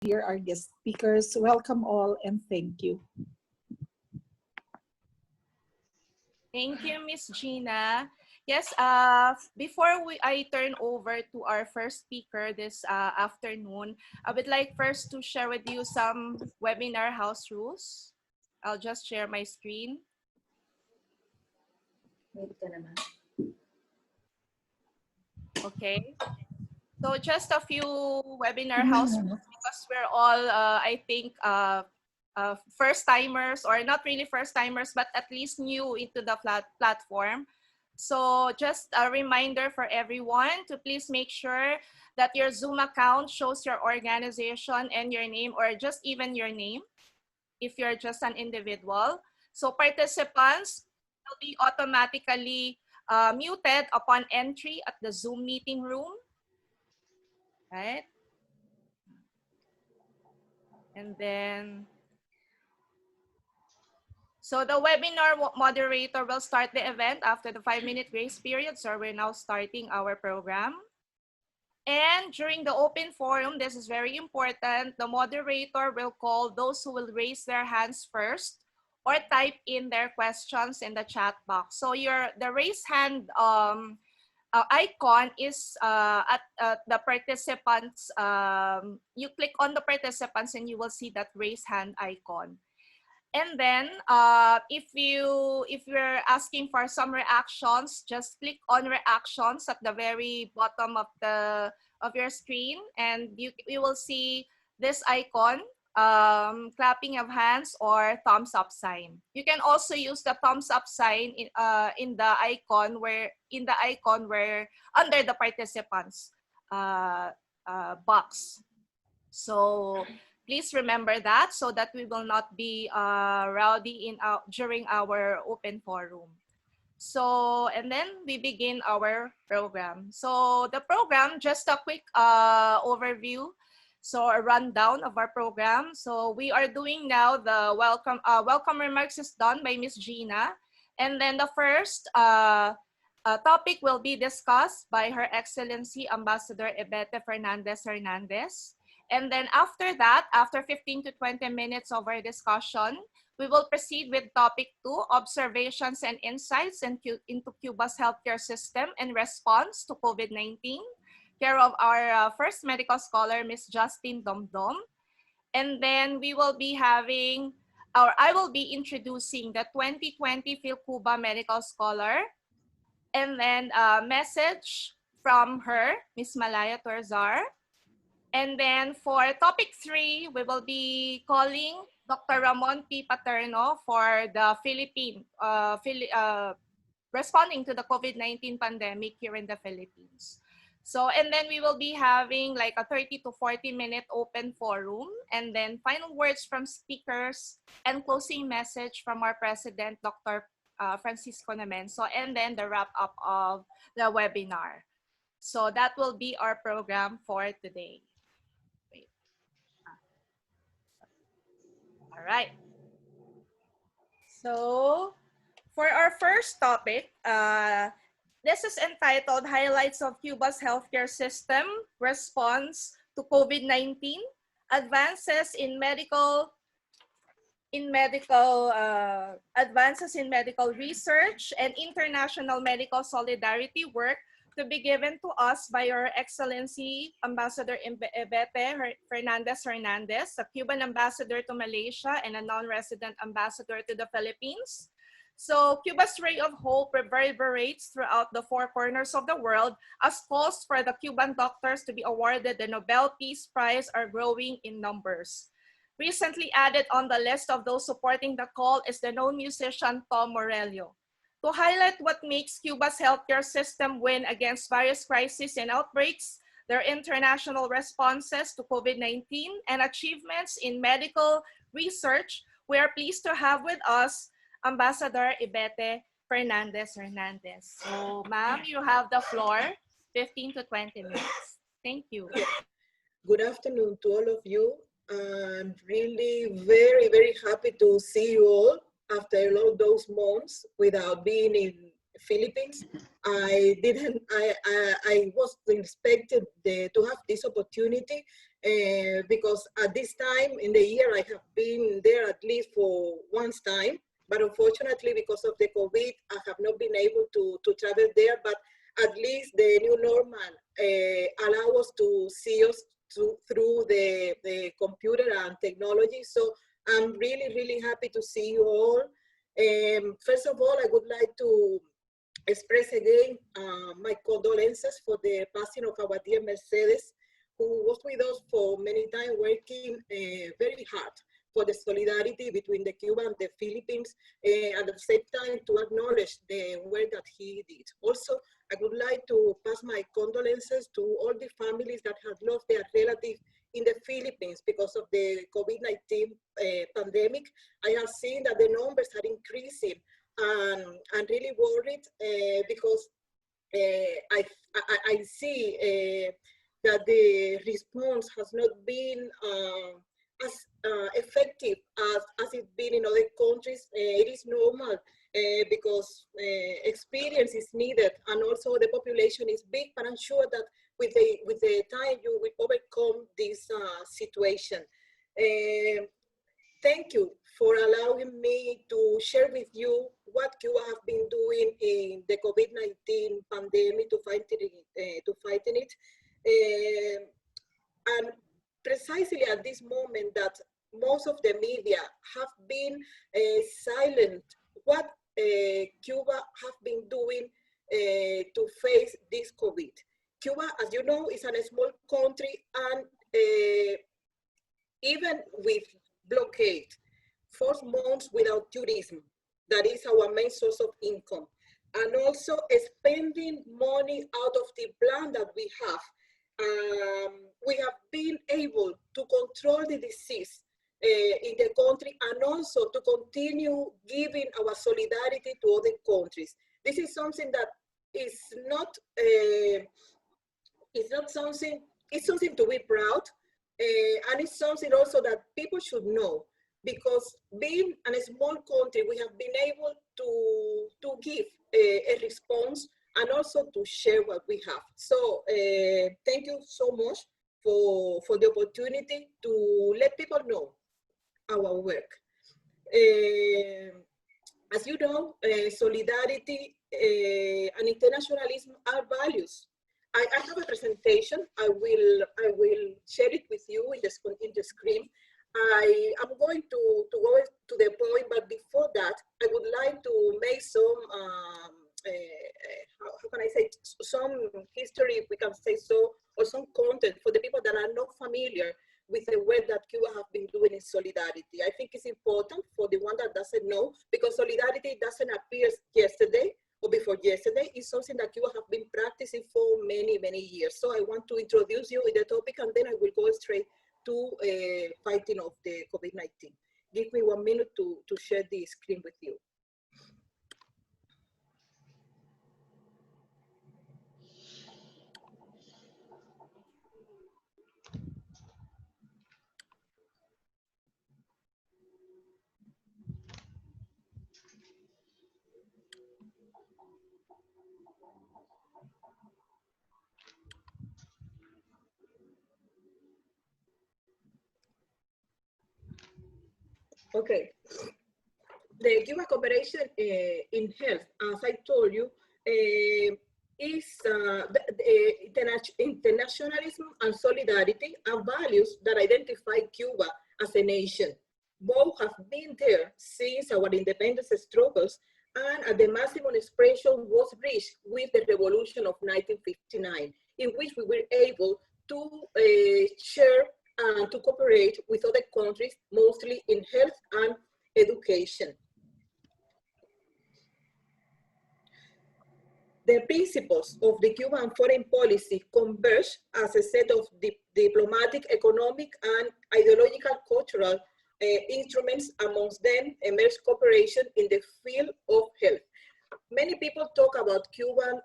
hear our guest speakers. Welcome all and thank you. Thank you, Miss Gina. Yes, before I turn over to our first speaker this afternoon, I would like first to share with you some webinar house rules. I'll just share my screen. Okay. So just a few webinar house rules because we're all, I think, first timers, or not really first timers, but at least new into the platform. So just a reminder for everyone to please make sure that your Zoom account shows your organization and your name, or just even your name if you're just an individual. So participants will be automatically muted upon entry at the Zoom meeting room, right? And then, so the webinar moderator will start the event after the 5-minute grace period. So we're now starting our program. And during the open forum, this is very important, the moderator will call those who will raise their hands first or type in their questions in the chat box. So the raise hand icon is at the participants. You click on the participants and you will see that raise hand icon. And then if you're asking for some reactions, just click on reactions at the very bottom of your screen, and you will see this icon, clapping of hands or thumbs up sign. You can also use the thumbs up sign in the icon where under the participants box. So please remember that, so that we will not be rowdy during our open forum. So, and then we begin our program. So the program, just a quick overview. So a rundown of our program. So we are doing now the welcome remarks is done by Miss Gina. And then the first topic will be discussed by Her Excellency Ambassador Ibete Fernandez Hernandez. And then after that, after 15 to 20 minutes of our discussion, we will proceed with topic 2, observations and insights into Cuba's healthcare system in response to COVID-19, care of our first medical scholar, Ms. Justine Domdom. And then we will be having, or I will be introducing the 2020 PhilCuba medical scholar, and then a message from her, Ms. Malaya Torzar. And then for topic 3, we will be calling Dr. Ramon P. Paterno for the responding to the COVID-19 pandemic here in the Philippines. So, and then we will be having like a 30 to 40-minute open forum, and then final words from speakers and closing message from our president, Dr. Francisco Namenso, and then the wrap up of the webinar. So that will be our program for today. All right. So for our first topic, this is entitled Highlights of Cuba's Healthcare System Response to COVID-19, Advances in Medical Research and International Medical Solidarity Work to be given to us by Your Excellency Ambassador Ibete Fernandez Hernandez, a Cuban ambassador to Malaysia and a non-resident ambassador to the Philippines. So Cuba's ray of hope reverberates throughout the four corners of the world as calls for the Cuban doctors to be awarded the Nobel Peace Prize are growing in numbers. Recently added on the list of those supporting the call is the known musician Tom Morello. To highlight what makes Cuba's healthcare system win against various crises and outbreaks, their international responses to COVID-19 and achievements in medical research, we are pleased to have with us Ambassador Ibete Fernandez Hernandez. So, ma'am, you have the floor, 15 to 20 minutes. Thank you. Good afternoon to all of you. I'm really very, very happy to see you all after all those months without being in Philippines. I wasn't expected to have this opportunity because at this time in the year I have been there at least for once time, but unfortunately because of the COVID, I have not been able to travel there, but at least the new normal allow us to see us through the computer and technology. So I'm really, really happy to see you all. First of all, I would like to express again my condolences for the passing of our dear Mercedes, who was with us for many times, working very hard for the solidarity between the Cuba and the Philippines, and at the same time to acknowledge the work that he did. Also, I would like to pass my condolences to all the families that have lost their relatives in the Philippines because of the COVID-19 pandemic. I have seen that the numbers are increasing, and I'm really worried because I see that the response has not been as effective as it's been in other countries. It is normal because experience is needed, and also the population is big, but I'm sure that with the time you will overcome this situation. Thank you for allowing me to share with you what Cuba has been doing in the COVID-19 pandemic to fighting it. And precisely at this moment that most of the media have been silent, what Cuba have been doing to face this COVID. Cuba, as you know, is a small country, and even with blockade, 4 months without tourism, that is our main source of income, and also spending money out of the plan that we have been able to control the disease in the country, and also to continue giving our solidarity to other countries. This is something that is not, it's something to be proud, and it's something also that people should know, because being a small country, we have been able to give a response and also to share what we have. So thank you so much for the opportunity to let people know our work. As you know, solidarity and internationalism are values. I have a presentation. I will share it with you in the screen. I am going to go to the point, but before that, I would like to make some, how can I say, some history, if we can say so, or some content for the people that are not familiar with the work that Cuba have been doing in solidarity. I think it's important for the one that doesn't know, because solidarity doesn't appear yesterday or before yesterday. It's something that Cuba have been practicing for many, many years. So I want to introduce you in the topic, and then I will go straight to fighting of the COVID-19. Give me 1 minute to share the screen with you. Okay, the Cuba cooperation in health, as I told you, is internationalism and solidarity are values that identify Cuba as a nation. Both have been there since our independence struggles, and at the maximum expression was reached with the revolution of 1959, in which we were able to share and to cooperate with other countries, mostly in health and education. The principles of the Cuban foreign policy converge as a set of diplomatic, economic, and ideological cultural instruments. Amongst them emerged cooperation in the field of health. Many people talk about Cuban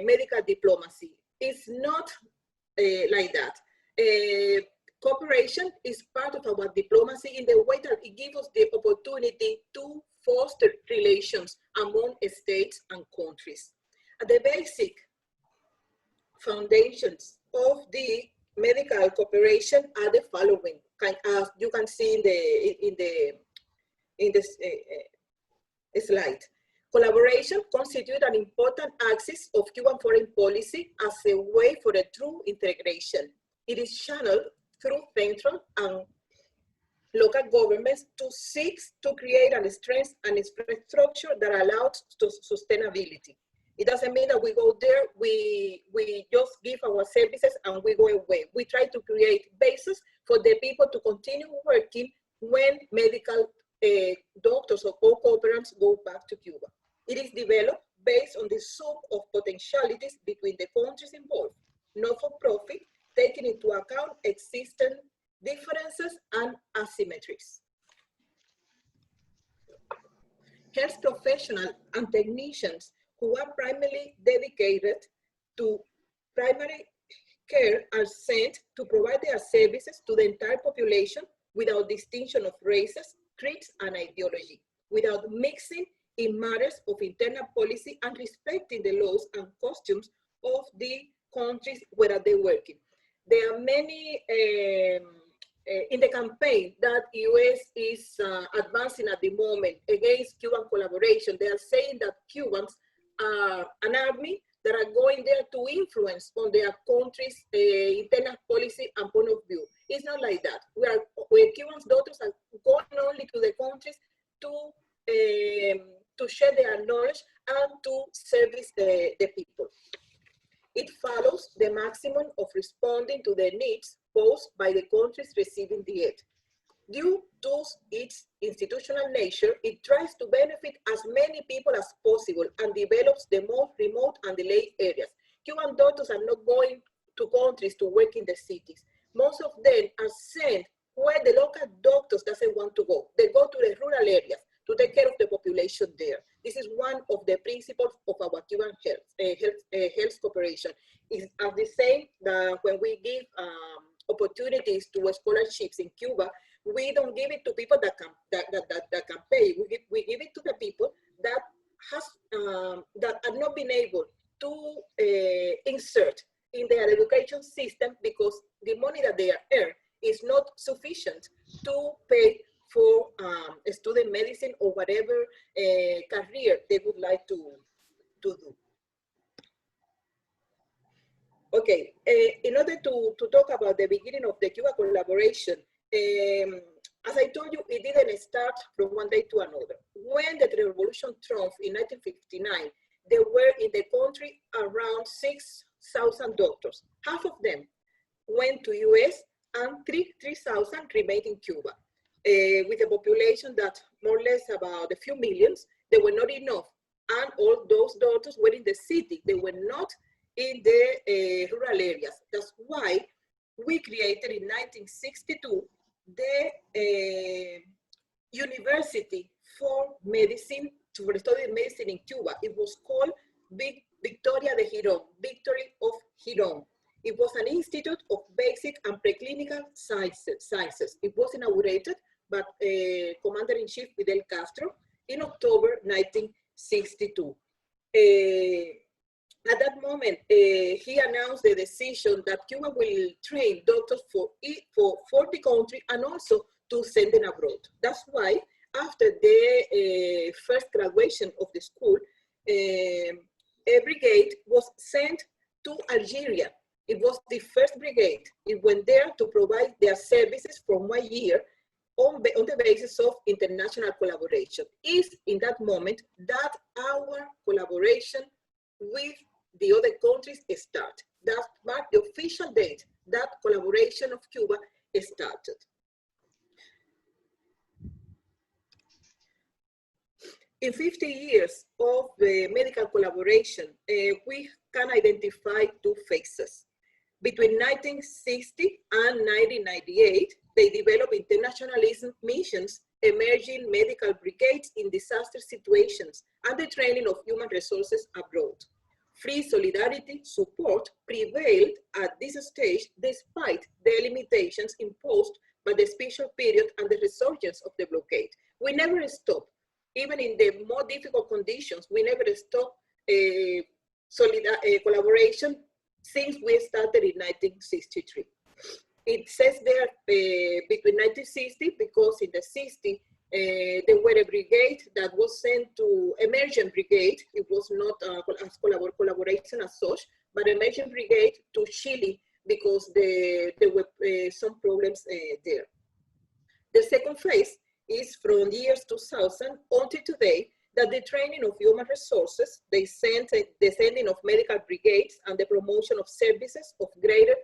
medical diplomacy. It's not like that. Cooperation is part of our diplomacy in the way that it gives us the opportunity to foster relations among states and countries. The basic foundations of the medical cooperation are the following, as you can see in the slide. Collaboration constitutes an important axis of Cuban foreign policy as a way for a true integration. It is channeled through central and local governments to seek to create and strengthen an infrastructure that allows to sustainability. It doesn't mean that we go there, we just give our services and we go away. We try to create bases for the people to continue working when medical doctors or co-cooperants go back to Cuba. It is developed based on the sum of potentialities between the countries involved, not for profit, taking into account existing differences and asymmetries. Health professionals and technicians who are primarily dedicated to primary care are sent to provide their services to the entire population without distinction of races, creeds, and ideology, without mixing in matters of internal policy and respecting the laws and customs of the countries where they're working. There are many in the campaign that US is advancing at the moment against Cuban collaboration. They are saying that Cubans are an army that are going there to influence on their country's internal policy and point of view. It's not like that. Where Cubans' daughters are going only to the countries to share their knowledge and to service the people. It follows the maximum of responding to the needs posed by the countries receiving the aid. Due to its institutional nature, it tries to benefit as many people as possible and develops the most remote and delayed areas. Cuban doctors are not going to countries to work in the cities. Most of them are sent where the local doctors doesn't want to go. They go to the rural areas to take care of the population there. This is one of the principles of our Cuban health cooperation. It's the same that when we give opportunities to scholarships in Cuba, we don't give it to people that can pay. We give it to the people that have not been able to insert in their education system because the money that they earn is not sufficient to pay for student medicine or whatever career they would like to do. Okay, in order to talk about the beginning of the Cuba collaboration, as I told you, it didn't start from one day to another. When the revolution triumphed in 1959, there were in the country around 6,000 doctors. Half of them went to US and 3,000 remained in Cuba. With a population that more or less about a few millions, they were not enough. And all those doctors were in the city. They were not in the rural areas. That's why we created in 1962 the University for Medicine, to study medicine in Cuba. It was called Victoria de Girón, Victory of Girón. It was an institute of basic and preclinical sciences. It was inaugurated by Commander-in-Chief Fidel Castro in October 1962. At that moment, he announced the decision that Cuba will train doctors for 40 countries and also to send them abroad. That's why after the first graduation of the school, a brigade was sent to Algeria. It was the first brigade. It went there to provide their services for 1 year on the basis of international collaboration. Is in that moment that our collaboration with the other countries start. That marked the official date that collaboration of Cuba started. In 50 years of medical collaboration, we can identify two phases. Between 1960 and 1998, they developed internationalism missions, emerging medical brigades in disaster situations, and the training of human resources abroad. Free solidarity support prevailed at this stage despite the limitations imposed by the special period and the resurgence of the blockade. We never stopped. Even in the more difficult conditions, we never stopped collaboration since we started in 1963. It says there between 1960, because in the 60s, there were a brigade that was sent to emergent brigade. It was not as collaboration as such, but emergent brigade to Chile because there were some problems there. The second phase is from years 2000 until today, that the training of human resources, the sending of medical brigades, and the promotion of services of greater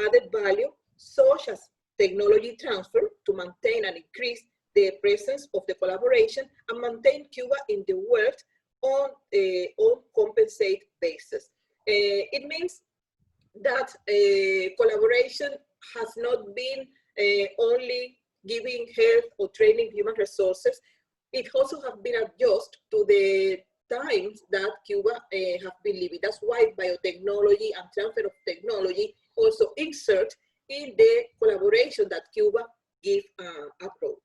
added value, such as technology transfer to maintain and increase the presence of the collaboration and maintain Cuba in the world on compensate basis. It means that collaboration has not been only giving health or training human resources. It also has been adjusted to the times that Cuba have been living. That's why biotechnology and transfer of technology also insert in the collaboration that Cuba give abroad.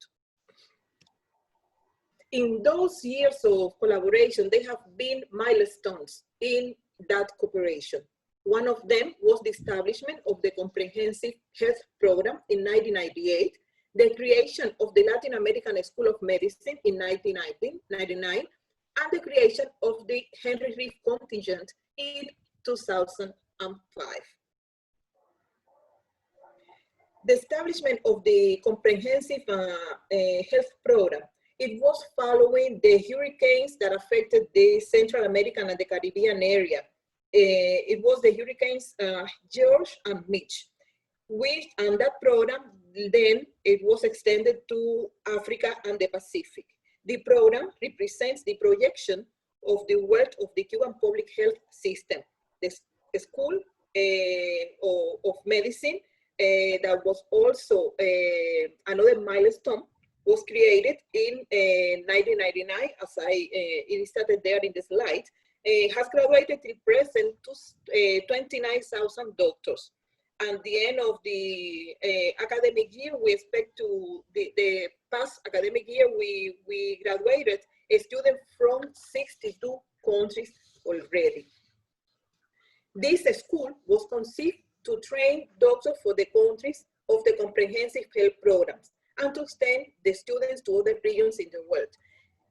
In those years of collaboration, there have been milestones in that cooperation. One of them was the establishment of the Comprehensive Health Program in 1998, the creation of the Latin American School of Medicine in 1999, and the creation of the Henry Reeve contingent in 2005. The establishment of the Comprehensive Health Program, it was following the hurricanes that affected the Central American and the Caribbean area. It was the hurricanes George and Mitch, and that program then it was extended to Africa and the Pacific. The program represents the projection of the wealth of the Cuban public health system. The School of Medicine, that was also another milestone, was created in 1999, as it started there in the slide. Has graduated till present to 29,000 doctors. And the end of the academic year, we expect to, the past academic year, we graduated a student from 62 countries already. This school was conceived to train doctors for the countries of the comprehensive health programs and to extend the students to other regions in the world.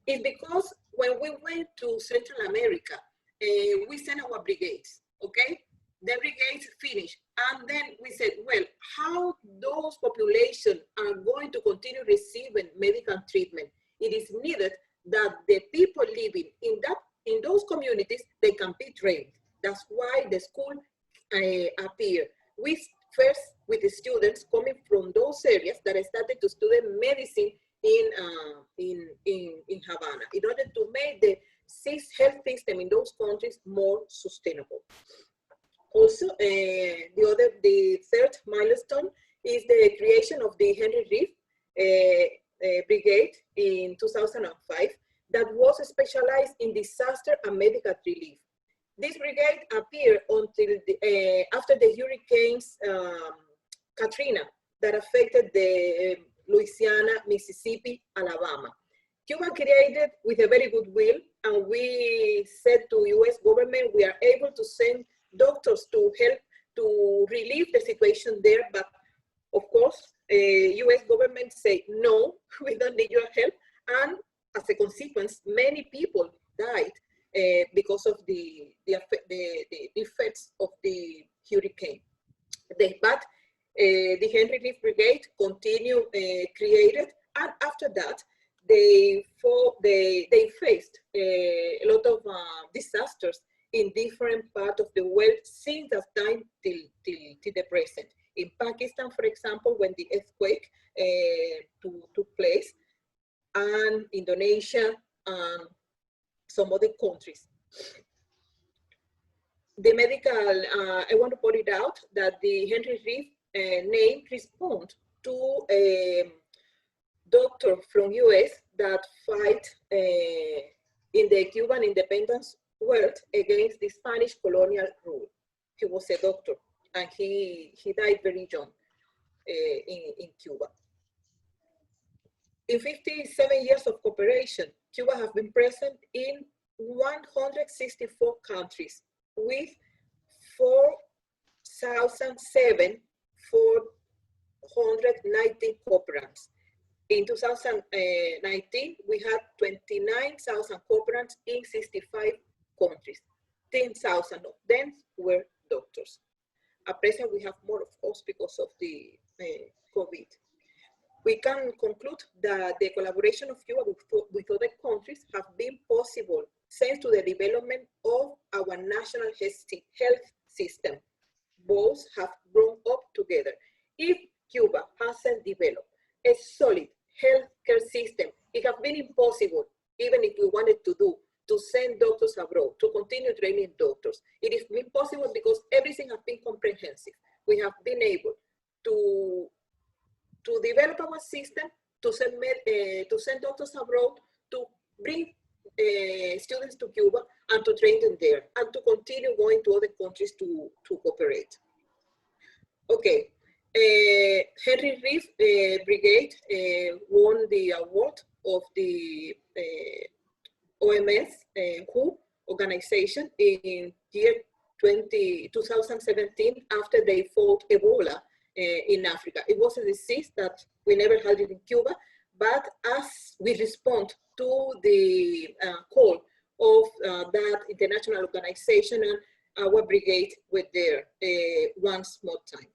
It's because when we went to Central America, we sent our brigades, okay? The brigades finished. And then we said, well, how those populations are going to continue receiving medical treatment? It is needed that the people living in those communities, they can be trained. That's why the school appeared. We first with the students coming from those areas that started to study medicine in Havana in order to make the health system in those countries more sustainable. Also, the third milestone is the creation of the Henry Reeve Brigade in 2005 that was specialized in disaster and medical relief. This brigade appeared until after the hurricanes Katrina that affected the Louisiana, Mississippi, Alabama. Cuba created with a very good will, and we said to US government, we are able to send doctors to help to relieve the situation there, but of course, US government say, no, we don't need your help, and as a consequence, many people died because of the effects of the hurricane. But the Henry Reeve Brigade continued created, and after that, they faced a lot of disasters in different parts of the world since that time till the present. In Pakistan, for example, when the earthquake took place, and Indonesia, and some other countries. The medical, I want to point it out that the Henry Reeve name responds to a doctor from US that fight in the Cuban independence world against the Spanish colonial rule. He was a doctor, and he died very young in Cuba. In 57 years of cooperation, Cuba has been present in 164 countries with 4,007 490 cooperants. In 2019, we had 29,000 cooperants in 65 countries. 10,000 of them were doctors. At present, we have more, of course, because of the COVID. We can conclude that the collaboration of Cuba with other countries have been possible thanks to the development of our national health system. Both have grown up together. If Cuba hasn't developed a solid healthcare system, it has been impossible, even if we wanted to send doctors abroad, to continue training doctors. It is impossible because everything has been comprehensive. We have been able to develop our system, to send doctors abroad, to bring students to Cuba and to train them there, and to continue going to other countries to cooperate. Okay, Henry Reef Brigade won the award of the OMS WHO organization in year 2017 after they fought Ebola in Africa. It was a disease that we never had it in Cuba, but as we respond to the call of that international organization, and our brigade were there once more time.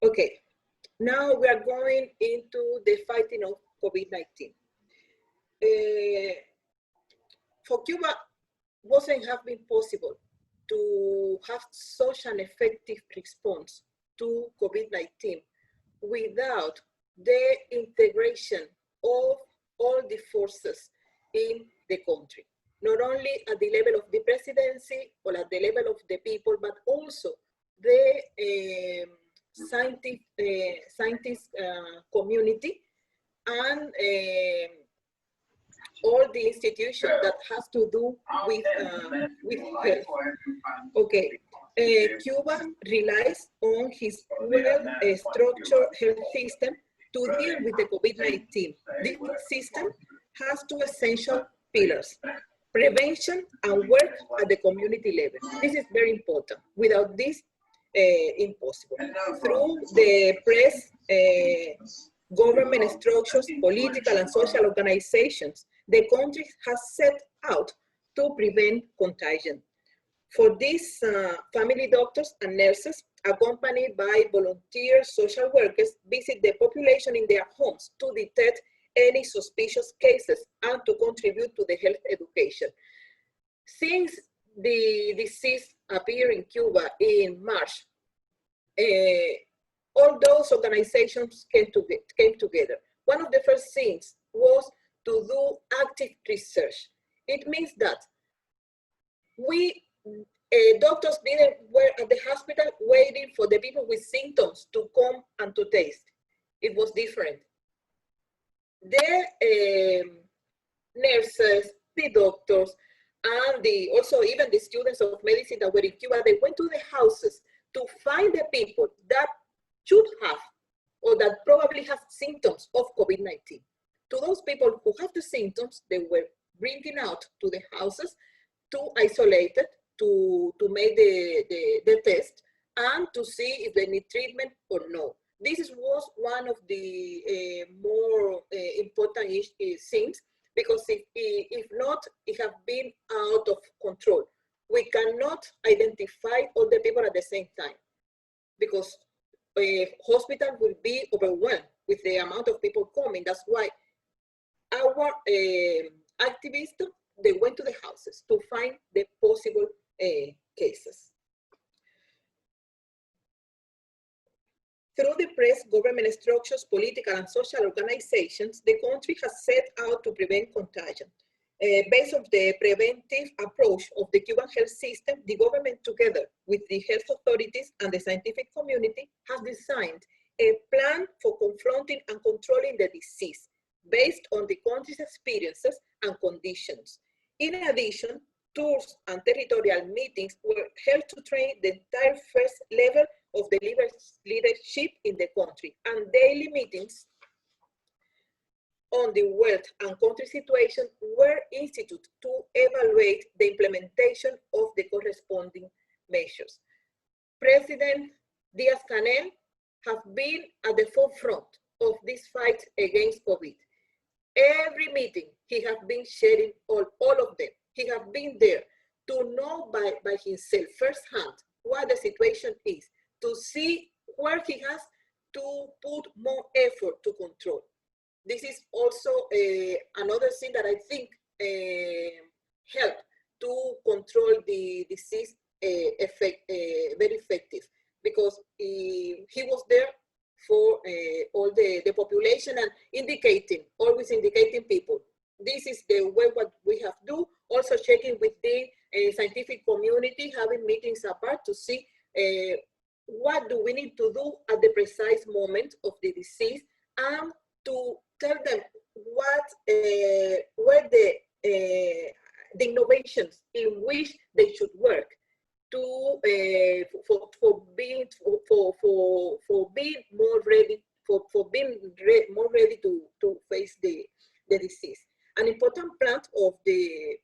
Okay, now we are going into the fighting of COVID-19. For Cuba, wouldn't have been possible to have such an effective response to COVID-19 without the integration of all the forces in the country, not only at the level of the presidency or at the level of the people, but also the scientist community and all the institutions that has to do with health. Okay, Cuba relies on his well-structured health system to deal with the COVID-19. This system has two essential pillars: prevention and work at the community level. This is very important. Without this, impossible. Through the press, government structures, political and social organizations, the country has set out to prevent contagion. For this, family doctors and nurses, accompanied by volunteer social workers, visit the population in their homes to detect any suspicious cases and to contribute to the health education. Since the disease appeared in Cuba in March, all those organizations came together. One of the first things was to do active research. It means that we doctors were at the hospital waiting for the people with symptoms to come and to taste. It was different. The nurses, the doctors, and also even the students of medicine that were in Cuba, they went to the houses to find the people that should have or that probably have symptoms of COVID-19. To those people who have the symptoms, they were bringing out to the houses to isolate it, to make the test and to see if they need treatment or no. This was one of the more important things, because if not, it has been out of control. We cannot identify all the people at the same time, because a hospital will be overwhelmed with the amount of people coming. That's why our activists, they went to the houses to find the possible cases. Through the press, government structures, political and social organizations, the country has set out to prevent contagion. Based on the preventive approach of the Cuban health system, the government, together with the health authorities and the scientific community, has designed a plan for confronting and controlling the disease based on the country's experiences and conditions. In addition, tours and territorial meetings were held to train the entire first level of the leadership in the country, and daily meetings on the wealth and country situation were instituted to evaluate the implementation of the corresponding measures. President Diaz-Canel has been at the forefront of this fight against COVID. Every meeting, he has been sharing all of them. He has been there to know by himself firsthand what the situation is, to see where he has to put more effort to control. This is also another thing that I think helped to control the disease very effective, because he was there for all the population and always indicating people. This is the way what we have to do. Also checking with the scientific community, having meetings apart to see what do we need to do at the precise moment of the disease, and to tell them what where the innovations in which they should work to for being more ready to face the disease. An important part of the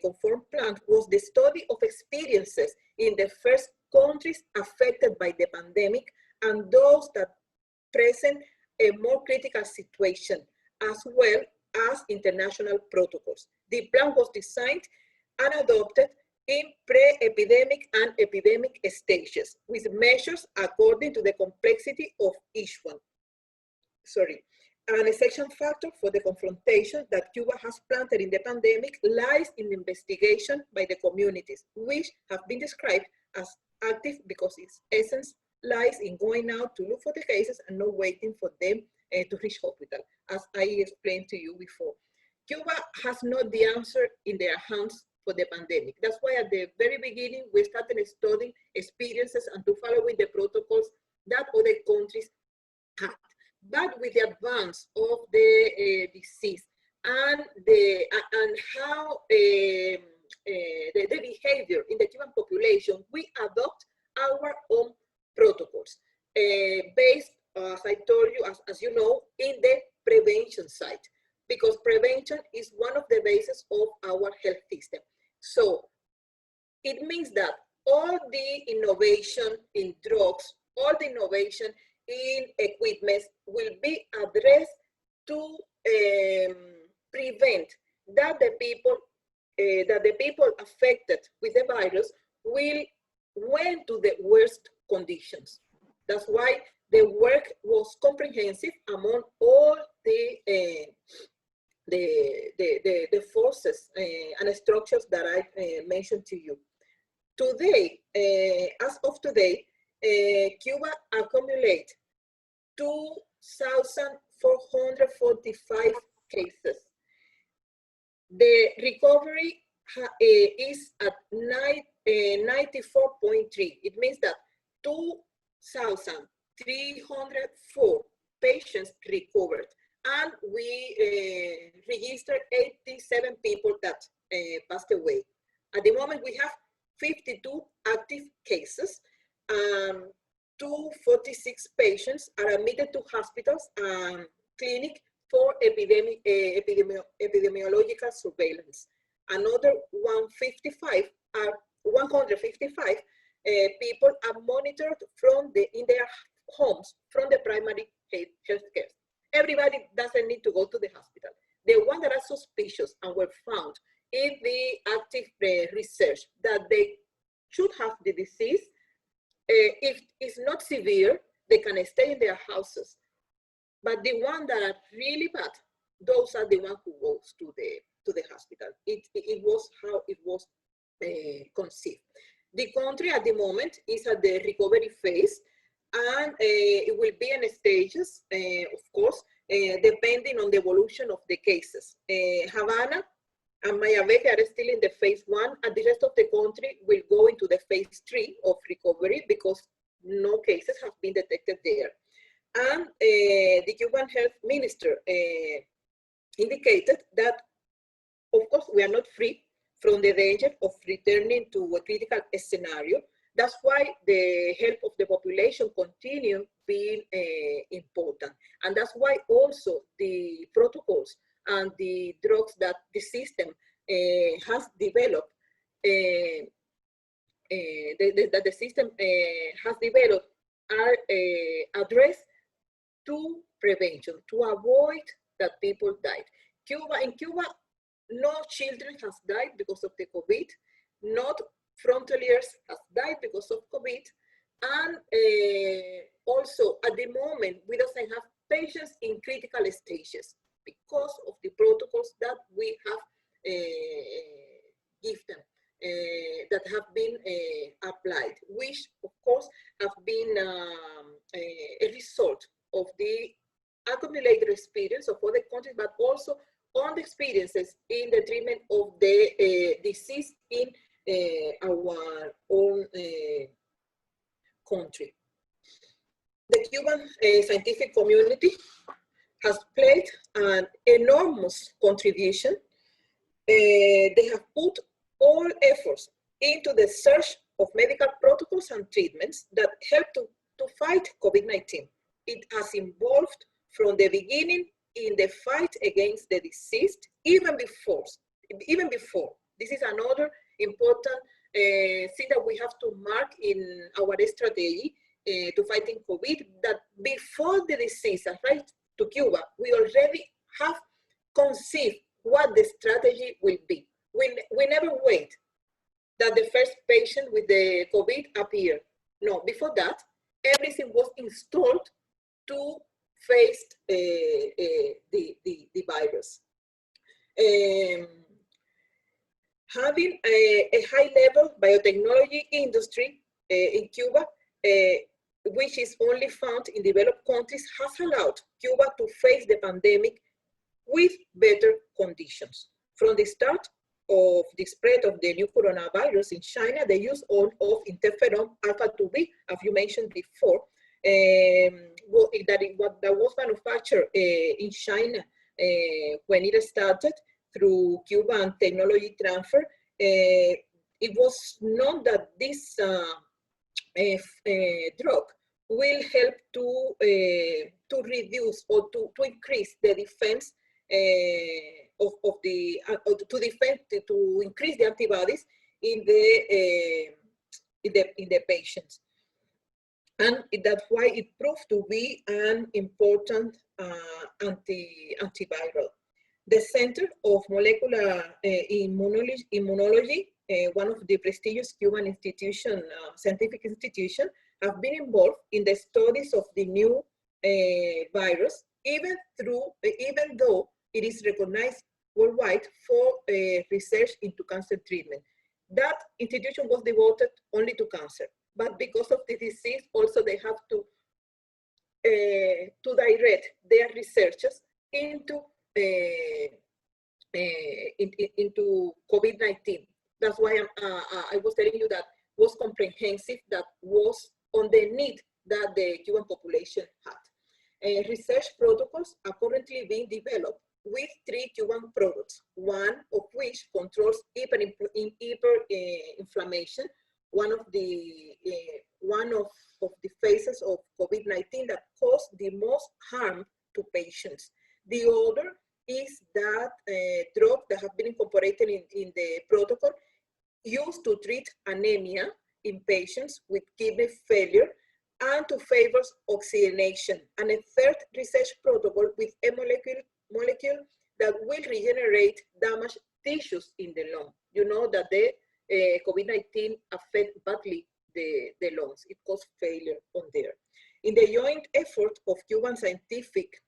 Conform plan was the study of experiences in the first countries affected by the pandemic and those that present a more critical situation, as well as international protocols. The plan was designed and adopted in pre-epidemic and epidemic stages, with measures according to the complexity of each one. An exception factor for the confrontation that Cuba has planted in the pandemic lies in the investigation by the communities, which have been described as active because its essence lies in going out to look for the cases and not waiting for them to reach hospital, as I explained to you before. Cuba has not the answer in their hands for the pandemic. That's why at the very beginning, we started studying experiences and to follow with the protocols that other countries had. But with the advance of the disease and how the behavior in the Cuban population, we adopt our own protocols based, as I told you, as you know, in the prevention side, because prevention is one of the bases of our health system. So it means that all the innovation in drugs, all the innovation in equipment will be addressed to prevent that the people affected with the virus will went to the worst conditions. That's why the work was comprehensive among all the forces and structures that I mentioned to you. Today, as of today, Cuba accumulates 2,445 cases. The recovery is at 94.3. It means that 2,304 patients recovered, and we registered 87 people that passed away. At the moment, we have 52 active cases. 246 patients are admitted to hospitals and clinic for epidemiological surveillance. Another 155 people are monitored in their homes from the primary health care. Everybody doesn't need to go to the hospital. The ones that are suspicious and were found in the active research that they should have the disease, if it's not severe, they can stay in their houses. But the ones that are really bad, those are the ones who goes to the hospital. It was how it was conceived. The country at the moment is at the recovery phase, and it will be in stages, of course, depending on the evolution of the cases. Havana and Mayabeque are still in the phase 1, and the rest of the country will go into the phase 3 of recovery because no cases have been detected there. And the Cuban health minister indicated that, of course, we are not free from the danger of returning to a critical scenario, That's why the health of the population continue being important. And that's why also the protocols and the drugs that the system has developed, that the system has developed are addressed to prevention, to avoid that people died. In Cuba, no children has died because of the COVID, not frontaliers has died because of COVID, and also at the moment, we doesn't have patients in critical stages because of the protocols that we have given them. That have been applied, which of course have been a result of the accumulated experience of other countries, but also on the experiences in the treatment of the disease in our own country. The Cuban scientific community has played an enormous contribution. They have put all efforts into the search of medical protocols and treatments that help to fight COVID-19. It has involved from the beginning in the fight against the disease, even before. This is another important thing that we have to mark in our strategy to fighting COVID, that before the disease arrived to Cuba, we already have conceived what the strategy will be. We never wait that the first patient with the COVID appeared. No, before that, everything was installed to face the virus. Having a high-level biotechnology industry in Cuba, which is only found in developed countries, has allowed Cuba to face the pandemic with better conditions. From the start of the spread of the new coronavirus in China, the use of interferon alpha-2b, as you mentioned before, that was manufactured in China when it started through Cuban technology transfer. It was known that this drug will help to reduce or to increase the defense to increase the antibodies in the patients, and that's why it proved to be an important antiviral. The Center of Molecular Immunology, one of the prestigious Cuban scientific institutions, have been involved in the studies of the new virus, even though it is recognized worldwide for research into cancer treatment. That institution was devoted only to cancer, but because of the disease, also they have to direct their researchers into COVID-19. That's why I was telling you that was comprehensive, that was on the need that the Cuban population had. Research protocols are currently being developed with 3 Cuban products, one of which controls hyperinflammation, one of the phases of COVID-19 that cause the most harm to patients. The other is that drug that have been incorporated in the protocol used to treat anemia in patients with kidney failure and to favor oxygenation. And a third research protocol with a molecule that will regenerate damaged tissues in the lung. You know that the COVID-19 affect badly the lungs. It causes failure on there. In the joint effort of Cuban scientific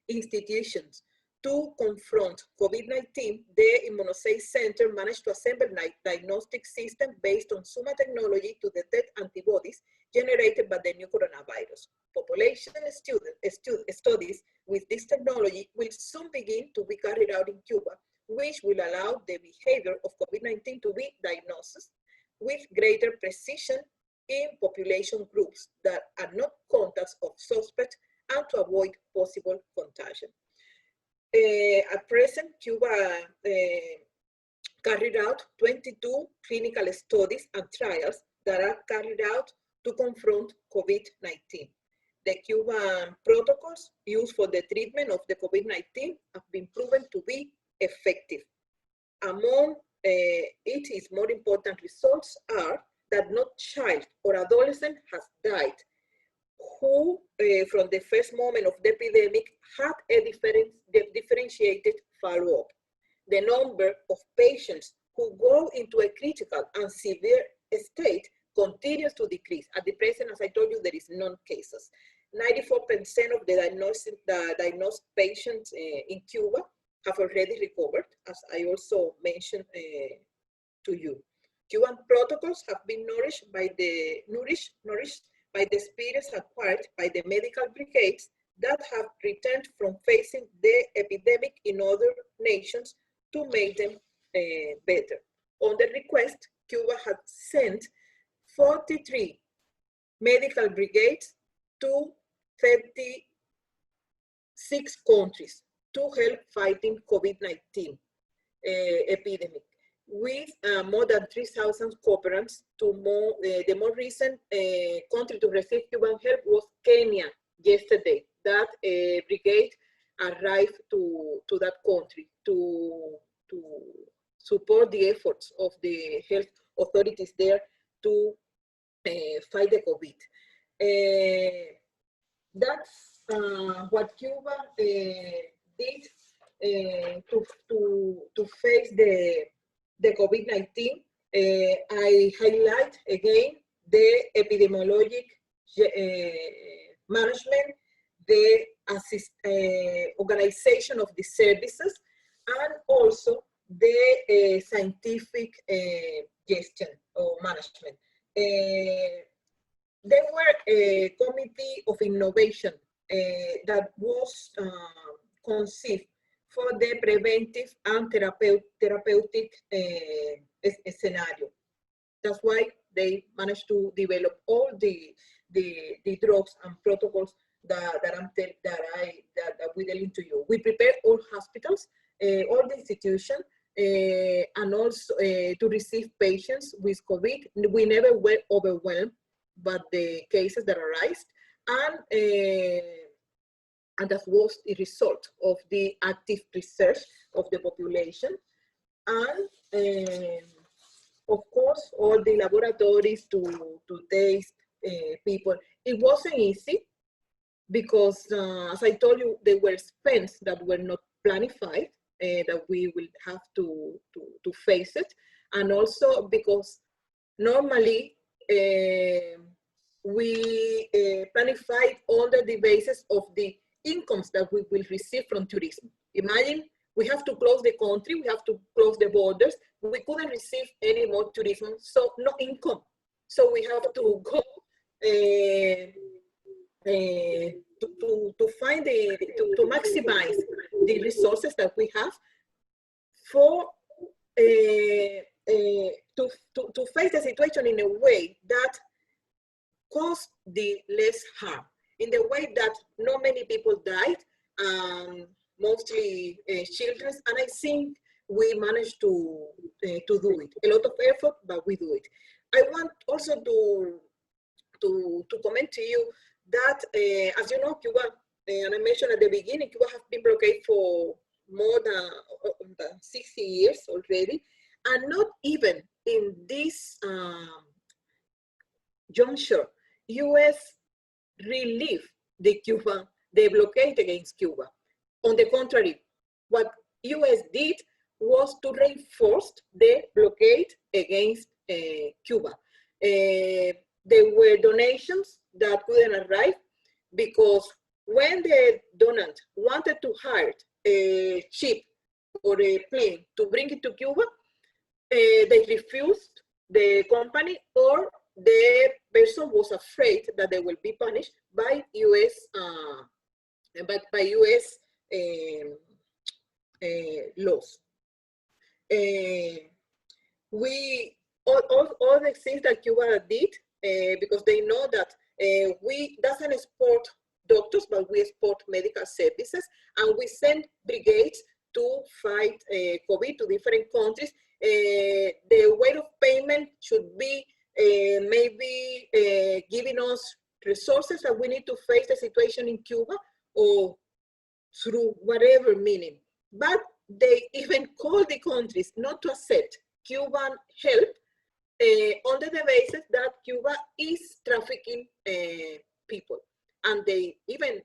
institutions to confront COVID-19, the Immunosay Center managed to assemble a diagnostic system based on Suma technology to detect antibodies generated by the new coronavirus. Population studies with this technology will soon begin to be carried out in Cuba, which will allow the behavior of COVID-19 to be diagnosed with greater precision in population groups that are not contacts of suspects and to avoid possible contagion. At present, Cuba carried out 22 clinical studies and trials that are carried out to confront COVID-19. The Cuban protocols used for the treatment of the COVID-19 have been proven to be effective. Among its more important results are that no child or adolescent has died who, from the first moment of the epidemic, had a differentiated follow-up. The number of patients who go into a critical and severe state continues to decrease. At the present, as I told you, there is none cases. 94% of the diagnosed patients in Cuba have already recovered, as I also mentioned to you. Cuban protocols have been nourished by the experience acquired by the medical brigades that have returned from facing the epidemic in other nations to make them better. On the request, Cuba had sent 43 medical brigades to 36 countries to help fighting COVID-19 epidemic, with more than 3,000 cooperants. The more recent country to receive Cuban help was Kenya yesterday. That brigade arrived to that country to support the efforts of the health authorities there to fight the COVID. That's what Cuba did to face the COVID-19. I highlight again the epidemiologic management, the organization of the services, and also the scientific gestion or management. There were a committee of innovation that was conceived for the preventive and therapeutic scenario. That's why they managed to develop all the drugs and protocols that we telling to you. We prepared all hospitals, all the institutions, and also to receive patients with COVID. We never were overwhelmed by the cases that arise, and that was the result of the active research of the population. And of course, all the laboratories to test people. It wasn't easy because, as I told you, there were spends that were not planified, that we will have to face it. And also because normally we planified under the basis of the incomes that we will receive from tourism. Imagine we have to close the country, we have to close the borders, we couldn't receive any more tourism, so no income. So we have to go to find to maximize the resources that we have for to face the situation in a way that cause the less harm, in the way that not many people died, mostly children, and I think we managed to do it. A lot of effort, but we do it. I want also to comment to you that, as you know, Cuba, and I mentioned at the beginning, Cuba has been blockaded for more than 60 years already, and not even in this juncture, U.S. relieved the blockade against Cuba. On the contrary, what U.S. did was to reinforce the blockade against Cuba. There were donations that couldn't arrive because when the donant wanted to hire a ship or a plane to bring it to Cuba, they refused the company, or the person was afraid that they will be punished by U.S. Laws. All the things that Cuba did, because they know that we doesn't export doctors, but we export medical services, and we send brigades to fight COVID to different countries. The way of payment should be maybe giving us resources that we need to face the situation in Cuba, or through whatever meaning. But they even call the countries not to accept Cuban help under the basis that Cuba is trafficking people. And they even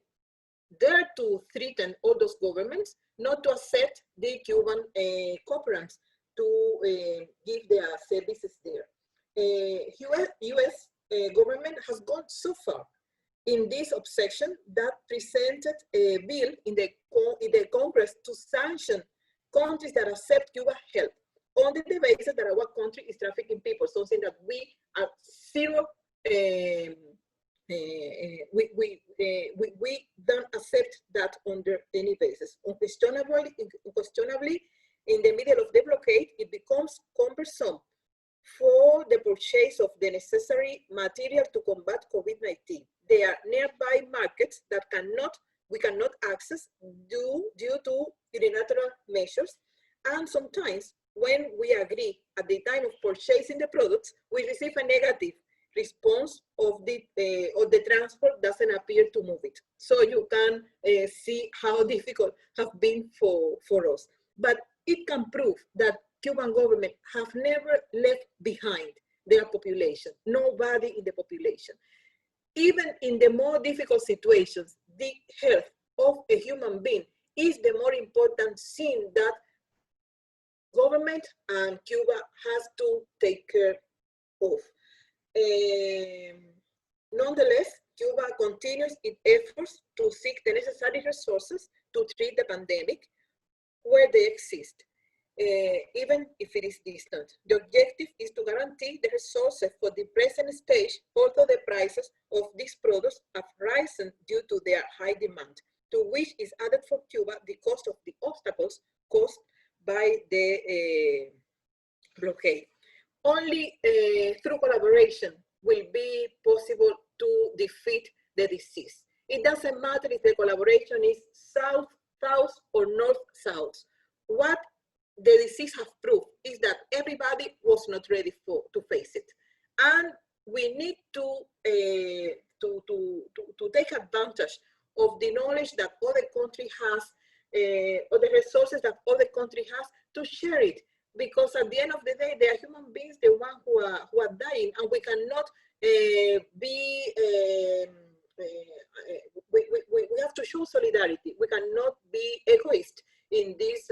dare to threaten all those governments not to accept the Cuban cooperants to give their services there. US government has gone so far in this obsession that presented a bill in the Congress to sanction countries that accept Cuba help on the basis that our country is trafficking people, something that we are zero, we don't accept that under any basis. Unquestionably, in the middle of the blockade, it becomes cumbersome for the purchase of the necessary material to combat COVID-19. There are nearby markets that we cannot access due to unilateral measures. And sometimes when we agree at the time of purchasing the products, we receive a negative response of the transport doesn't appear to move it. So you can see how difficult have been for us. But it can prove that Cuban government have never left behind their population, nobody in the population. Even in the more difficult situations, the health of a human being is the more important thing that government and Cuba has to take care of. Nonetheless, Cuba continues its efforts to seek the necessary resources to treat the pandemic where they exist, even if it is distant. The objective is to guarantee the resources for the present stage, although the prices of these products have risen due to their high demand, to which is added for Cuba the cost of the obstacles caused by the blockade. Only through collaboration will be possible to defeat the disease. It doesn't matter if the collaboration is south-south or north-south. What the disease has proved is that everybody was not ready to face it. And we need to take advantage of the knowledge that other country has, or the resources that other country has, to share it. Because at the end of the day, they are human beings, the ones who are dying, and we cannot we have to show solidarity. We cannot be egoist in this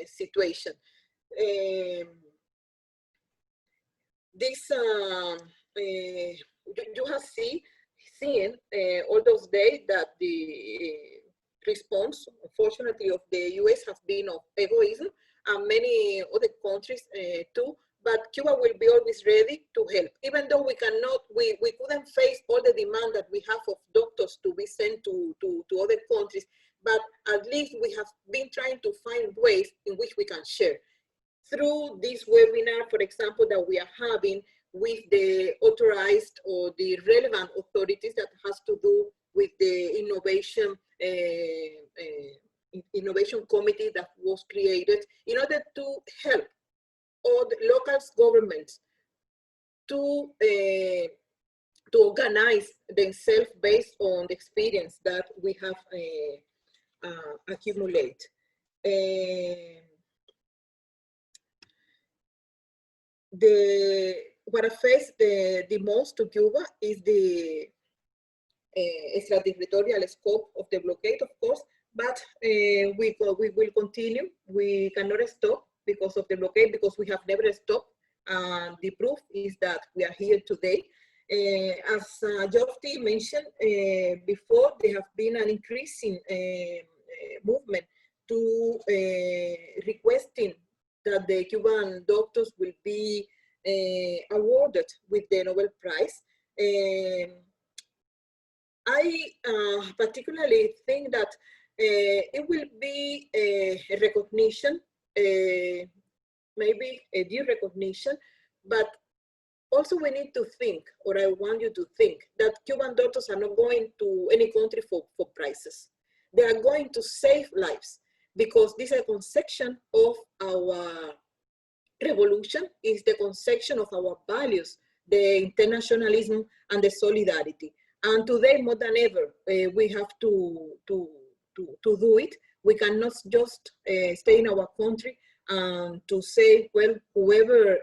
situation. You have seen all those days that the response, unfortunately, of the US has been of egoism, and many other countries too. But Cuba will be always ready to help, even though we cannot, we couldn't face all the demand that we have of doctors to be sent to other countries. But at least we have been trying to find ways in which we can share. Through this webinar, for example, that we are having with the authorized or the relevant authorities that has to do with the innovation committee that was created in order to help all the local governments to organize themselves based on the experience that we have accumulated. What affects the most to Cuba is the extraterritorial scope of the blockade, of course, but we will continue. We cannot stop because of the blockade, because we have never stopped. The proof is that we are here today. As Jofti mentioned before, there have been an increasing movement to requesting that the Cuban doctors will be awarded with the Nobel Prize. I particularly think that it will be a recognition, maybe a due recognition, but also we need to think, or I want you to think, that Cuban doctors are not going to any country for prizes. They are going to save lives, because this is a conception of our revolution is the conception of our values, the internationalism and the solidarity. And today, more than ever, we have to do it. We cannot just stay in our country and to say, well, whoever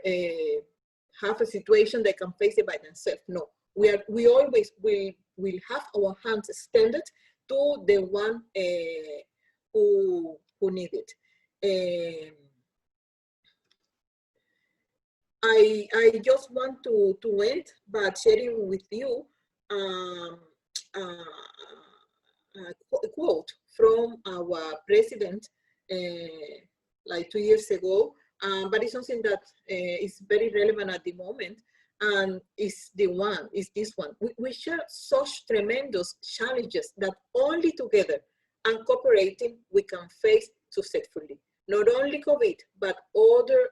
have a situation, they can face it by themselves. No, we always will have our hands extended to the one who need it. I just want to end by sharing with you a quote from our president like 2 years ago, but it's something that is very relevant at the moment, and is this one. We share such tremendous challenges that only together and cooperating we can face successfully. Not only COVID, but other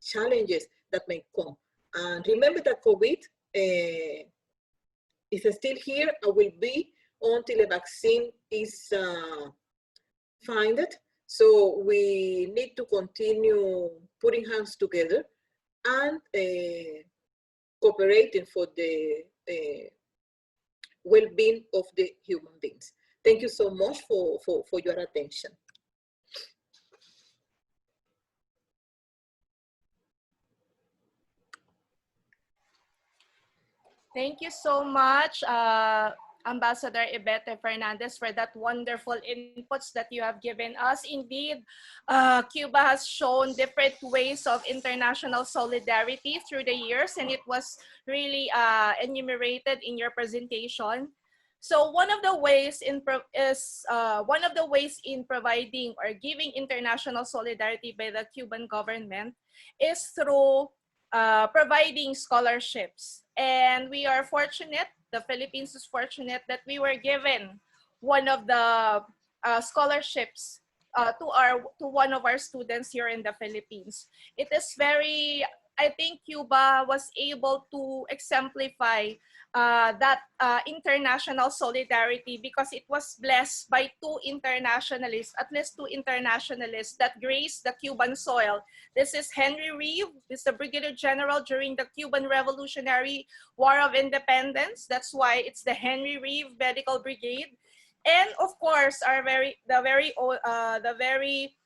challenges that may come. And remember that COVID is still here and will be until a vaccine is found. So we need to continue putting hands together and cooperating for the well-being of the human beings. Thank you so much for your attention. Thank you so much, Ambassador Ibete Fernandez, for that wonderful inputs that you have given us. Indeed, Cuba has shown different ways of international solidarity through the years, and it was really enumerated in your presentation. So one of the ways in providing or giving international solidarity by the Cuban government is through providing scholarships. And we are fortunate, the Philippines is fortunate that we were given one of the scholarships to one of our students here in the Philippines. It is very, I think Cuba was able to exemplify that international solidarity because it was blessed by two internationalists, at least two internationalists that graced the Cuban soil. This is Henry Reeve, who is the Brigadier General during the Cuban Revolutionary War of Independence. That's why it's the Henry Reeve Medical Brigade. And of course, the very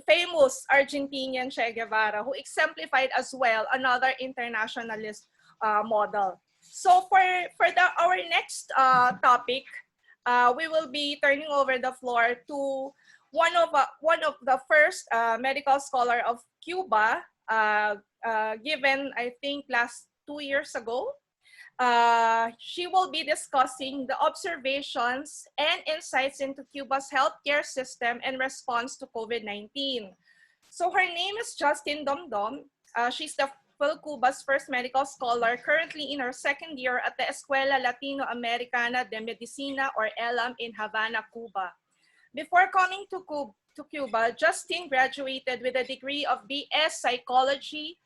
famous Argentinian Che Guevara, who exemplified as well another internationalist model. So for our next topic, we will be turning over the floor to one of the first medical scholar of Cuba, given I think last 2 years ago. She will be discussing the observations and insights into Cuba's healthcare system in response to COVID-19. So her name is Justine Domdom. She's the PhilCuba's first medical scholar, currently in her second year at the Escuela Latinoamericana de Medicina, or ELAM, in Havana, Cuba. Before coming to Cuba, Justine graduated with a degree of BS Psychology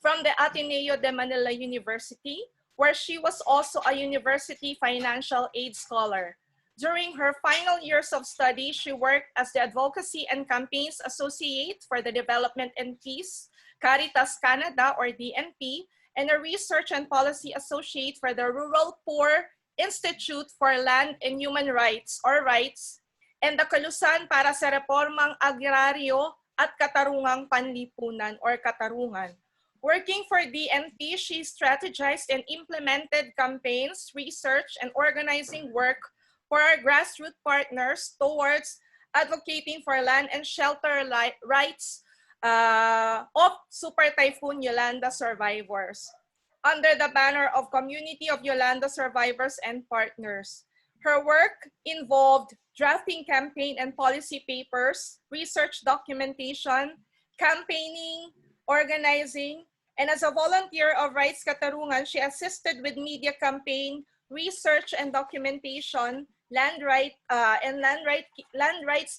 from the Ateneo de Manila University, where she was also a university financial aid scholar. During her final years of study, she worked as the Advocacy and Campaigns Associate for the Development and Peace, Caritas Canada, or DNP, and a Research and Policy Associate for the Rural Poor Institute for Land and Human Rights, or RIGHTS, and the Kalusan para sa Reformang Agrario at Katarungang Panlipunan, or Katarungan. Working for DNP, she strategized and implemented campaigns, research, and organizing work for our grassroots partners towards advocating for land and shelter rights of Super Typhoon Yolanda survivors under the banner of Community of Yolanda Survivors and Partners. Her work involved drafting campaign and policy papers, research documentation, campaigning, organizing, and as a volunteer of Rights Katarungan, she assisted with media campaign, research and documentation, land rights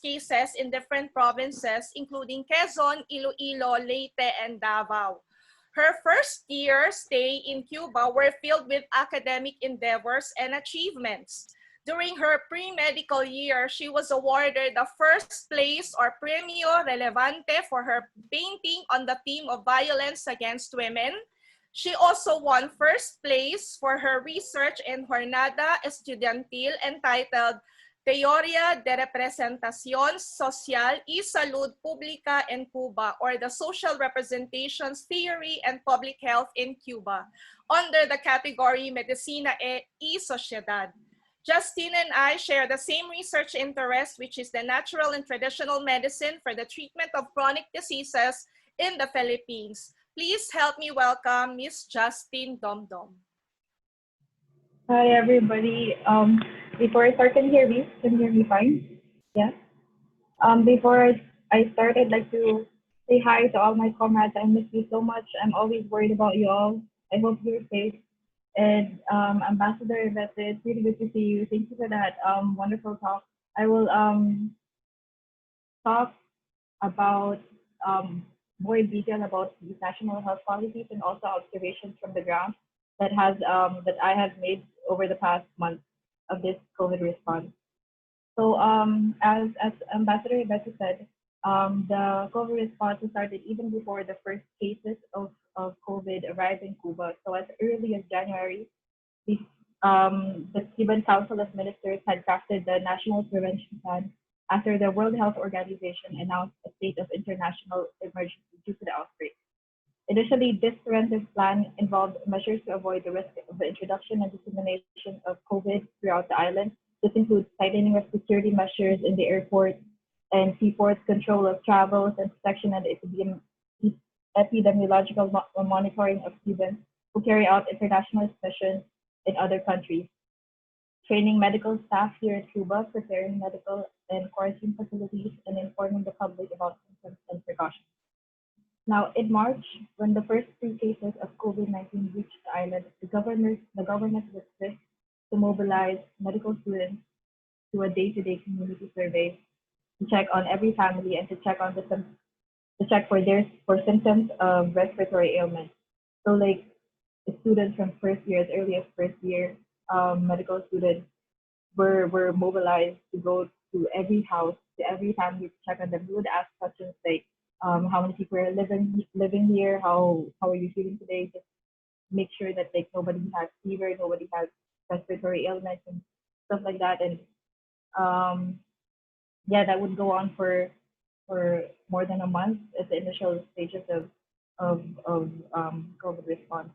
cases in different provinces, including Quezon, Iloilo, Leyte, and Davao. Her first year stay in Cuba were filled with academic endeavors and achievements. During her pre-medical year, she was awarded the first place or Premio Relevante for her painting on the theme of violence against women. She also won first place for her research in Jornada Estudiantil entitled Teoría de Representación Social y Salud Pública en Cuba, or the Social Representations Theory and Public Health in Cuba, under the category Medicina y Sociedad. Justine and I share the same research interest, which is the natural and traditional medicine for the treatment of chronic diseases in the Philippines. Please help me welcome Miss Justine Domdom. Hi, everybody. Before I start, can you hear me fine? Yeah. Before I start, I'd like to say hi to all my comrades. I miss you so much. I'm always worried about you all. I hope you're safe. And Ambassador Yvette, it's really good to see you. Thank you for that wonderful talk. I will talk about more in detail about these national health policies and also observations from the ground that I have made over the past month of this COVID response. So as Ambassador Rebecca said, the COVID response started even before the first cases of COVID arrived in Cuba. So as early as January, the Cuban Council of Ministers had crafted the National Prevention Plan after the World Health Organization announced a state of international emergency due to the outbreak. Initially, this preventive plan involved measures to avoid the risk of the introduction and dissemination of COVID throughout the island. This includes tightening of security measures in the airport and seaports, control of travels, and protection and epidemiological monitoring of Cubans who carry out international missions in other countries. Training medical staff here in Cuba, preparing medical and quarantine facilities, and informing the public about symptoms and precautions. Now, in March, when the first 3 cases of COVID-19 reached the island, the government was swift to mobilize medical students to a day-to-day community survey to check on every family and to check for symptoms of respiratory ailment. So, like the students from first year, as early as first year, medical students were mobilized to go to every house, to every family to check on them. We would ask questions like, how many people are living here? How are you feeling today? Just make sure that like nobody has fever, nobody has respiratory illness and stuff like that. And yeah, that would go on for more than a month at the initial stages of COVID response.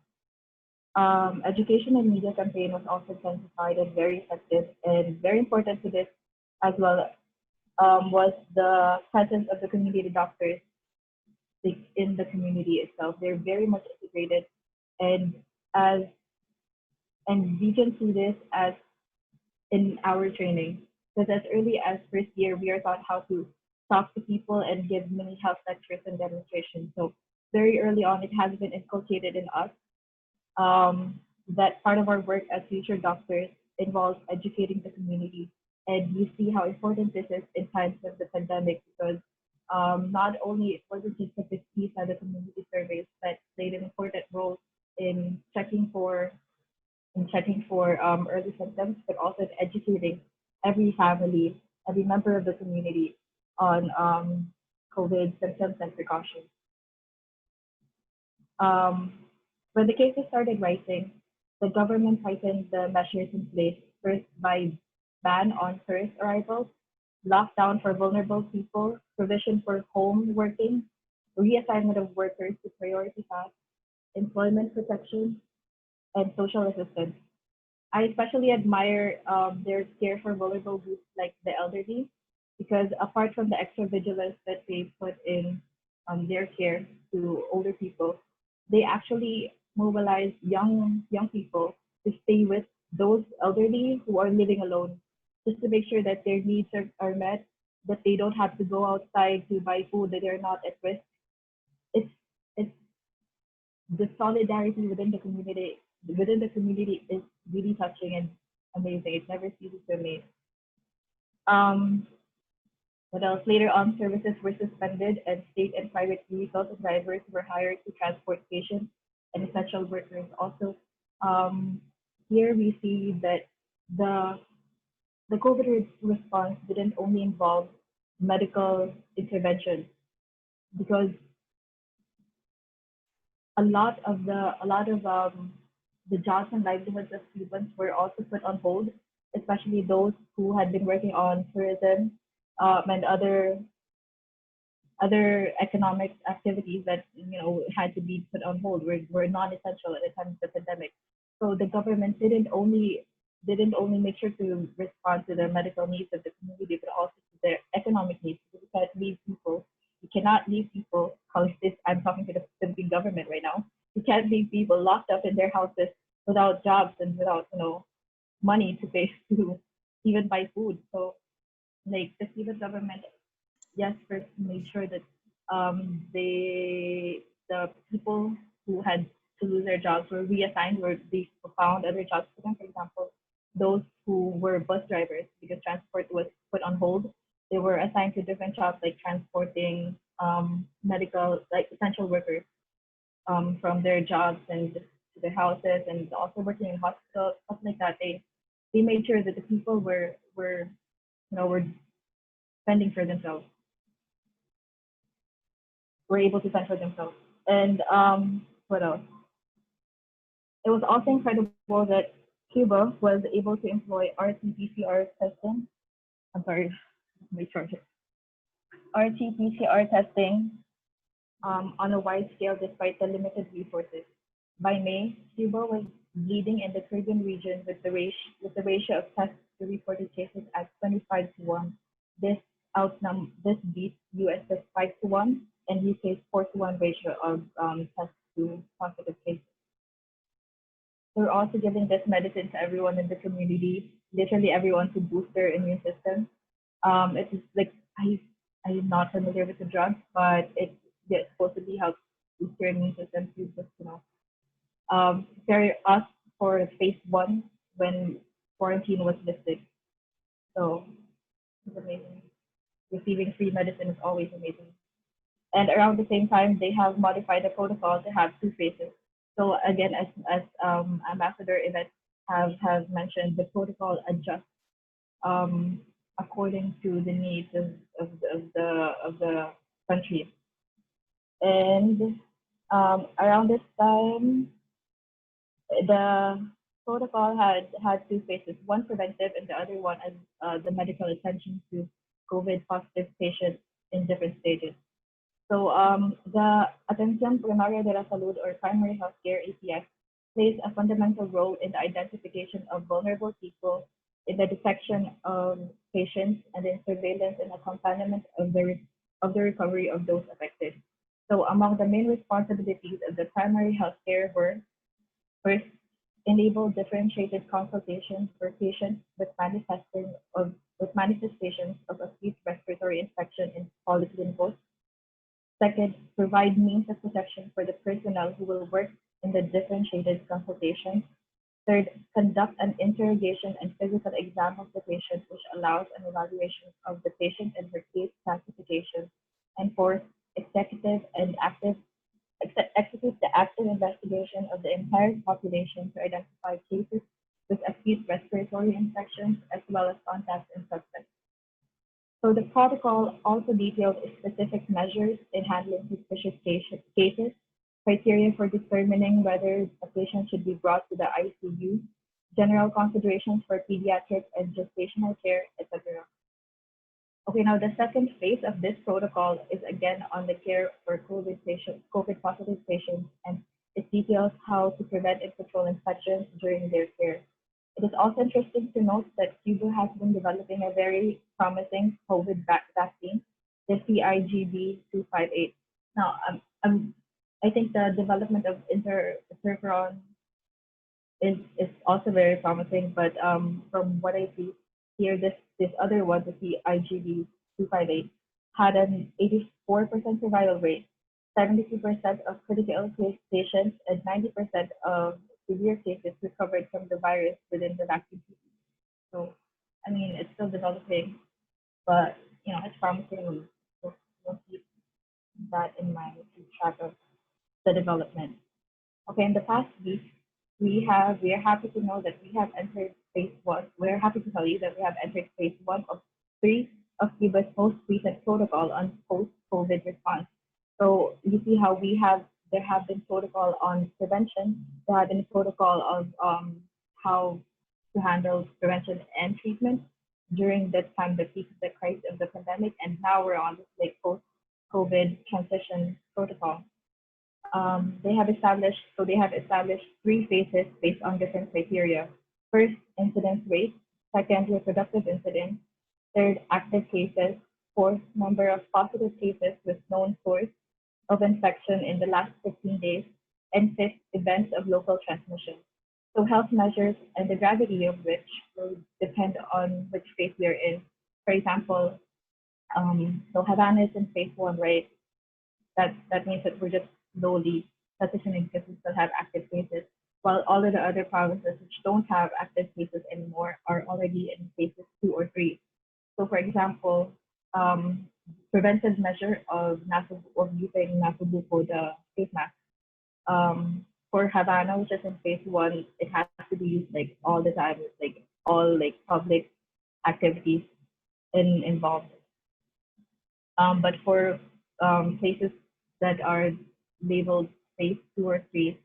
Education and media campaign was also intensified and very effective, and very important to this as well was the presence of the community doctors in the community itself. They're very much integrated, and we can see this as in our training, because as early as first year, we are taught how to talk to people and give mini health lectures and demonstrations. So very early on, it has been inculcated in us that part of our work as future doctors involves educating the community. And you see how important this is in times of the pandemic, because not only was it just the piece of the community surveys that played an important role in checking for early symptoms, but also in educating every family, every member of the community on COVID symptoms and precautions. When the cases started rising, the government tightened the measures in place, first by ban on tourist arrivals, lockdown for vulnerable people, provision for home working, reassignment of workers to priority tasks, employment protection, and social assistance. I especially admire their care for vulnerable groups like the elderly, because apart from the extra vigilance that they put in their care to older people, they actually mobilize young people to stay with those elderly who are living alone, just to make sure that their needs are met, that they don't have to go outside to buy food, that they're not at risk. It's the solidarity within the community is really touching and amazing. It never ceases to amaze. What else? Later on, services were suspended and state and private vehicles and drivers were hired to transport patients and essential workers. Also, here we see that the COVID response didn't only involve medical intervention because a lot of the jobs and livelihoods of Cubans were also put on hold, especially those who had been working on tourism and other economic activities that had to be put on hold were non-essential at the time of the pandemic. So the government didn't only make sure to respond to the medical needs of the community, but also to their economic needs. Because we can't leave people. You cannot leave people. I'm talking to the Philippine government right now. You can't leave people locked up in their houses without jobs and without money to pay to even buy food. So like the Cuban government, yes, first made sure that the people who had to lose their jobs were reassigned, or they found other jobs for them. For example, those who were bus drivers, because transport was put on hold, they were assigned to different jobs like transporting medical, like essential workers from their jobs and to their houses, and also working in hospitals, stuff like that. They made sure that the people were fending for themselves, were able to fend for themselves. And what else? It was also incredible that Cuba was able to employ RT-PCR testing. I'm sorry, make sure. RT-PCR testing on a wide scale despite the limited resources. By May, Cuba was leading in the Caribbean region with the ratio of tests to reported cases at 25 to 1. This beats US's 5 to 1 and UK's 4 to 1 ratio of tests to positive cases. We're also giving this medicine to everyone in the community, literally everyone, to boost their immune system. It is like I'm not familiar with the drug, but it supposedly helps boost your immune system to just prepare us for phase 1 when quarantine was lifted. So it's amazing. Receiving free medicine is always amazing. And around the same time, they have modified the protocol to have 2 phases. So again, as Ambassador Yvette have mentioned, the protocol adjusts according to the needs of the country. And around this time, the protocol had 2 phases: one preventive, and the other one as the medical attention to COVID positive patients in different stages. So the Atención Primaria de la Salud, or primary healthcare (APS), plays a fundamental role in the identification of vulnerable people, in the detection of patients, and in surveillance and accompaniment of the recovery of those affected. So among the main responsibilities of the primary healthcare were: first, enable differentiated consultations for patients with manifestations of acute respiratory infection in polyclinicals. Second, provide means of protection for the personnel who will work in the differentiated consultations. Third, conduct an interrogation and physical exam of the patient, which allows an evaluation of the patient and her case classification. And fourth, execute the active investigation of the entire population to identify cases with acute respiratory infections, as well as contacts and suspects. So the protocol also detailed specific measures in handling suspicious cases, criteria for determining whether a patient should be brought to the ICU, general considerations for pediatric and gestational care, etc. Okay, now the second phase of this protocol is again on the care for COVID positive patients, and it details how to prevent and control infections during their care. It is also interesting to note that Cuba has been developing a very promising COVID vaccine, the CIGB-258. Now, I think the development of interferon is also very promising, but from what I see here, this other one, the CIGB-258, had an 84% survival rate, 72% of critical illness patients, and 90% of severe cases recovered from the virus within the vaccine season. So, I mean, it's still developing, but it's promising. We'll keep that in mind to keep track of the development. Okay, in the past week, we are happy to know that we have entered phase one. We're happy to tell you that we have entered phase one of three of Cuba's most recent protocol on post-COVID response. So you see how there have been protocol on prevention, there have been protocol of how to handle prevention and treatment during this time, the peak of the crisis of the pandemic, and now we're on this like post-COVID transition protocol. They have established three phases based on different criteria. First, incidence rate. Second, reproductive incidence. Third, active cases. Fourth, number of positive cases with known source of infection in the last 15 days. And fifth, events of local transmission. So health measures and the gravity of which will depend on which phase we are in. For example, so Havana is in phase one, right? That means that we're just slowly transitioning because we still have active cases, while all of the other provinces which don't have active cases anymore are already in phases 2 or 3. So, for example, preventive measure of using Nasobuco, the face mask. For Havana, which is in phase one, it has to be used like all the time, with like all like public activities involved. But for places that are labeled phase 2 or 3,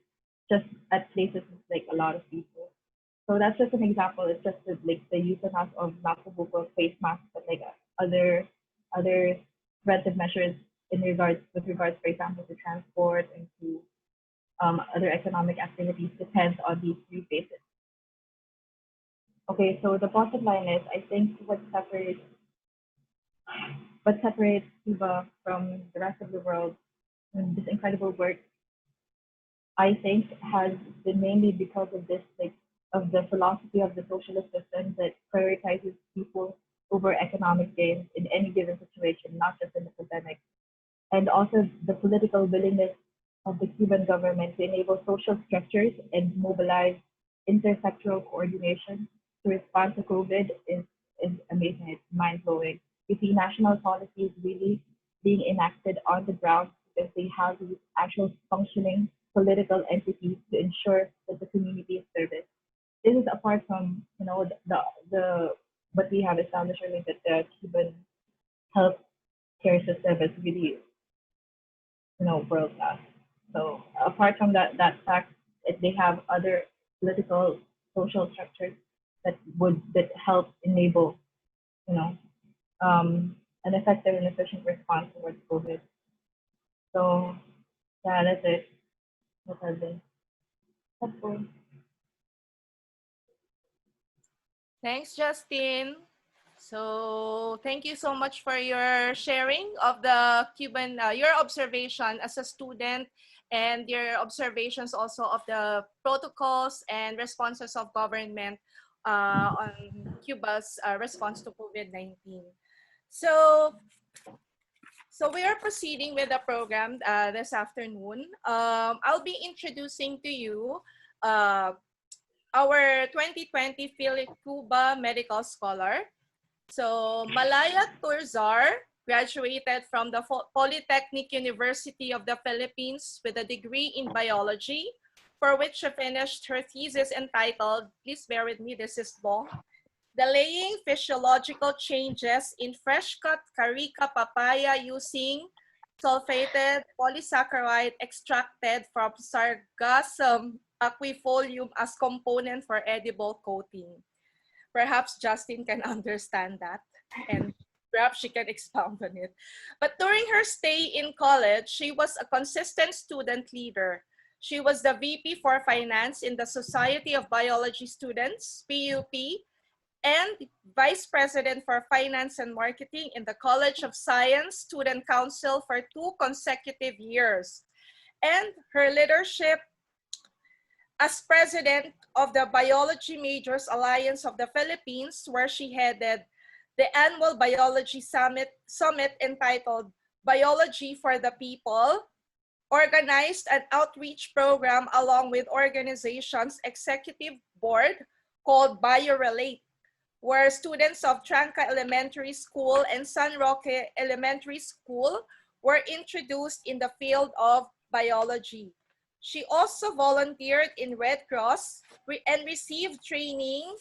just at places with like a lot of people. So that's just an example. It's just like the use of Nasobuco face masks, but like other preventive measures with regards, for example, to transport and to other economic activities depends on these three phases. Okay, so the bottom line is, I think what separates Cuba from the rest of the world and this incredible work, I think, has been mainly because of this, like, of the philosophy of the socialist system that prioritizes people over economic gains in any given situation, not just in the pandemic. And also the political willingness of the Cuban government to enable social structures and mobilize intersectoral coordination to respond to COVID is amazing. It's mind-blowing. You see national policies really being enacted on the ground because they have these actual functioning political entities to ensure that the community is serviced. This is apart from, you know, the what we have established earlier, that the Cuban health care system is really, you know, world class. So apart from that fact, they have other political, social structures that help enable, you know, an effective and efficient response towards COVID. So yeah, that's it. That has been helpful. Thanks, Justin. So thank you so much for your sharing of the Cuban, your observation as a student and your observations also of the protocols and responses of government on Cuba's response to COVID-19. So we are proceeding with the program this afternoon. I'll be introducing to you our 2020 PhilCuba medical scholar. So Malaya Turzar graduated from the Polytechnic University of the Philippines with a degree in biology, for which she finished her thesis entitled, please bear with me, this is long, Delaying Physiological Changes in Fresh-Cut Carica Papaya Using Sulfated Polysaccharide Extracted from Sargassum Aquifolium as Component for Edible Coating. Perhaps Justin can understand that and perhaps she can expound on it. But during her stay in college, she was a consistent student leader. She was the VP for Finance in the Society of Biology Students, PUP, and Vice President for Finance and Marketing in the College of Science Student Council for 2 consecutive years. And her leadership as president of the Biology Majors Alliance of the Philippines, where she headed the annual biology summit entitled Biology for the People, organized an outreach program along with organization's executive board called BioRelate, where students of Tranca Elementary School and San Roque Elementary School were introduced in the field of biology. She also volunteered in Red Cross and received training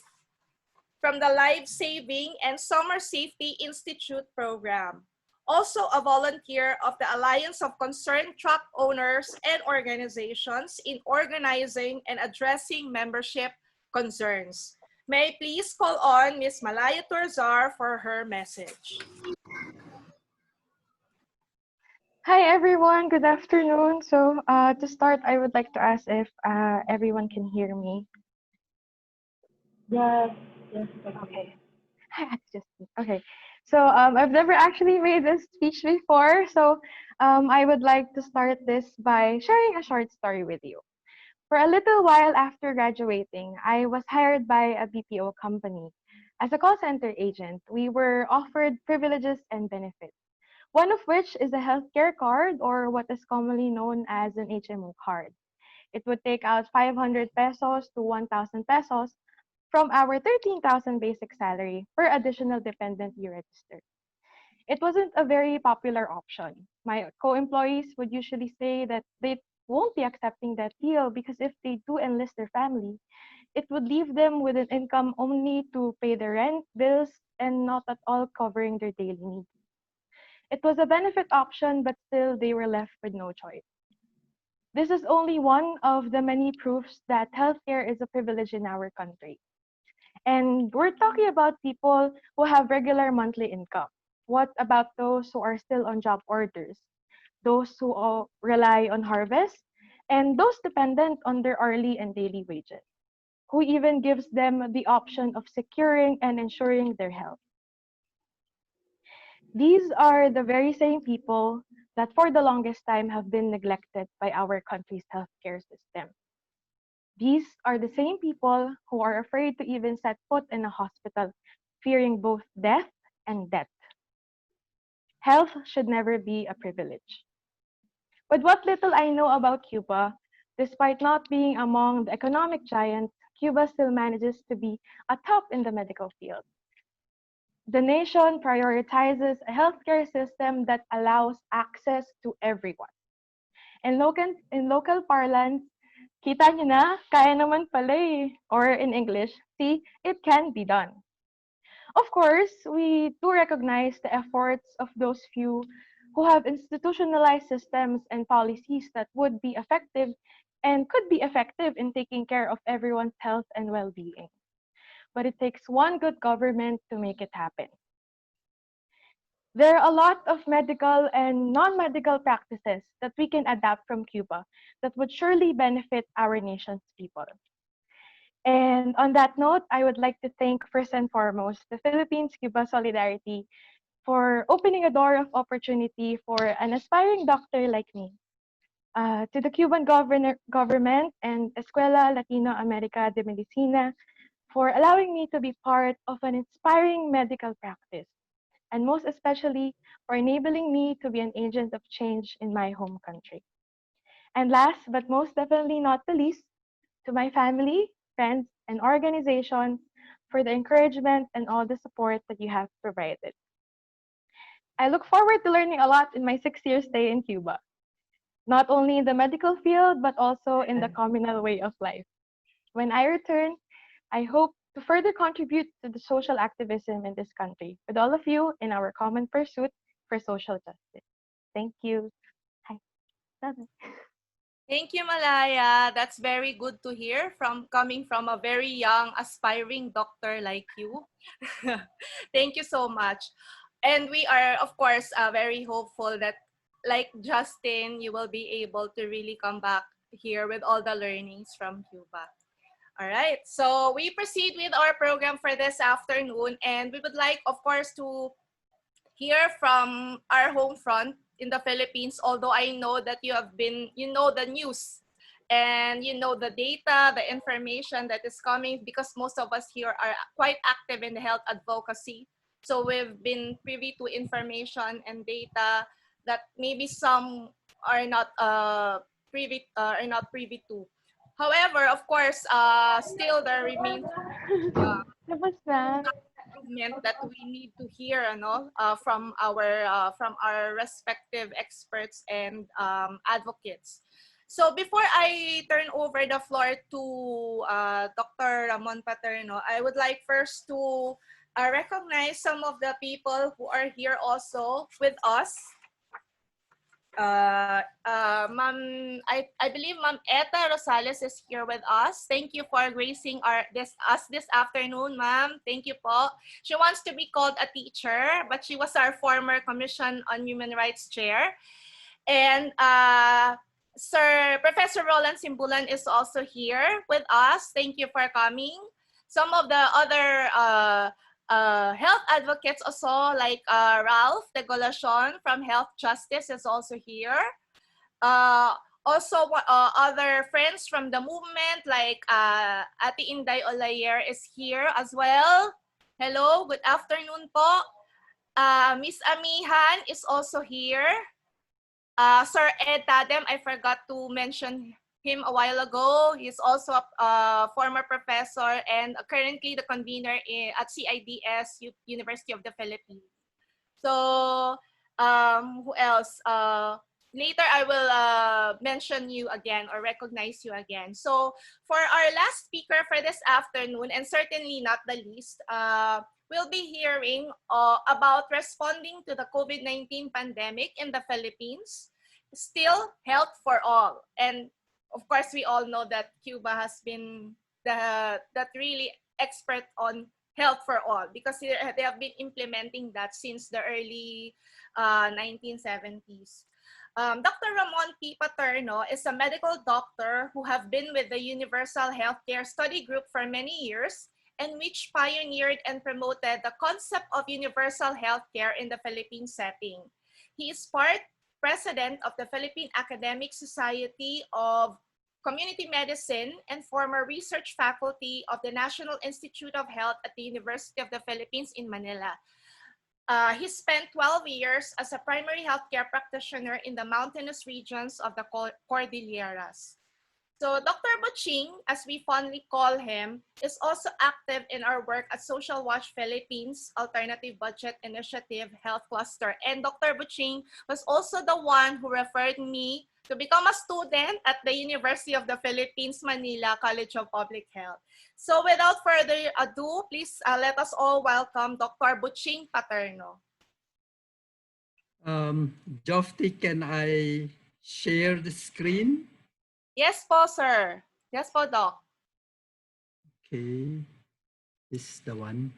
from the Life Saving and Summer Safety Institute program. Also a volunteer of the Alliance of Concerned Truck Owners and Organizations in organizing and addressing membership concerns. May I please call on Ms. Malaya Torzar for her message. Hi everyone, good afternoon. So to start, I would like to ask if everyone can hear me. Yes, yes, Okay. Just okay. So I've never actually made this speech before, so I would like to start this by sharing a short story with you. For a little while after graduating, I was hired by a BPO company. As a call center agent, we were offered privileges and benefits, one of which is a healthcare card, or what is commonly known as an HMO card. It would take out 500 pesos to 1,000 pesos from our 13,000 basic salary per additional dependent you register. It wasn't a very popular option. My co-employees would usually say that they won't be accepting that deal because if they do enlist their family, it would leave them with an income only to pay their rent, bills, and not at all covering their daily needs. It was a benefit option, but still they were left with no choice. This is only one of the many proofs that healthcare is a privilege in our country. And we're talking about people who have regular monthly income. What about those who are still on job orders? Those who all rely on harvest? And those dependent on their hourly and daily wages? Who even gives them the option of securing and ensuring their health? These are the very same people that for the longest time have been neglected by our country's healthcare system. These are the same people who are afraid to even set foot in a hospital, fearing both death and debt. Health should never be a privilege. With what little I know about Cuba, despite not being among the economic giants, Cuba still manages to be atop in the medical field. The nation prioritizes a healthcare system that allows access to everyone. In local parlance, kita nyo na, kaya naman pala eh. Or in English, see, it can be done. Of course, we do recognize the efforts of those few who have institutionalized systems and policies that would be effective and could be effective in taking care of everyone's health and well-being. But it takes one good government to make it happen. There are a lot of medical and non-medical practices that we can adapt from Cuba that would surely benefit our nation's people. And on that note, I would like to thank first and foremost the Philippines-Cuba Solidarity for opening a door of opportunity for an aspiring doctor like me. To the Cuban government and Escuela Latino America de Medicina for allowing me to be part of an inspiring medical practice, and most especially for enabling me to be an agent of change in my home country. And last but most definitely not the least, to my family, friends, and organizations for the encouragement and all the support that you have provided. I look forward to learning a lot in my 6 year stay in Cuba, not only in the medical field, but also in the communal way of life. When I return, I hope to further contribute to the social activism in this country with all of you in our common pursuit for social justice. Thank you. Hi. Bye-bye. Thank you, Malaya. That's very good to hear from coming from a very young, aspiring doctor like you. Thank you so much. And we are, of course, very hopeful that, like Justin, you will be able to really come back here with all the learnings from Cuba. All right, so we proceed with our program for this afternoon, and we would like, of course, to hear from our home front in the Philippines, although I know that you know the news and you know the data, the information that is coming, because most of us here are quite active in the health advocacy. So we've been privy to information and data that maybe some are not privy to. However, of course, still there remains Tapos na. improvement that we need to hear from our respective experts and advocates. So before I turn over the floor to Dr. Ramon Paterno, I would like first to recognize some of the people who are here also with us. I believe Ma'am Eta Rosales is here with us. Thank you for gracing us this afternoon, ma'am. Thank you po. She wants to be called a teacher, but she was our former Commission on Human Rights chair. And Professor Roland Simbulan is also here with us. Thank you for coming. Some of the other health advocates also, like Ralph de Golashon from Health Justice is also here. Also, other friends from the movement, like Ate Inday Olayer is here as well. Hello, good afternoon po. Miss Amihan is also here. Sir Ed Tadem, I forgot to mention him a while ago. He's also a former professor and currently the convener at CIDS, University of the Philippines. So who else? Later I will mention you again or recognize you again. So for our last speaker for this afternoon, and certainly not the least, we'll be hearing about responding to the COVID-19 pandemic in the Philippines. Still health for all. And of course, we all know that Cuba has been that really expert on health for all because they have been implementing that since the early 1970s. Dr. Ramon P. Paterno is a medical doctor who have been with the Universal Healthcare Study Group for many years and which pioneered and promoted the concept of universal healthcare in the Philippine setting. He is president of the Philippine Academic Society of Community Medicine and former research faculty of the National Institute of Health at the University of the Philippines in Manila. He spent 12 years as a primary healthcare practitioner in the mountainous regions of the Cordilleras. So Dr. Butching, as we fondly call him, is also active in our work at Social Watch Philippines Alternative Budget Initiative Health Cluster. And Dr. Butching was also the one who referred me to become a student at the University of the Philippines, Manila College of Public Health. So without further ado, please let us all welcome Dr. Butching Paterno. Jofty, can I share the screen? Yes po, sir. Yes po, Doc. Okay, this is the one.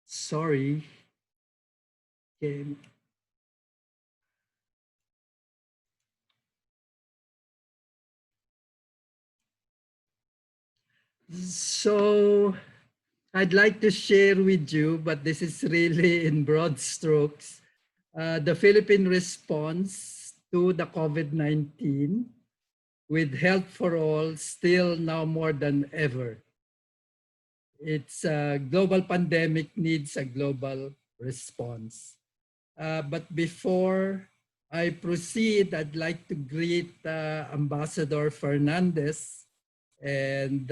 Sorry. Okay. So I'd like to share with you, but this is really in broad strokes, the Philippine response to the COVID-19 with health for all still now more than ever. It's a global pandemic needs a global response. But before I proceed, I'd like to greet Ambassador Fernandez and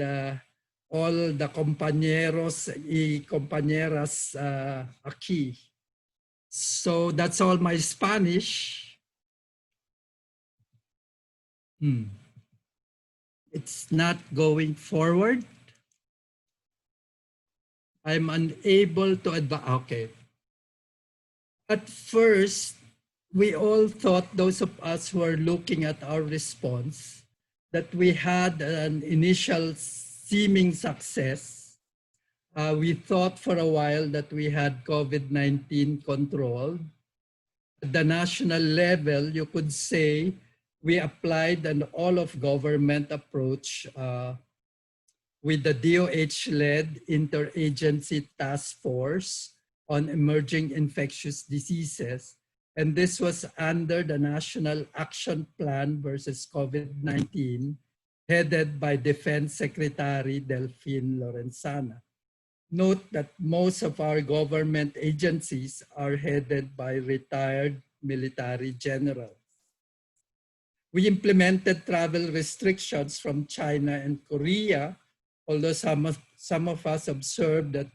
all the compañeros y compañeras aquí. So that's all my Spanish. It's not going forward. I'm unable to advance. Okay. At first, we all thought, those of us who are looking at our response, that we had an initial seeming success. We thought for a while that we had COVID-19 controlled. At the national level, you could say we applied an all-of-government approach with the DOH-led Interagency Task Force on Emerging Infectious Diseases. And this was under the National Action Plan versus COVID-19, headed by Defense Secretary Delphine Lorenzana. Note that most of our government agencies are headed by retired military generals. We implemented travel restrictions from China and Korea, although some of us observed that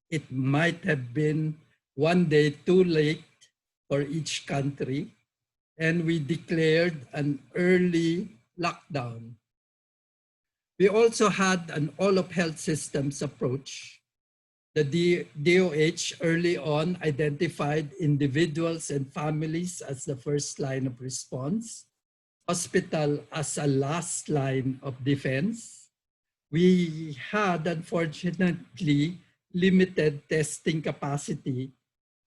it might have been one day too late for each country, and we declared an early lockdown. We also had an all-of-health systems approach. The DOH early on identified individuals and families as the first line of response, hospital as a last line of defense. We had, unfortunately, limited testing capacity,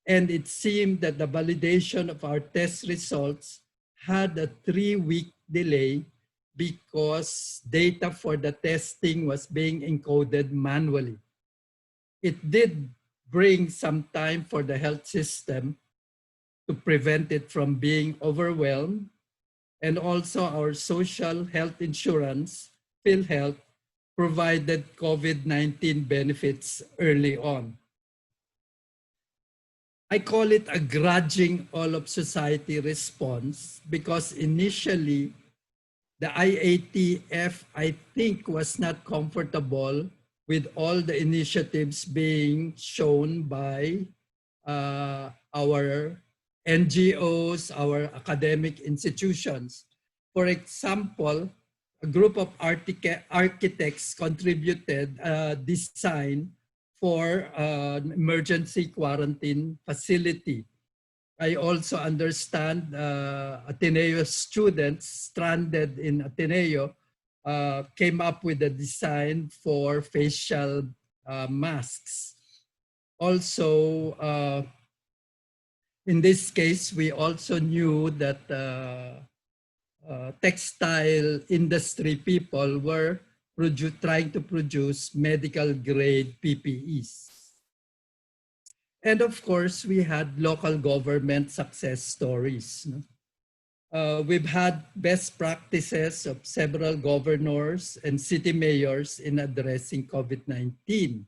and it seemed that the validation of our test results had a 3-week delay because data for the testing was being encoded manually. It did bring some time for the health system to prevent it from being overwhelmed, and also our social health insurance, PhilHealth, provided COVID-19 benefits early on. I call it a grudging all of society response because initially the IATF, I think, was not comfortable with all the initiatives being shown by our NGOs, our academic institutions. For example, a group of architects contributed a design for an emergency quarantine facility. I also understand Ateneo students stranded in Ateneo came up with a design for facial masks. Also, in this case, we also knew that textile industry people were trying to produce medical grade PPEs. And of course, we had local government success stories. We've had best practices of several governors and city mayors in addressing COVID-19,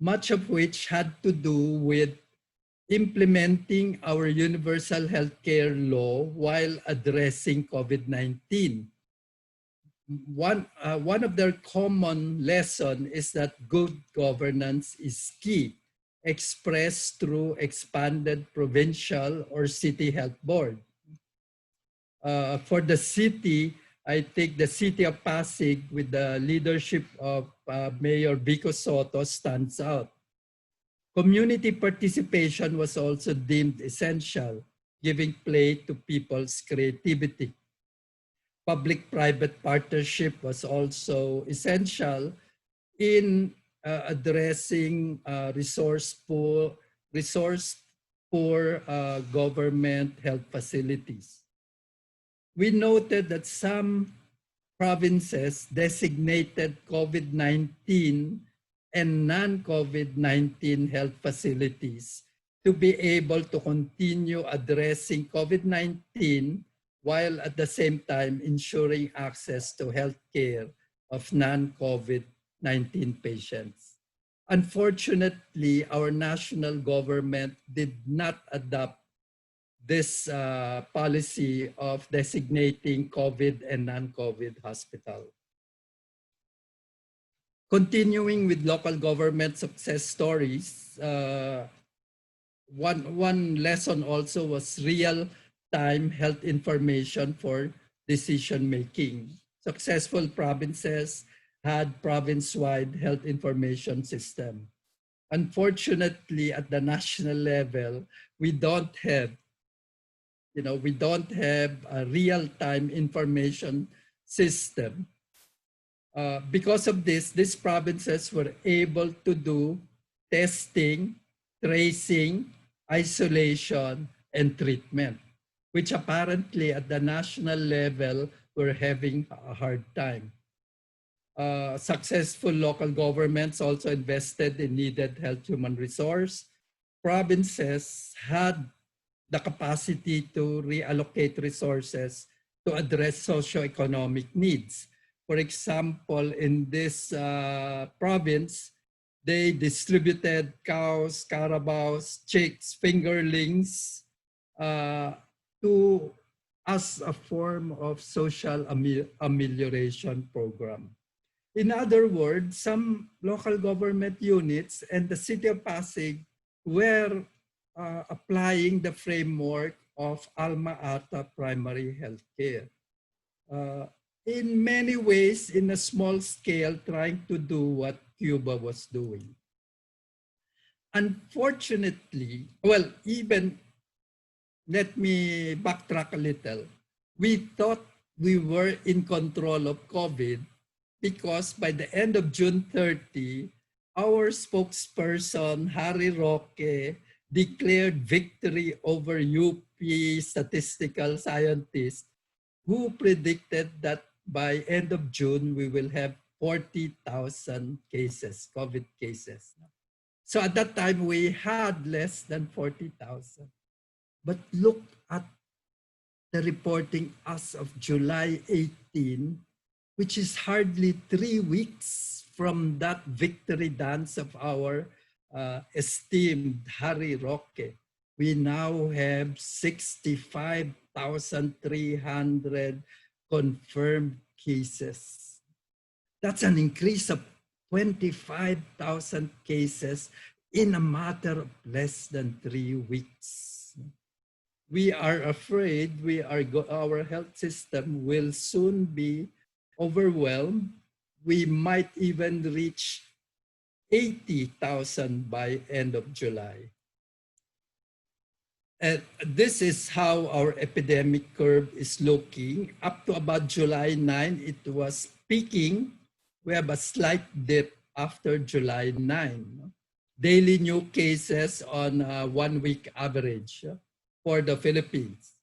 much of which had to do with implementing our universal healthcare law while addressing COVID-19. One of their common lesson is that good governance is key, expressed through expanded provincial or city health board. For the city, I think the city of Pasig with the leadership of Mayor Vico Soto stands out. Community participation was also deemed essential, giving play to people's creativity. Public-private partnership was also essential in addressing resource poor government health facilities. We noted that some provinces designated COVID-19 and non-COVID-19 health facilities to be able to continue addressing COVID-19 while at the same time ensuring access to health care of non-COVID-19 patients. Unfortunately, our national government did not adopt this policy of designating COVID and non-COVID hospital. Continuing with local government success stories, one lesson also was real-time health information for decision-making. Successful provinces had province-wide health information system. Unfortunately, at the national level, we don't have a real-time information system. Because of this, these provinces were able to do testing, tracing, isolation, and treatment, which apparently at the national level were having a hard time. Successful local governments also invested in needed health human resource. Provinces had the capacity to reallocate resources to address socioeconomic needs. For example, in this province, they distributed cows, carabaos, chicks, fingerlings as a form of social amelioration program. In other words, some local government units and the city of Pasig were applying the framework of Alma Ata primary healthcare. In many ways, in a small scale, trying to do what Cuba was doing. Unfortunately, well, even let me backtrack a little. We thought we were in control of COVID because by the end of June 30, our spokesperson, Harry Roque, declared victory over UP statistical scientists who predicted that by end of June, we will have 40,000 cases, COVID cases. So at that time, we had less than 40,000. But look at the reporting as of July 18, which is hardly 3 weeks from that victory dance of our esteemed Harry Roque. We now have 65,300 confirmed cases. That's an increase of 25,000 cases in a matter of less than 3 weeks. We are afraid our health system will soon be overwhelmed. We might even reach 80,000 by end of July. And this is how our epidemic curve is looking. Up to about July 9, it was peaking. We have a slight dip after July 9. Daily new cases on a 1 week average for the Philippines.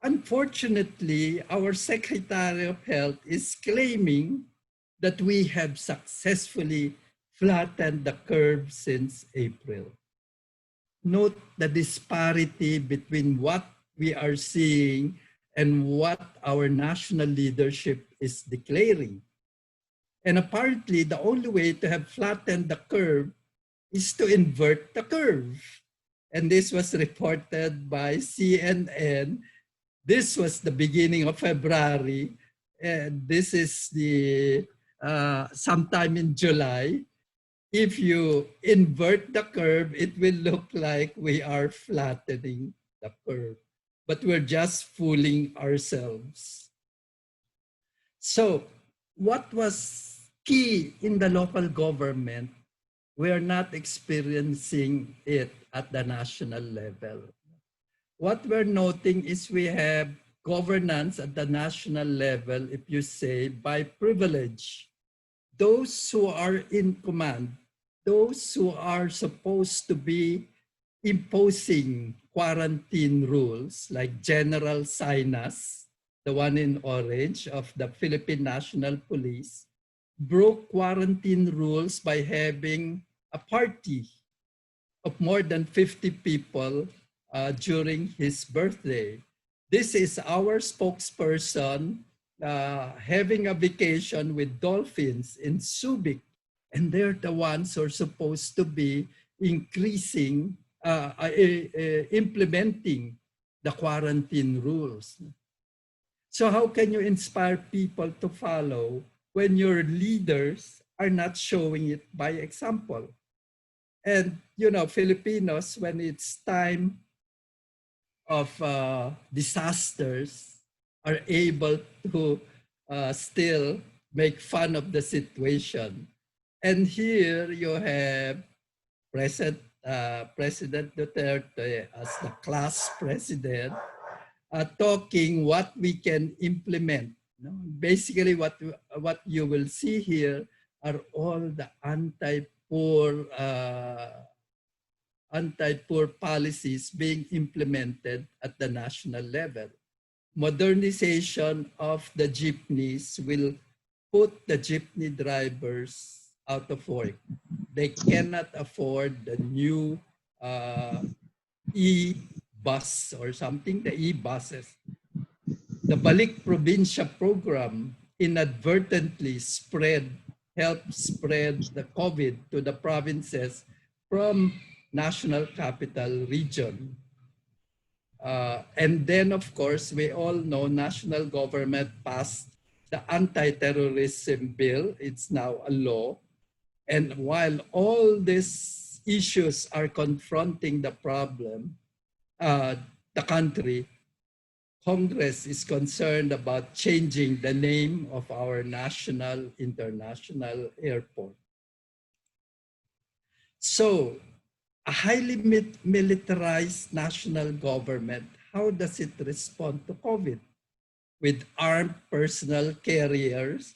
Unfortunately, our Secretary of Health is claiming that we have successfully flattened the curve since April. Note the disparity between what we are seeing and what our national leadership is declaring. And apparently, the only way to have flattened the curve is to invert the curve. And this was reported by CNN. This was the beginning of February. And this is the sometime in July. If you invert the curve, it will look like we are flattening the curve, but we're just fooling ourselves. So what was key in the local government? We are not experiencing it at the national level. What we're noting is we have governance at the national level, if you say, by privilege. Those who are in command, those who are supposed to be imposing quarantine rules like General Sinas, the one in orange of the Philippine National Police, broke quarantine rules by having a party of more than 50 people during his birthday. This is our spokesperson having a vacation with dolphins in Subic. And they're the ones who are supposed to be increasing, implementing the quarantine rules. So how can you inspire people to follow when your leaders are not showing it by example? And, you know, Filipinos, when it's time of disasters, are able to still make fun of the situation. And here you have President Duterte as the class president talking what we can implement. No? Basically, what you will see here are all the anti-poor policies being implemented at the national level. Modernization of the jeepneys will put the jeepney drivers out of work. They cannot afford the new e-bus or something, the e-buses. The Balik Probinsya program inadvertently helped spread the COVID to the provinces from national capital region. And then, of course, we all know national government passed the anti-terrorism bill. It's now a law. And while all these issues are confronting the problem, the country, Congress is concerned about changing the name of our national international airport. So, a highly militarized national government, how does it respond to COVID? With armed personnel carriers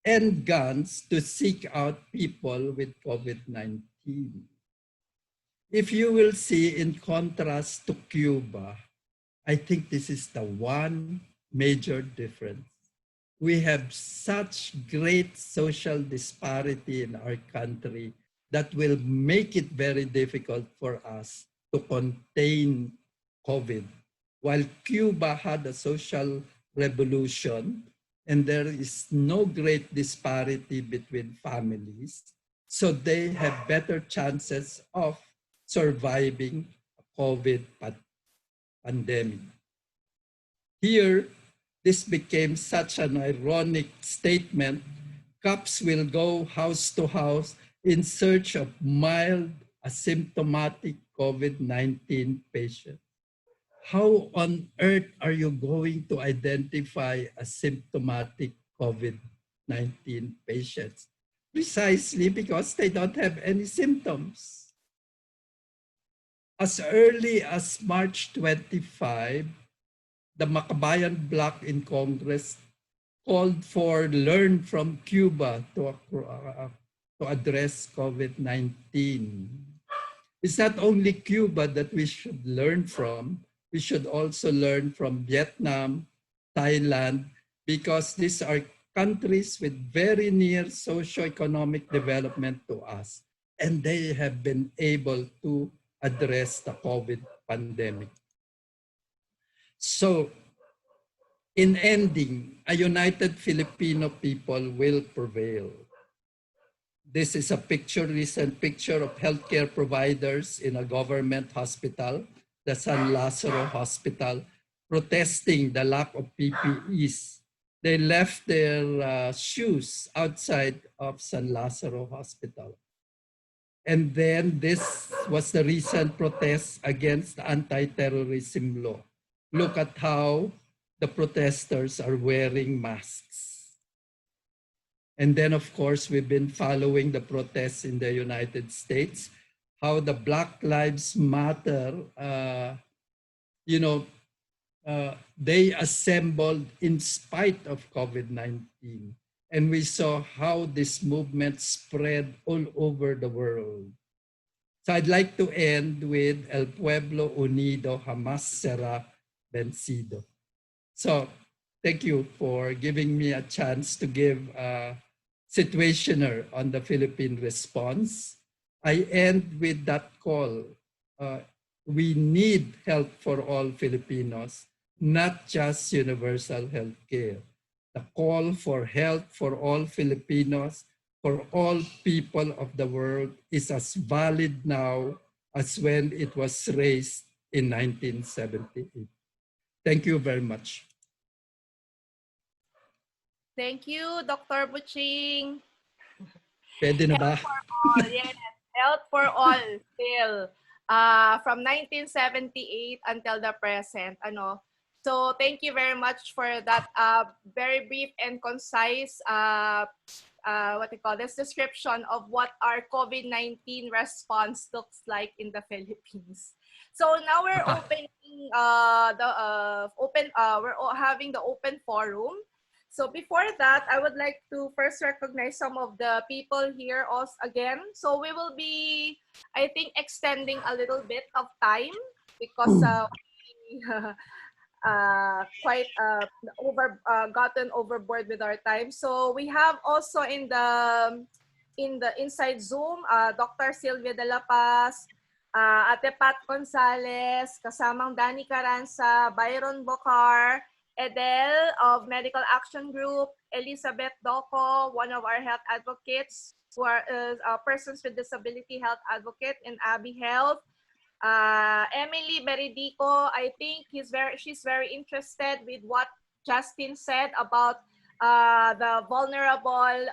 and guns to seek out people with COVID-19. If you will see, in contrast to Cuba, I think this is the one major difference. We have such great social disparity in our country that will make it very difficult for us to contain COVID. While Cuba had a social revolution and there is no great disparity between families, so they have better chances of surviving a COVID pandemic. Here, this became such an ironic statement. Cops will go house to house in search of mild asymptomatic COVID-19 patients. How on earth are you going to identify asymptomatic COVID-19 patients? Precisely because they don't have any symptoms. As early as March 25, the Makabayan Bloc in Congress called for learn from Cuba to address COVID-19. It's not only Cuba that we should learn from, we should also learn from Vietnam, Thailand, because these are countries with very near socioeconomic development to us, and they have been able to address the COVID pandemic. So, in ending, a united Filipino people will prevail. This is a recent picture of healthcare providers in a government hospital, the San Lazaro Hospital, protesting the lack of PPEs. They left their shoes outside of San Lazaro Hospital. And then this was the recent protest against the anti-terrorism law. Look at how the protesters are wearing masks. And then, of course, we've been following the protests in the United States, how the Black Lives Matter, they assembled in spite of COVID-19. And we saw how this movement spread all over the world. So I'd like to end with El Pueblo Unido Jamás Será Vencido. So thank you for giving me a chance to give a situationer on the Philippine response. I end with that call. We need help for all Filipinos, not just universal health care. The call for help for all Filipinos, for all people of the world is as valid now as when it was raised in 1978. Thank you very much. Thank you, Dr. Buching. Pwede na ba? Health for all, yes. Health for all still. From 1978 until the present. So thank you very much for that very brief and concise description of what our COVID-19 response looks like in the Philippines. So now we're we're having the open forum. So before that, I would like to first recognize some of the people here also again. So we will be, I think, extending a little bit of time because we gotten overboard with our time. So we have also in the inside Zoom, Dr. Sylvia De La Paz, Ate Pat Gonzalez, kasamang Danny Caranza, Byron Bocar, Edel of Medical Action Group, Elizabeth Doco, one of our health advocates, who are persons with disability health advocate in Abbey Health. Emily Beridico, I think she's very interested with what Justin said about the vulnerable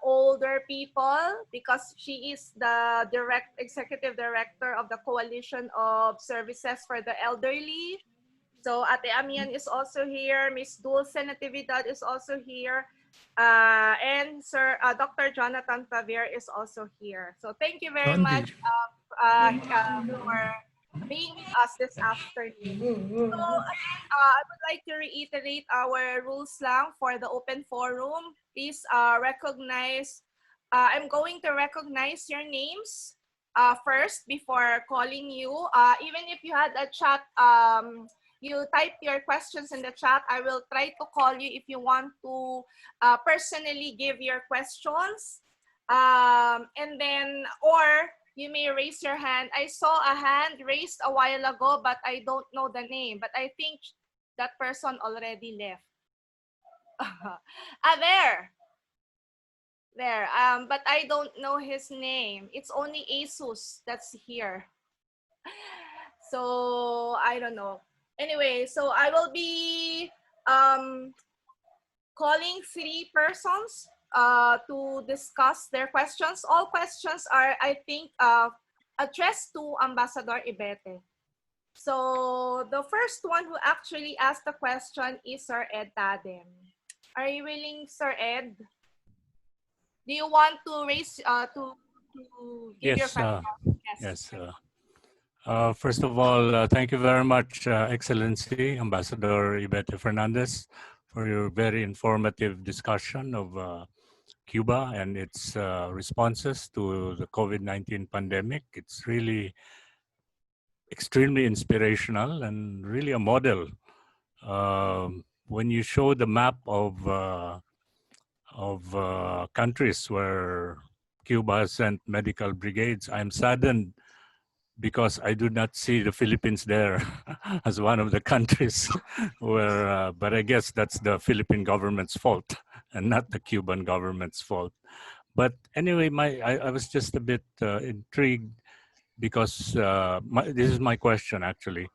older people, because she is the executive director of the Coalition of Services for the Elderly. So Ate Amian is also here. Miss Dulce Natividad is also here. And Sir Dr. Jonathan Tavier is also here. So thank you very much for being with us this afternoon. So again, I would like to reiterate our rules lang for the open forum. Please recognize, I'm going to recognize your names first before calling you. Even if you had a chat, you type your questions in the chat, I will try to call you if you want to personally give your questions. And then, or you may raise your hand. I saw a hand raised a while ago, but I don't know the name. But I think that person already left. There. There. But I don't know his name. It's only Jesus that's here. So I don't know. Anyway, so I will be calling 3 persons to discuss their questions. All questions are, I think, addressed to Ambassador Ibete. So the first one who actually asked the question is Sir Ed Tadem. Are you willing, Sir Ed? Do you want to raise to give your Yes, question? yes. First of all, thank you very much, Excellency Ambassador Ibete Fernandez, for your very informative discussion of Cuba and its responses to the COVID-19 pandemic. It's really extremely inspirational and really a model. When you show the map of countries where Cuba has sent medical brigades, I'm saddened because I do not see the Philippines there as one of the countries where, but I guess that's the Philippine government's fault and not the Cuban government's fault. But anyway, I was just a bit intrigued because this is my question actually.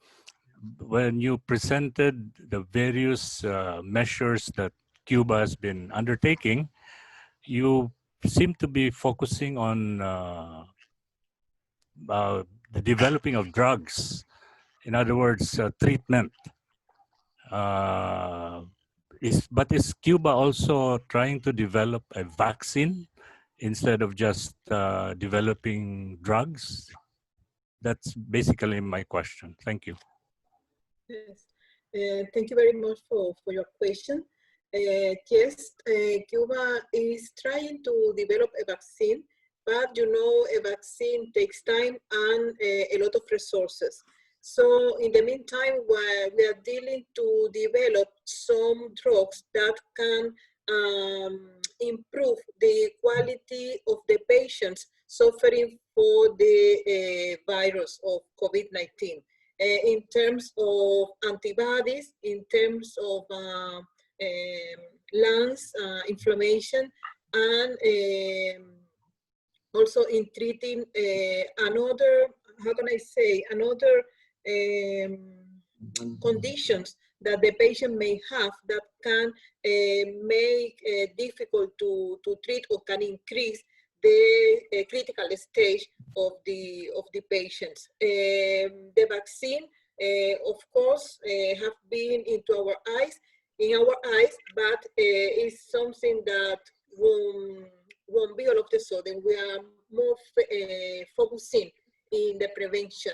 When you presented the various measures that Cuba has been undertaking, you seem to be focusing on the developing of drugs. In other words, treatment. But is Cuba also trying to develop a vaccine instead of just developing drugs? That's basically my question. Thank you. Yes. Thank you very much for your question. Yes, Cuba is trying to develop a vaccine, but you know, a vaccine takes time and a lot of resources. So in the meantime, we are dealing to develop some drugs that can improve the quality of the patients suffering for the virus of COVID-19. In terms of antibodies, in terms of lungs inflammation, and also in treating another, how can I say, another conditions that the patient may have that can make difficult to treat or can increase the critical stage of the patients. The vaccine, of course, have been in our eyes, but it's something that won't be all of the sudden. We are more focusing in the prevention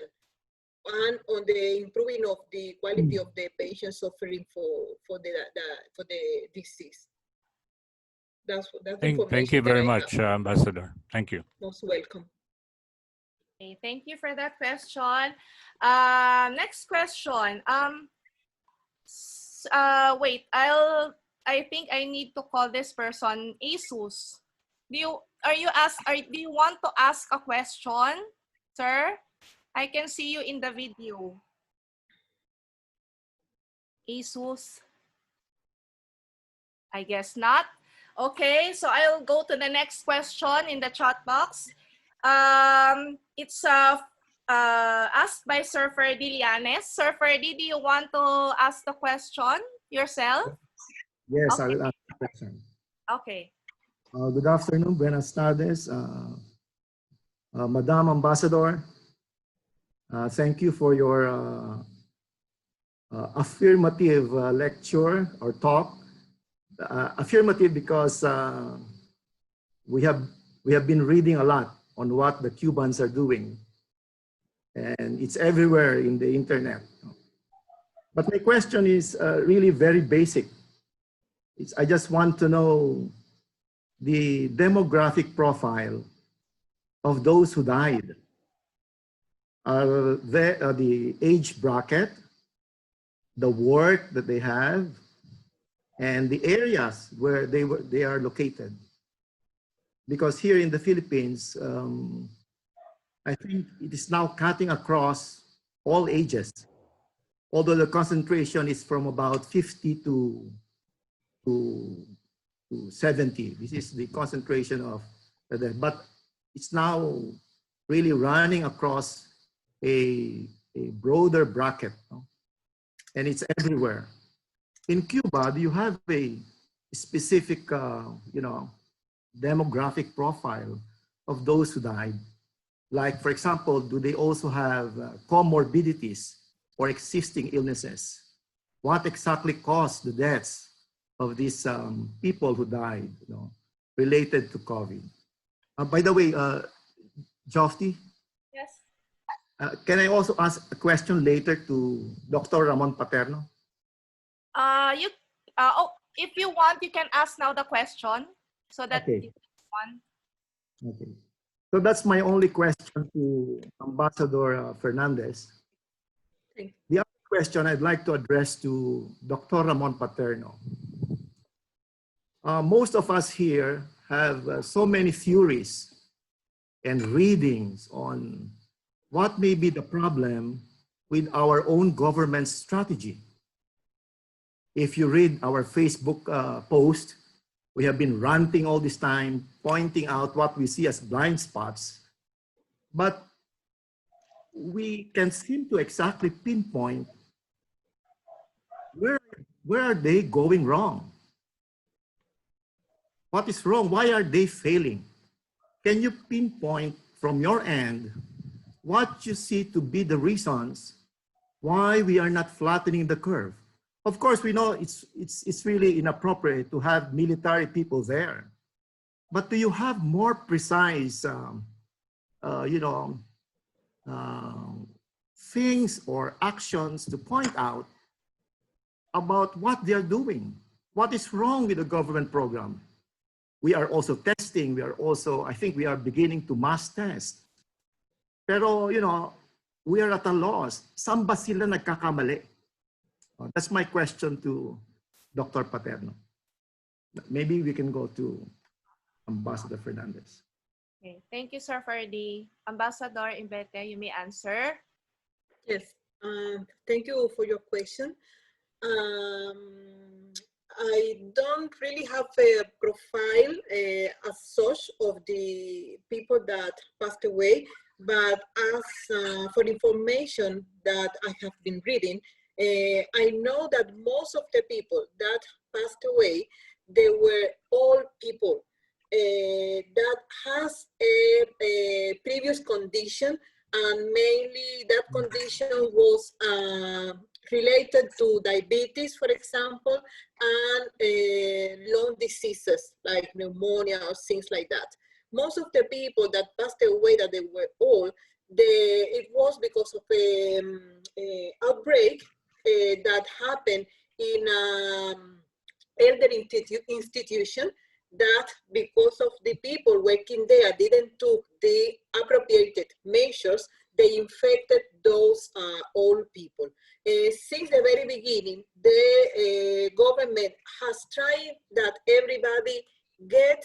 and on the improving of the quality of the patients suffering for the disease. That's Thank you very much, Ambassador. Thank you. Most welcome. Okay, thank you for that question. Next question. Wait, I think I need to call this person Jesus. Do you want to ask a question, sir? I can see you in the video. Jesus. I guess not. Okay, so I'll go to the next question in the chat box. It's asked by Sir Ferdy Lianes. Sir Ferdy, do you want to ask the question yourself? Yes, I Okay. will answer the question. Okay. Good afternoon, buenas tardes, Madam Ambassador. Thank you for your affirmative lecture or talk. Affirmative because we have been reading a lot on what the Cubans are doing, and it's everywhere in the internet. But my question is really very basic. I just want to know the demographic profile of those who died. The age bracket, the work that they have, and the areas where they are located. Because here in the Philippines, I think it is now cutting across all ages, although the concentration is from about 50 to 70. This is the concentration of the death. But it's now really running across a broader bracket, no? And it's everywhere. In Cuba, do you have a specific, demographic profile of those who died? Like, for example, do they also have comorbidities or existing illnesses? What exactly caused the deaths of these people who died, related to COVID? By the way, Jofty, Yes. can I also ask a question later to Dr. Ramon Paterno? If you want, you can ask now the question so that Okay. you can. Okay. So that's my only question to Ambassador Fernandez. Thank The other question I'd like to address to Dr. Ramon Paterno. Most of us here have so many theories and readings on what may be the problem with our own government's strategy. If you read our Facebook post, we have been ranting all this time, pointing out what we see as blind spots, but we can seem to exactly pinpoint where are they going wrong? What is wrong? Why are they failing? Can you pinpoint from your end what you see to be the reasons why we are not flattening the curve? Of course, we know it's really inappropriate to have military people there, but do you have more precise, things or actions to point out about what they are doing? What is wrong with the government program? We are also testing. We are also, I think we are beginning to mass test. Pero, we are at a loss. Saan ba sila nagkakamali? That's my question to Dr. Paterno. Maybe we can go to Ambassador Fernandez. Okay. Thank you, sir, for the Ambassador Imbete. You may answer. Yes, thank you for your question. I don't really have a profile as such of the people that passed away, but as for information that I have been reading, I know that most of the people that passed away, they were all people that has a previous condition, and mainly that condition was related to diabetes, for example, and lung diseases like pneumonia or things like that. Most of the people that passed away, that they were old, it was because of a outbreak that happened in elder institution, that because of the people working there didn't took the appropriate measures, they infected those old people. Since the very beginning, the government has tried that everybody get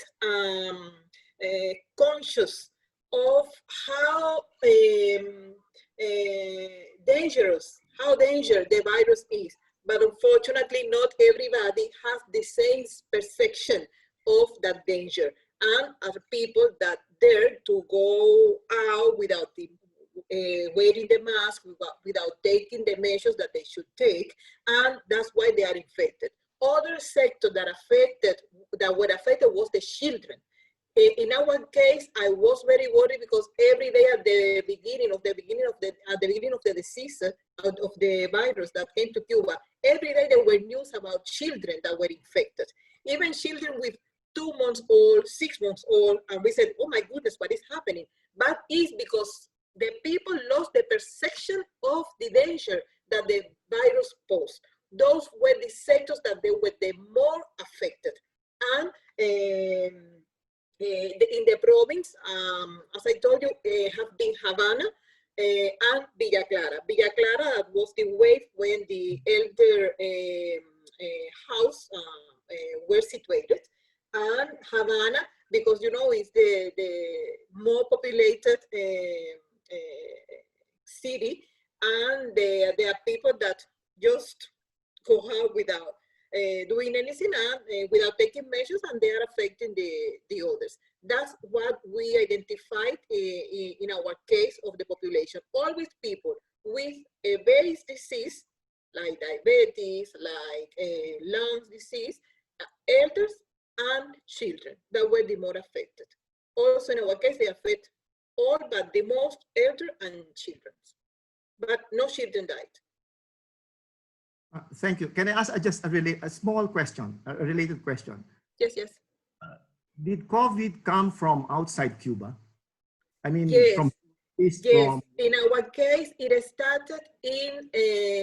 conscious of how dangerous the virus is. But unfortunately, not everybody has the same perception of that danger, and are people that dare to go out without wearing the mask, without taking the measures that they should take, and that's why they are infected. other sector that were affected was the children. In our case, I was very worried because every day at the beginning of the disease of the virus that came to Cuba, every day there were news about children that were infected, even children with 2 months old, 6 months old, and we said, "Oh my goodness, what is happening?" But it's because the people lost the perception of the danger that the virus posed. Those were the sectors that they were the more affected, and. In the province, as I told you, have been Havana and Villa Clara. Villa Clara was the wave when the elder house were situated, and Havana, because you know it's the more populated city, and there are people that just go out without doing anything without taking measures, and they are affecting the others. That's what we identified in our case of the population. Always people with a base disease, like diabetes, like lung disease, elders, and children that were the more affected. Also, in our case, they affect all, but the most elder and children. But no children died. Thank you. Can I ask just a small question, a related question? Yes, yes. Did COVID come from outside Cuba? I mean, yes. from Yes, from... in our case, it started in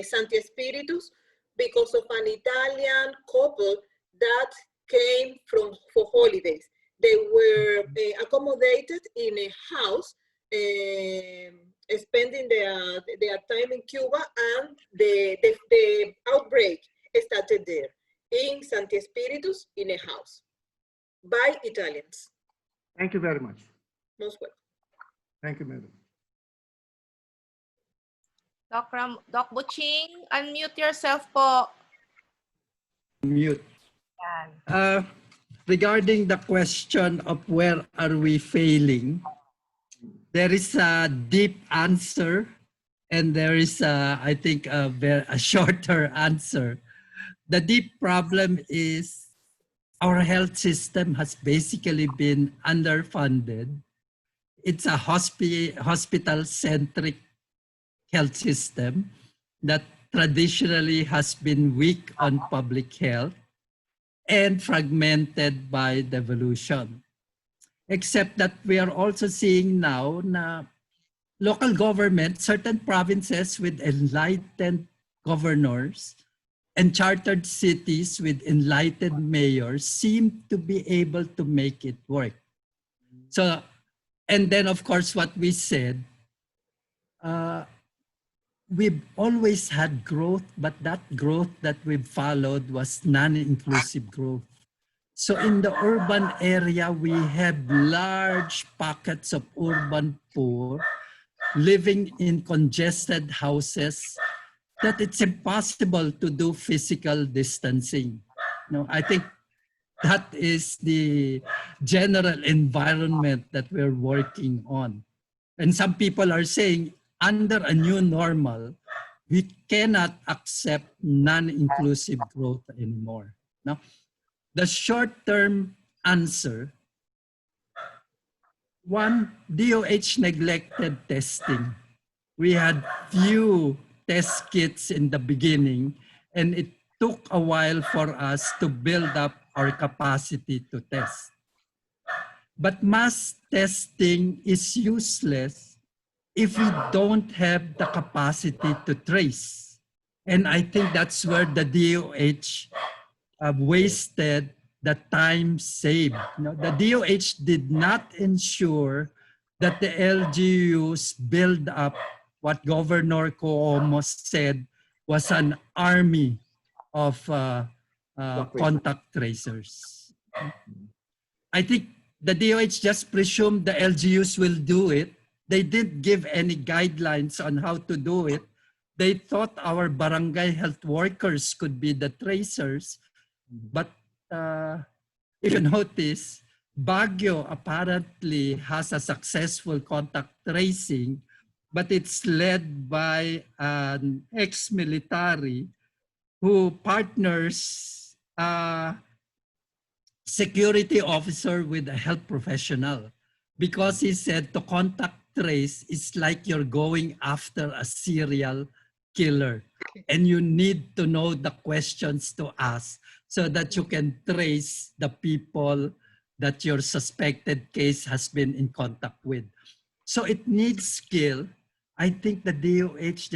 Santi Espiritus because of an Italian couple that came for holidays. They were accommodated in a house, spending their time in Cuba, and the outbreak started there in Santi Espiritus in a house by Italians. Thank you very much. Most welcome. Thank you, madam. Doc Buching, unmute yourself po. Mute. Regarding the question of where are we failing, there is a deep answer, and there is, I think, a shorter answer. The deep problem is our health system has basically been underfunded. It's a hospital-centric health system that traditionally has been weak on public health and fragmented by devolution. Except that we are also seeing now na local government, certain provinces with enlightened governors and chartered cities with enlightened mayors seem to be able to make it work. So, and then of course what we said, we've always had growth, but that growth that we've followed was non-inclusive growth. So in the urban area, we have large pockets of urban poor living in congested houses that it's impossible to do physical distancing. No, I think that is the general environment that we're working on. And some people are saying under a new normal, we cannot accept non-inclusive growth anymore. No? The short-term answer, one, DOH neglected testing. We had few test kits in the beginning, and it took a while for us to build up our capacity to test. But mass testing is useless if we don't have the capacity to trace. And I think that's where the DOH wasted the time saved. You know, the DOH did not ensure that the LGUs build up what Governor Cuomo said was an army of contact tracers. I think the DOH just presumed the LGUs will do it. They didn't give any guidelines on how to do it. They thought our barangay health workers could be the tracers. But if you notice, Baguio apparently has a successful contact tracing, but it's led by an ex-military who partners security officer with a health professional, because he said to contact trace is like you're going after a serial killer, and you need to know the questions to ask so that you can trace the people that your suspected case has been in contact with. So it needs skill. I think the DOH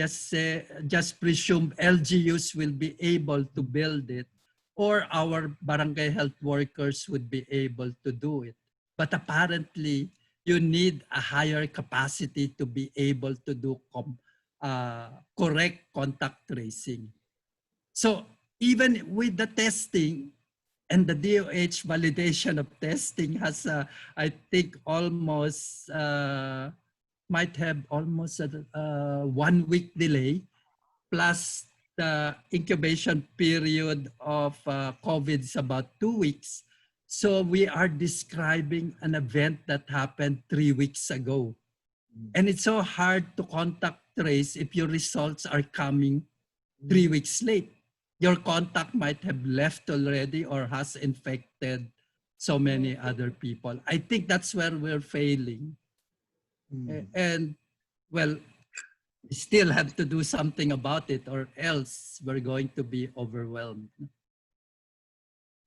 just presumed LGUs will be able to build it, or our barangay health workers would be able to do it. But apparently, you need a higher capacity to be able to do correct contact tracing. So even with the testing and the DOH validation of testing has, I think, almost, might have almost a 1 week delay, plus the incubation period of COVID is about 2 weeks. So we are describing an event that happened 3 weeks ago. And it's so hard to contact trace if your results are coming 3 weeks late. Your contact might have left already or has infected so many other people. I think that's where we're failing. And well, we still have to do something about it, or else we're going to be overwhelmed.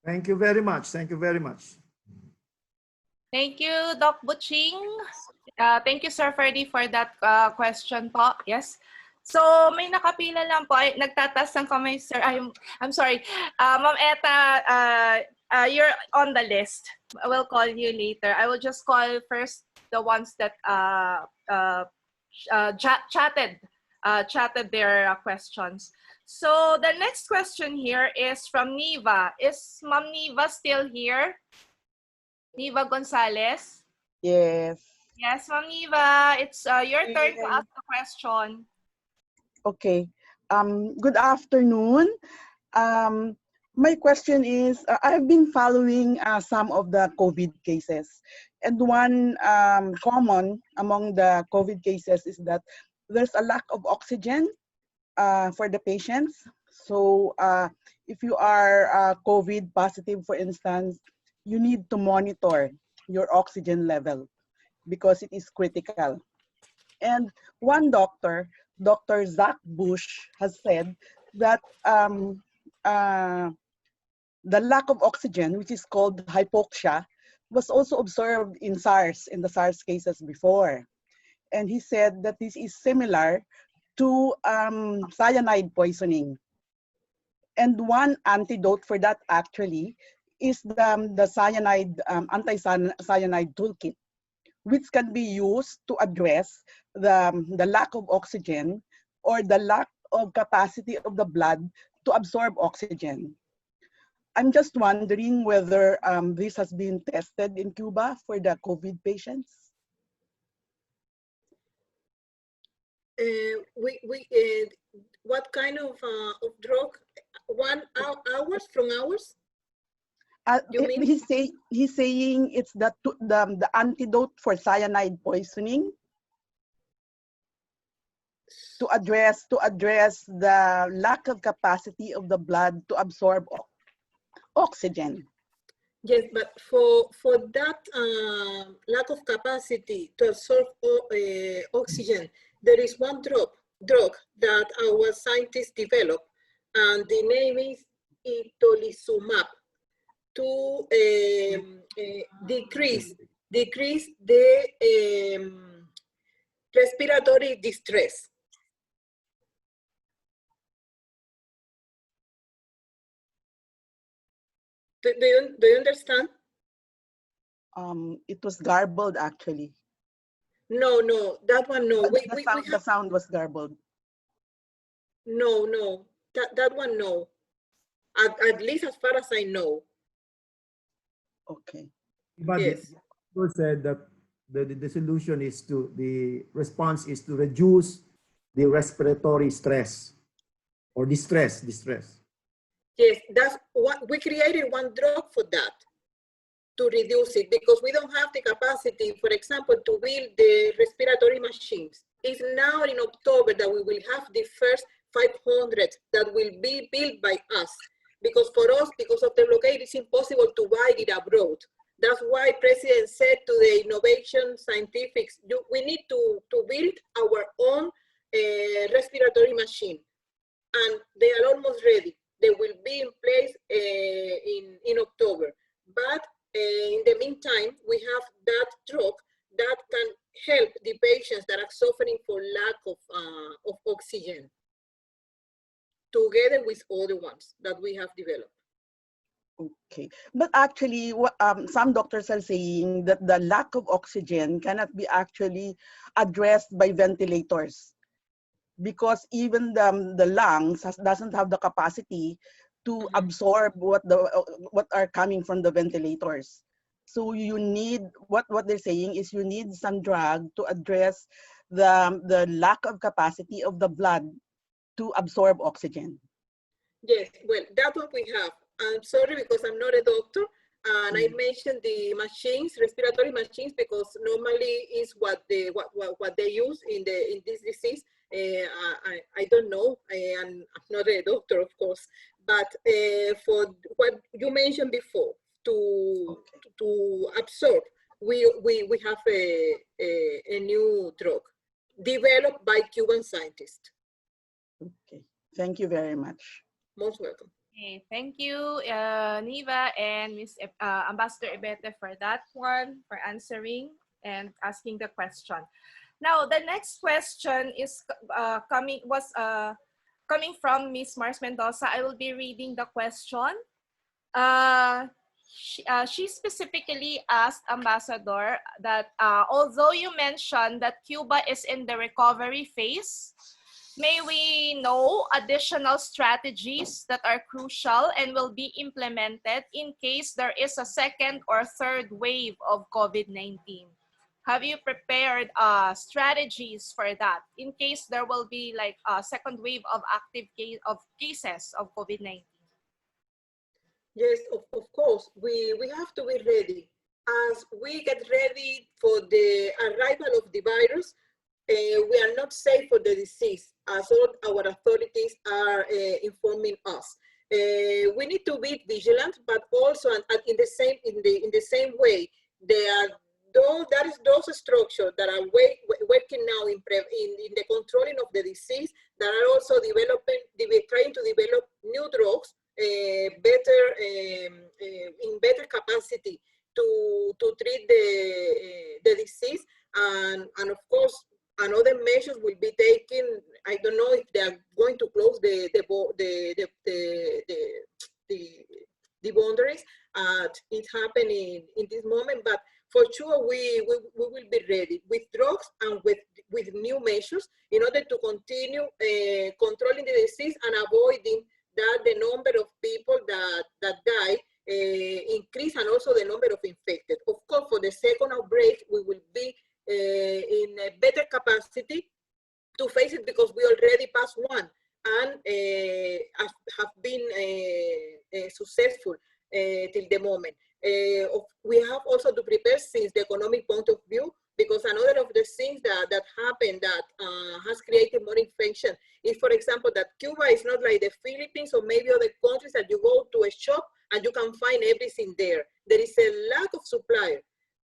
Thank you very much. Thank you very much. Thank you, Doc Butching. Thank you, Sir Ferdy, for that question po. Yes. So, may nakapila lang po. Ay, nagtatas ng kamay, sir. I'm sorry. Ma'am Eta, you're on the list. I will call you later. I will just call first the ones that chatted their questions. So, the next question here is from Niva. Is Ma'am Niva still here? Niva Gonzalez? Yes. Yes, Ma'am Niva. It's your turn to ask the question. Okay. Good afternoon. My question is, I've been following some of the COVID cases. And one common among the COVID cases is that there's a lack of oxygen for the patients. So if you are COVID positive, for instance, you need to monitor your oxygen level because it is critical. And one doctor, Dr. Zach Bush, has said that the lack of oxygen, which is called hypoxia, was also observed in SARS, in the SARS cases before. And he said that this is similar to cyanide poisoning. And one antidote for that actually is the cyanide, anti-cyanide toolkit, which can be used to address the lack of oxygen or the lack of capacity of the blood to absorb oxygen. I'm just wondering whether this has been tested in Cuba for the COVID patients. What kind of drug? 1 hours from hours? You mean? He's saying it's the antidote for cyanide poisoning to address the lack of capacity of the blood to absorb oxygen. Yes, but for that lack of capacity to absorb oxygen, there is one drug that our scientists developed, and the name is itolizumab, to decrease the respiratory distress. Do you understand? It was garbled actually. No, that one no. The sound was garbled. No, that one no. At least as far as I know. Okay. But yes. You said that the solution is the response is to reduce the respiratory stress or distress. Yes, that's what we created, one drug for that, to reduce it, because we don't have the capacity, for example, to build the respiratory machines. It's now in October that we will have the first 500 that will be built by us, because for us, because of the blockade, it's impossible to buy it abroad. That's why President said to the innovation scientifics, we need to build our own respiratory machine. And they are almost ready. They will be in place in October. But in the meantime, we have that drug that can help the patients that are suffering for lack of oxygen, together with other ones that we have developed. Okay, but actually, some doctors are saying that the lack of oxygen cannot be actually addressed by ventilators, because even the lungs doesn't have the capacity to absorb what are coming from the ventilators. So you need, what they're saying is you need some drug to address the lack of capacity of the blood to absorb oxygen. Yes, well, that one we have. I'm sorry because I'm not a doctor, and I mentioned the machines, respiratory machines, because normally is what they use in this disease. I don't know, and I'm not a doctor, of course, but for what you mentioned before, to absorb, we have a new drug developed by Cuban scientists. Okay, thank you very much. Most welcome. Okay, thank you, Niva and Ms. Ambassador Ibete for that one, for answering and asking the question. Now, the next question is coming from Ms. Mars Mendoza. I will be reading the question. She specifically asked Ambassador that although you mentioned that Cuba is in the recovery phase, may we know additional strategies that are crucial and will be implemented in case there is a second or third wave of COVID-19? Have you prepared strategies for that in case there will be like a second wave of cases of COVID-19? Yes, of course, we have to be ready. As we get ready for the arrival of the virus, we are not safe for the disease, as all our authorities are informing us. We need to be vigilant, but also in the same way, that is those structures that are working now in the controlling of the disease, that are also trying to develop new drugs, in better capacity to treat the disease, and of course another measures will be taken. I don't know if they are going to close the boundaries. It's happening in this moment, but for sure we will be ready with drugs and with new measures in order to continue controlling the disease and avoiding that the number of people that die increase, and also the number of infected. Of course, for the second outbreak, we will be in a better capacity to face it, because we already passed one and have been successful till the moment. We have also to prepare since the economic point of view, because another of the things that happened that has created more infection is, for example, that Cuba is not like the Philippines or maybe other countries that you go to a shop and you can find everything there. There is a lack of supply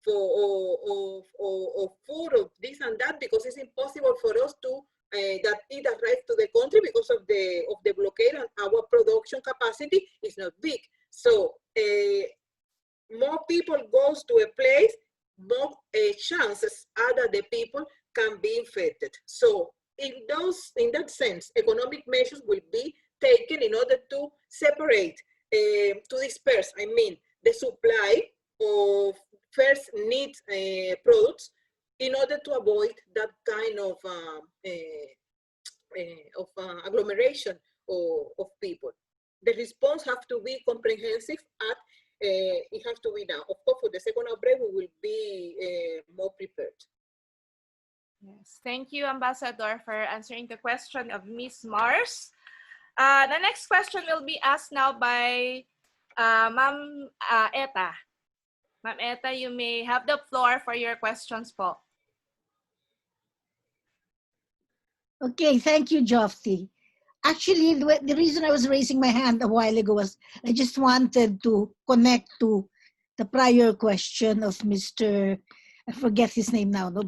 of food, of this and that, because it's impossible for us to that it arrives to the country because of the blockade, and our production capacity is not big. So more people goes to a place, more chances are that the people can be infected. So in that sense, economic measures will be taken in order to separate, to disperse, I mean, the supply of first need products, in order to avoid that kind of agglomeration of people. The response has to be comprehensive, and it has to be now. Of course, for the second outbreak, we will be more prepared. Yes, thank you, Ambassador, for answering the question of Ms. Mars. The next question will be asked now by Ma'am Eta. Ma'am Eta, you may have the floor for your questions po. Okay, thank you, Jofty. Actually, the reason I was raising my hand a while ago was I just wanted to connect to the prior question of Mr. I forget his name now, no,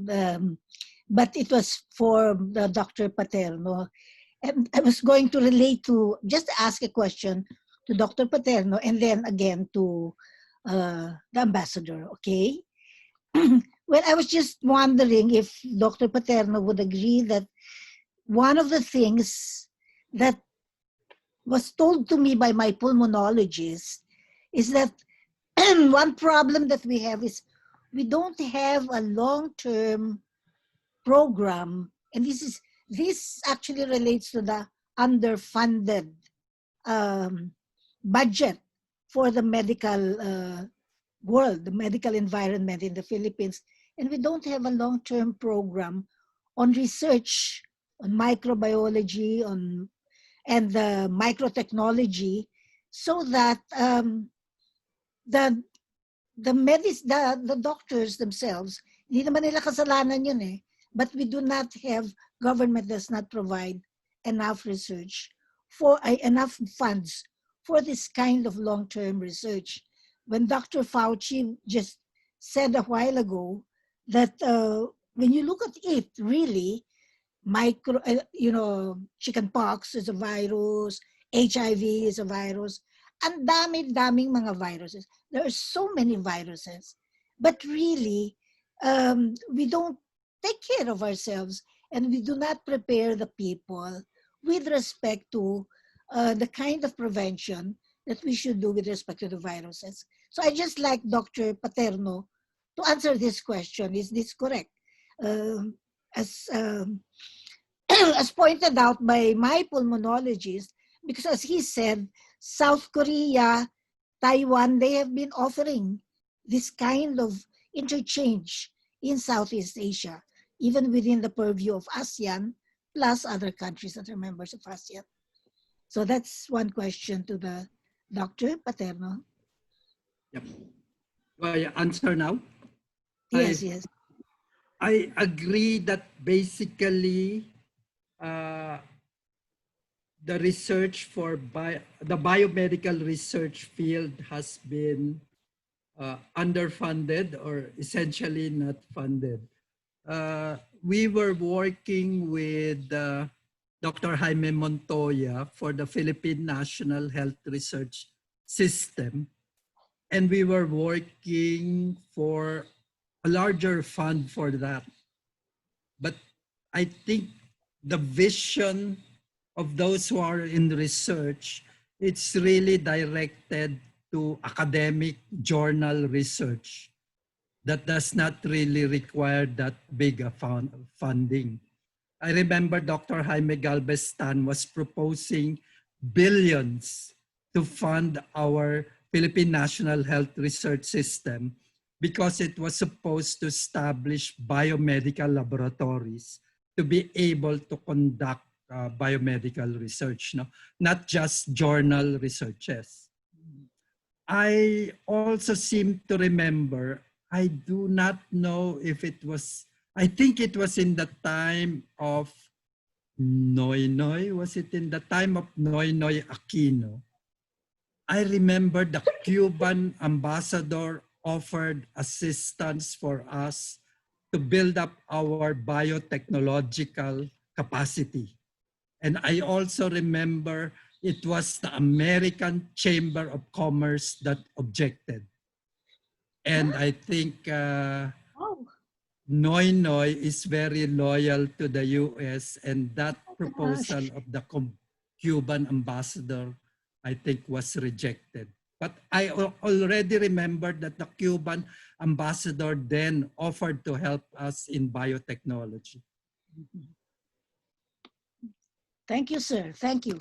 but it was for the Dr. Paterno. And I was going to relate to, just ask a question to Dr. Paterno and then again to the ambassador, okay? Well, I was just wondering if Dr. Paterno would agree that one of the things that was told to me by my pulmonologist is that one problem that we have is we don't have a long-term program, and this actually relates to the underfunded budget for the medical world, the medical environment in the Philippines, and we don't have a long-term program on research on microbiology and the microtechnology, so that the the doctors themselves, hindi naman nila kasalanan yun eh, but we do not have, government does not provide enough research for enough funds for this kind of long-term research. When Dr. Fauci just said a while ago that when you look at it, really, chickenpox is a virus, HIV is a virus, ang daming mga viruses. There are so many viruses, but really, we don't take care of ourselves and we do not prepare the people with respect to the kind of prevention that we should do with respect to the viruses. So I just like Dr. Paterno to answer this question. Is this correct? As as pointed out by my pulmonologist, because as he said, South Korea, Taiwan, they have been offering this kind of interchange in Southeast Asia, even within the purview of ASEAN, plus other countries that are members of ASEAN. So that's one question to the Dr. Paterno. Yep. Do I answer now? Yes, yes. I agree that basically the research for the biomedical research field has been underfunded or essentially not funded. We were working with Dr. Jaime Montoya for the Philippine National Health Research System, and we were working for a larger fund for that. But I think the vision of those who are in research, it's really directed to academic journal research that does not really require that big a funding. I remember Dr. Jaime Galvestan was proposing billions to fund our Philippine National Health Research System because it was supposed to establish biomedical laboratories to be able to conduct biomedical research, no? Not just journal researches. I also seem to remember, I do not know if it was, I think it was in the time of Noynoy. Was it in the time of Noynoy Aquino? I remember the Cuban ambassador offered assistance for us to build up our biotechnological capacity. And I also remember it was the American Chamber of Commerce that objected. And I think Noy Noy is very loyal to the US, and that proposal of the Cuban ambassador, I think, was rejected. But I already remember that the Cuban ambassador then offered to help us in biotechnology. Thank you, sir. Thank you.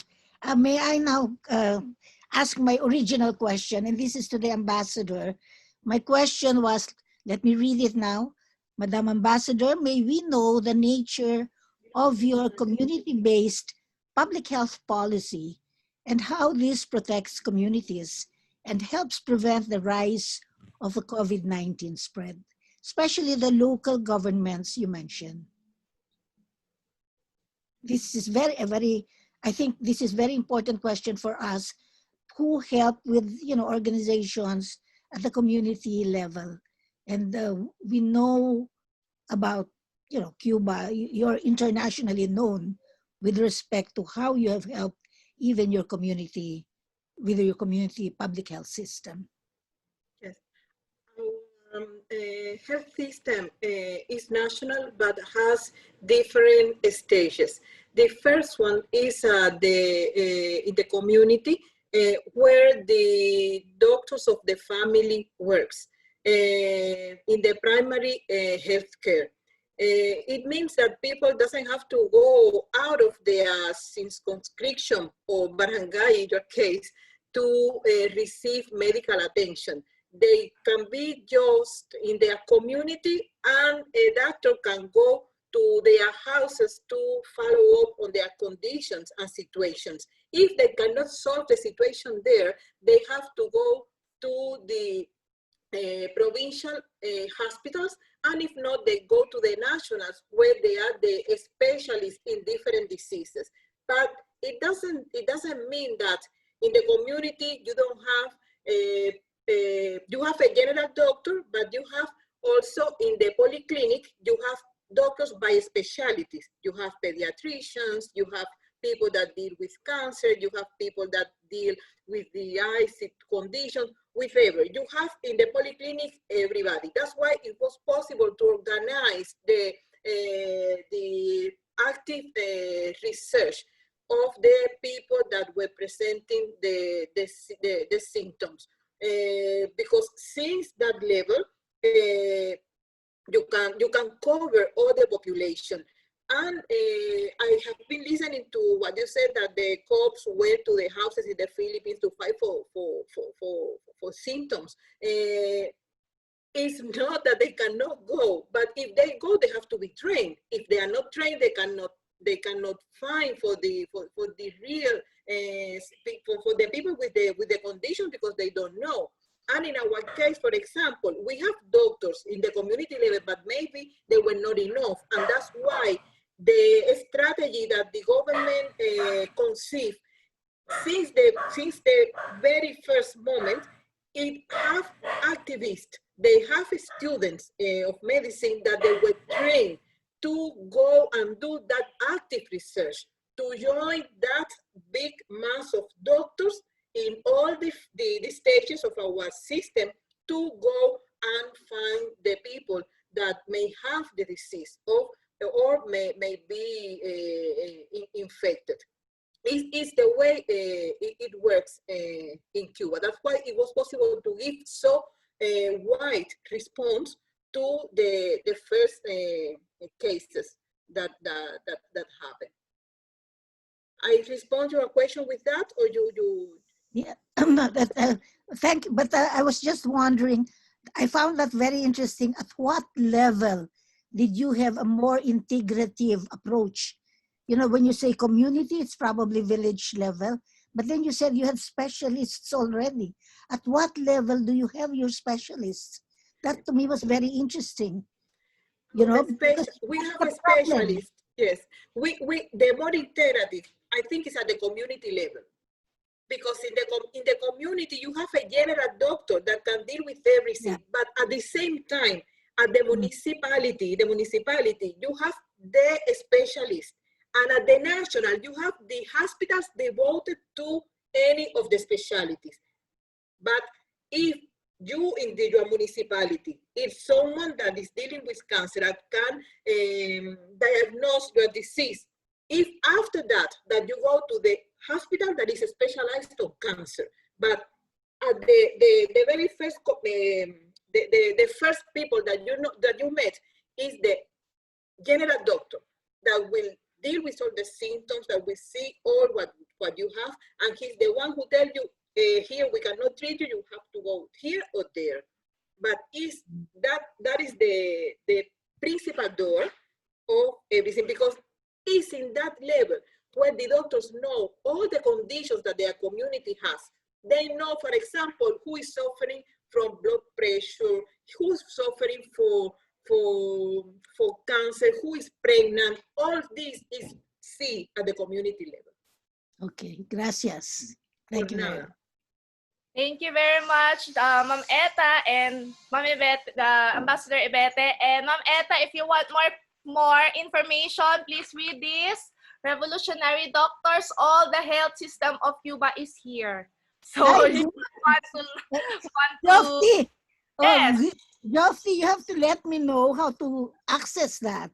May I now ask my original question, and this is to the ambassador. My question was, let me read it now. Madam Ambassador, may we know the nature of your community-based public health policy and how this protects communities and helps prevent the rise of the COVID-19 spread, especially the local governments you mentioned. This is a very I think this is very important question for us who help with, organizations at the community level. And we know about, Cuba. You're internationally known with respect to how you have helped even your community, with your community public health system. Yes. Our health system is national, but has different stages. The first one is in the community, where the doctors of the family works in the primary health care. It means that people doesn't have to go out of their circumscription or barangay, in your case, to receive medical attention. They can be just in their community, and a doctor can go to their houses to follow up on their conditions and situations. If they cannot solve the situation there, they have to go to the provincial hospitals, and if not, they go to the nationals, where they are the specialists in different diseases. But it doesn't mean that in the community you don't have you have a general doctor, but you have also in the polyclinic, you have doctors by specialties. You have pediatricians, you have people that deal with cancer, you have people that deal with the eyes condition, whatever. You have in the polyclinic everybody. That's why it was possible to organize the active research of the people that were presenting the symptoms. Because since that level, you can cover all the population. And I have been listening to what you said, that the cops went to the houses in the Philippines to fight for symptoms. It's not that they cannot go, but if they go, they have to be trained. If they are not trained, they cannot find for the real for the people with the condition, because they don't know. And in our case, for example, we have doctors in the community level, but maybe they were not enough, and that's why the strategy that the government conceived since the very first moment, it have activists, they have students of medicine that they were trained to go and do that active research, to join that big mass of doctors in all the stages of our system, to go and find the people that may have the disease or may be infected. It's the way it works in Cuba. That's why it was possible to give so wide response to the first cases that happened. I respond to your question with that, or you? Yeah, thank you. But I was just wondering, I found that very interesting. At what level did you have a more integrative approach? You know, when you say community, it's probably village level, but then you said you had specialists already. At what level do you have your specialists? That to me was very interesting. You know, we have a specialist. Yes, the more integrative, I think, is at the community level. Because in the community, you have a general doctor that can deal with everything, but at the same time, at the municipality, you have the specialist. And at the national, you have the hospitals devoted to any of the specialties. But if you in your municipality, if someone that is dealing with cancer that can diagnose your disease, if after that you go to the hospital that is specialized on cancer, but at the very first the first people that you met is the general doctor that will deal with all the symptoms, that will see all what you have, and he's the one who tells you, here we cannot treat you, you have to go here or there. But that is the principal door of everything, because it's in that level where the doctors know all the conditions that their community has. They know, for example, who is suffering from blood pressure, who's suffering for cancer, who is pregnant. All this is seen at the community level. Okay, gracias. Thank For you very now. much. Thank you very much, Ma'am Eta and Ma'am Ibete, Ambassador Ibete. And Ma'am Eta, if you want more information, please read this. Revolutionary Doctors, all the health system of Cuba is here. So Ay, you good. want to Jofty, yes. Jofty, you have to let me know how to access that.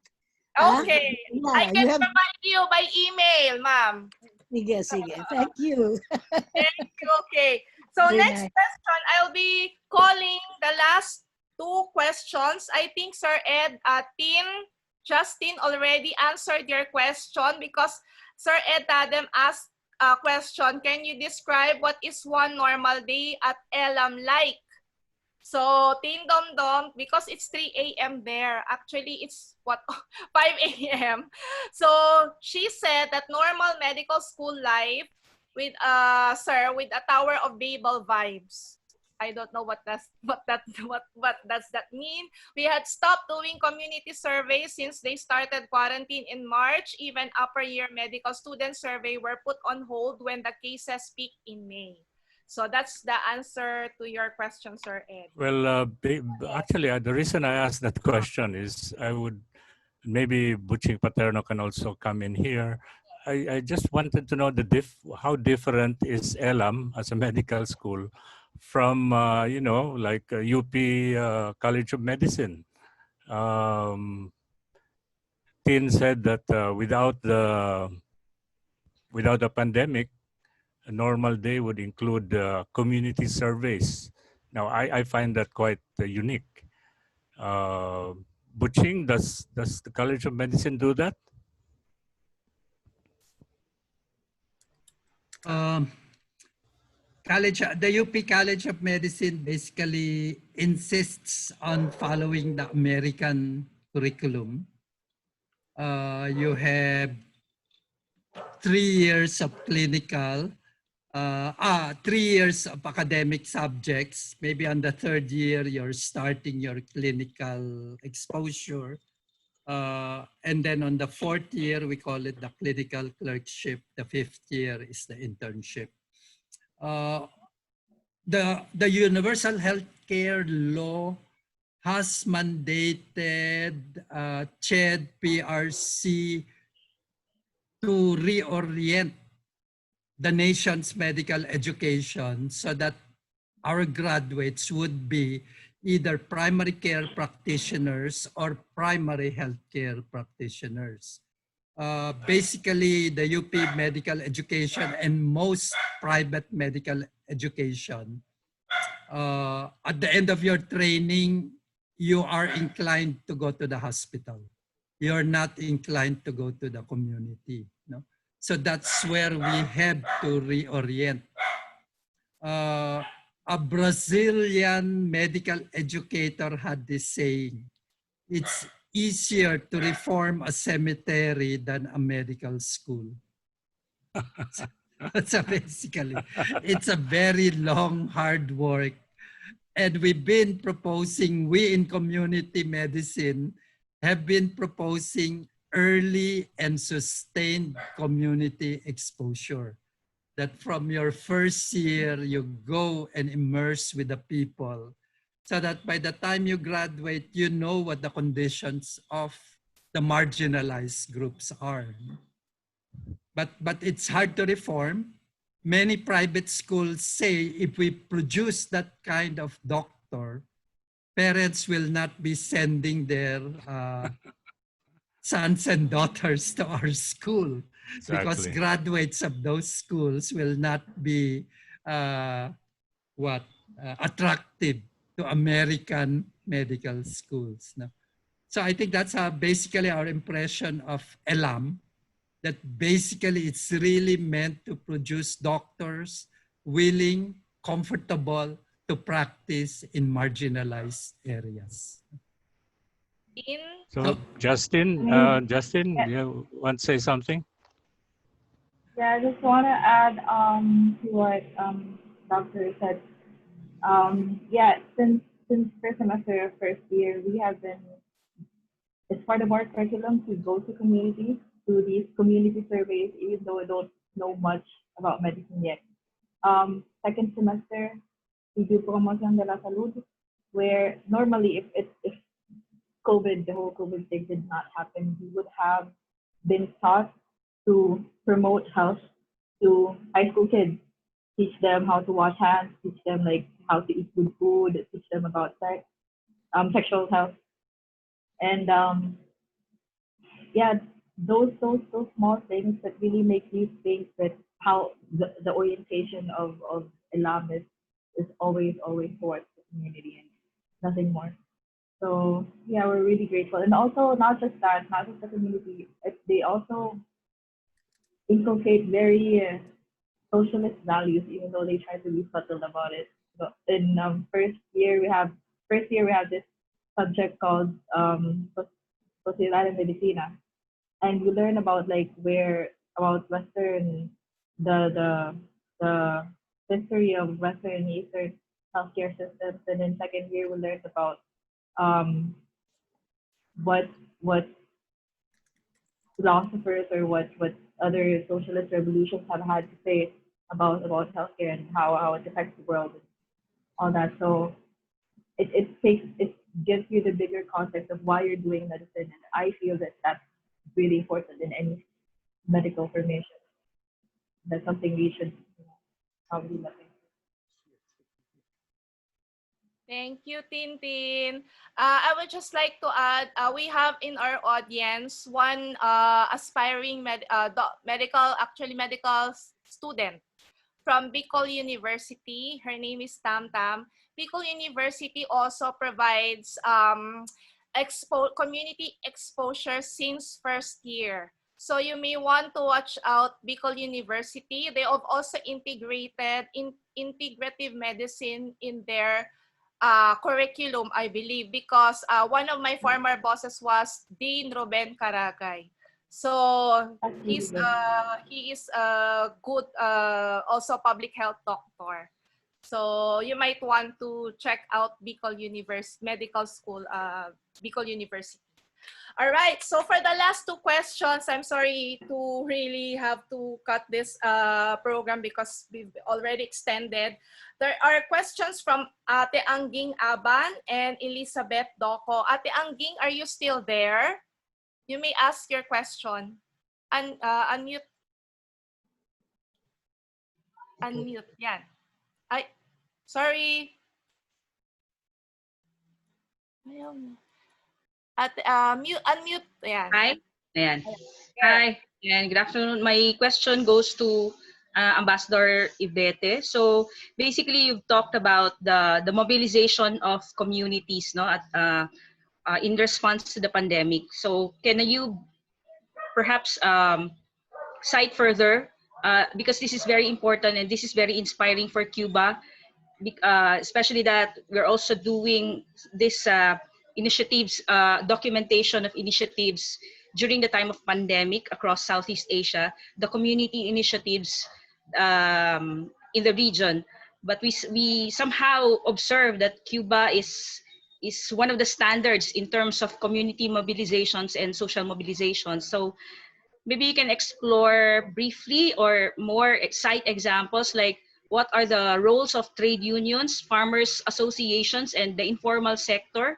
Huh? Okay. I Yeah, can you have. provide you by email, ma'am. Sige, sige. Thank you. Okay. So Very next nice. question, I'll be calling the last two questions. I think Sir Ed, Tin, Justin already answered your question because Sir Ed Adam asked a question. Can you describe what is one normal day at Elam like? So, Tin Dom Dom, because it's 3 a.m. there, actually it's what 5 a.m. So, she said that normal medical school life with sir with a Tower of Babel vibes. I don't know what does that mean. We had stopped doing community surveys since they started quarantine in March. Even upper year medical student survey were put on hold when the cases peaked in May. So that's the answer to your question, Sir Ed. Well, actually, the reason I asked that question is I would maybe Butching Paterno can also come in here. I just wanted to know how different is Elam as a medical school from like UP College of Medicine. Tin said that without the pandemic, a normal day would include community surveys. Now, I find that quite unique. Butching, does the College of Medicine do that? The UP College of Medicine basically insists on following the American curriculum. You have 3 years of clinical, 3 years of academic subjects. Maybe on the third year, you're starting your clinical exposure. And then on the fourth year, we call it the clinical clerkship. The fifth year is the internship. The universal healthcare law has mandated CHED PRC to reorient the nation's medical education so that our graduates would be either primary care practitioners or primary healthcare practitioners. Basically, the UP medical education and most private medical education, at the end of your training, you are inclined to go to the hospital. You're not inclined to go to the community. No? So that's where we have to reorient. A Brazilian medical educator had this saying, it's easier to reform a cemetery than a medical school. So basically, it's a very long, hard work. And we've been proposing, we in community medicine have been proposing early and sustained community exposure. That from your first year, you go and immerse with the people so that by the time you graduate, you know what the conditions of the marginalized groups are. But it's hard to reform. Many private schools say if we produce that kind of doctor, parents will not be sending their sons and daughters to our school. Exactly. Because graduates of those schools will not be attractive to American medical schools. No? So I think that's basically our impression of ELAM, that basically it's really meant to produce doctors willing, comfortable to practice in marginalized areas. So Justin, Justin, Yeah. you want to say something? Yeah, I just want to add to what Doctor said. Yeah, since first semester of first year, we have been, it's part of our curriculum to go to communities, do these community surveys, even though we don't know much about medicine yet. Second semester, we do promoción de la salud, where normally if COVID, the whole COVID thing did not happen, we would have been taught to promote health to high school kids, teach them how to wash hands, teach them like how to eat good food, teach them about sex, sexual health, and yeah, those small things that really make you think that how the orientation of Elam is always towards the community and nothing more. So yeah, we're really grateful, and also not just that, not just the community. They also inculcate very socialist values, even though they try to be subtle about it. So in first year we have this subject called Sociedad en Medicina, and we learn about like where about Western the history of Western and Eastern healthcare systems, and in second year we learned about um, what philosophers or what other socialist revolutions have had to say about healthcare and how it affects the world and all that. So it gives you the bigger context of why you're doing medicine, and I feel that that's really important in any medical formation. That's something we should probably look into. Thank you, Tintin. I would just like to add, we have in our audience one aspiring medical student from Bicol University. Her name is Tam Tam. Bicol University also provides community exposure since first year. So you may want to watch out Bicol University. They have also integrated integrative medicine in their curriculum, I believe, because one of my former bosses was Dean Ruben Caragay. So he is a good also public health doctor. So you might want to check out Bicol Medical School, Bicol University. All right, so for the last two questions, I'm sorry to really have to cut this program because we've already extended. There are questions from Ate Angging Aban and Elizabeth Doko. Ate Angging, are you still there? You may ask your question. Unmute. Unmute, yan. Ay, sorry. Unmute, yan. Hi. Ayan. Hi, and good afternoon. My question goes to Ambassador Ivete. So basically, you've talked about the mobilization of communities, no, in response to the pandemic. So can you perhaps cite further, because this is very important and this is very inspiring for Cuba, especially that we're also doing this initiatives, documentation of initiatives during the time of pandemic across Southeast Asia, the community initiatives in the region. But we somehow observe that Cuba is one of the standards in terms of community mobilizations and social mobilizations. So maybe you can explore briefly or more cite examples like what are the roles of trade unions, farmers associations, and the informal sector?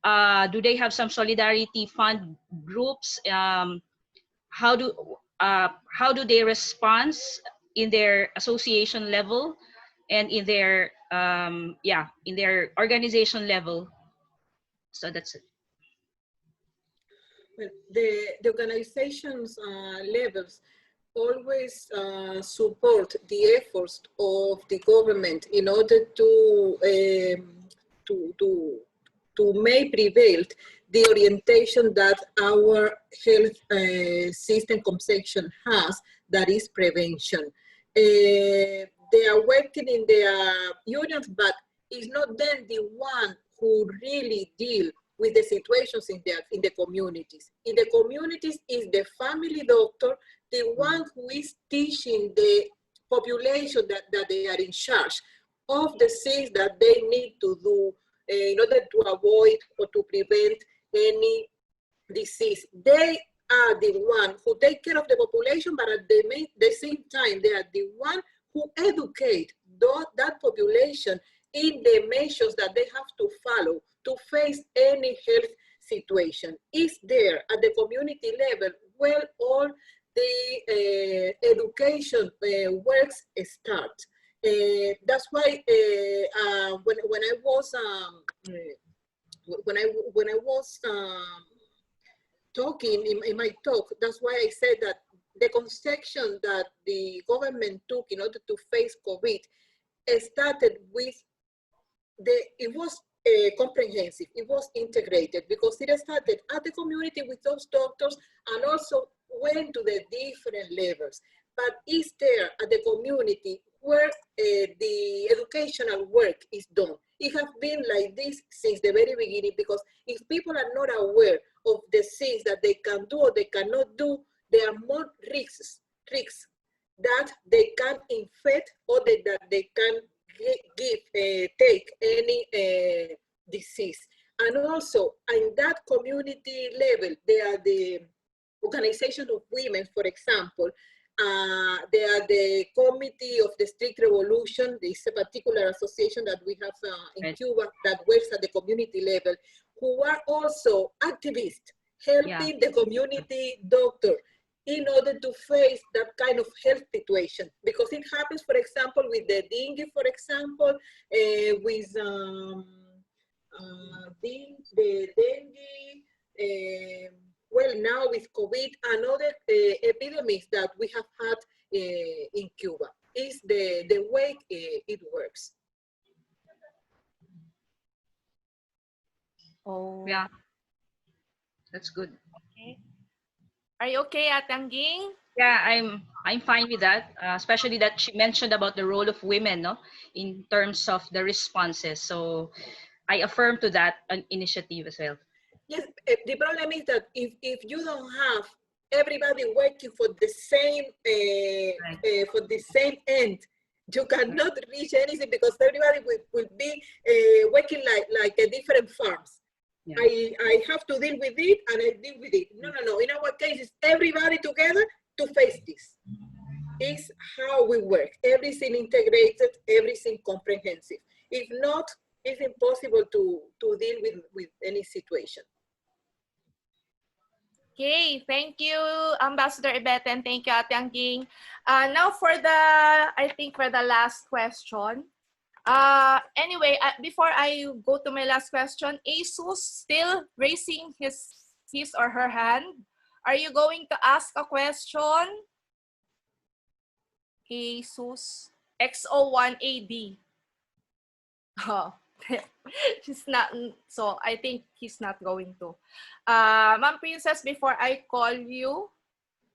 Do they have some solidarity fund groups? How do they respond in their association level and in their in their organization level? So that's it. Well, the organizations levels always support the efforts of the government in order to make prevail the orientation that our health system conception has, that is prevention. They are working in their unions, but it's not them the one who really deal with the situations in the communities. In the communities is the family doctor, the one who is teaching the population that they are in charge of the things that they need to do in order to avoid or to prevent any disease. They are the one who take care of the population, but at the same time, they are the one who educate that population in the measures that they have to follow to face any health situation. Is there at the community level where all the education works start. That's why when I was talking in my talk, that's why I said that the conception that the government took in order to face COVID started with it was comprehensive, it was integrated, because it started at the community with those doctors and also went to the different levels. But is there at the community where the educational work is done? It has been like this since the very beginning, because if people are not aware of the things that they can do or they cannot do, there are more risks that they can infect or that they can take any disease. And also, in that community level, there are the organization of women, for example. There are the Committee of the Street Revolution. There is a particular association that we have in Cuba that works at the community level, who are also activists, helping the community doctor in order to face that kind of health situation. Because it happens, for example, with the dengue, for example, with the dengue, well, now with COVID and other epidemics that we have had in Cuba, is the way it works. Oh. Yeah, that's good. Okay. Are you okay, Ate Angging? Yeah, I'm fine with that, especially that she mentioned about the role of women, no, in terms of the responses. So I affirm to that initiative as well. Yes, the problem is that if you don't have everybody working for the same end, you cannot reach anything, because everybody will be working like a different farms. Yeah. I have to deal with it and I deal with it. No. In our case, it's everybody together to face this. It's how we work. Everything integrated, everything comprehensive. If not, it's impossible to deal with any situation. Okay, thank you, Ambassador Ibete, and thank you, Ate Angging. Now for the last question. Anyway, before I go to my last question, Jesus still raising his or her hand. Are you going to ask a question? Jesus, XO1AD. Oh, she's not, so I think he's not going to. Ma'am Princess, before I call you,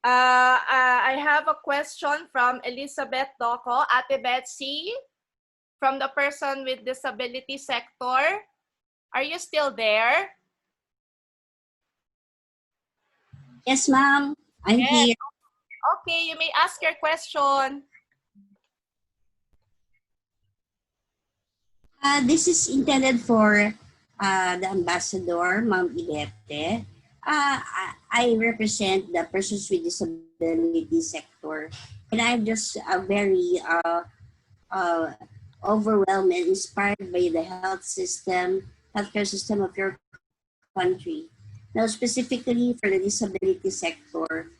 I have a question from Elizabeth Doco, Ate Betsy, from the person with disability sector. Are you still there? Yes, ma'am. I'm here. Okay, you may ask your question. This is intended for the ambassador, Ma'am Ibete. I represent the persons with disability sector, and I'm just very overwhelmed and inspired by the healthcare system of your country. Now, specifically for the disability sector,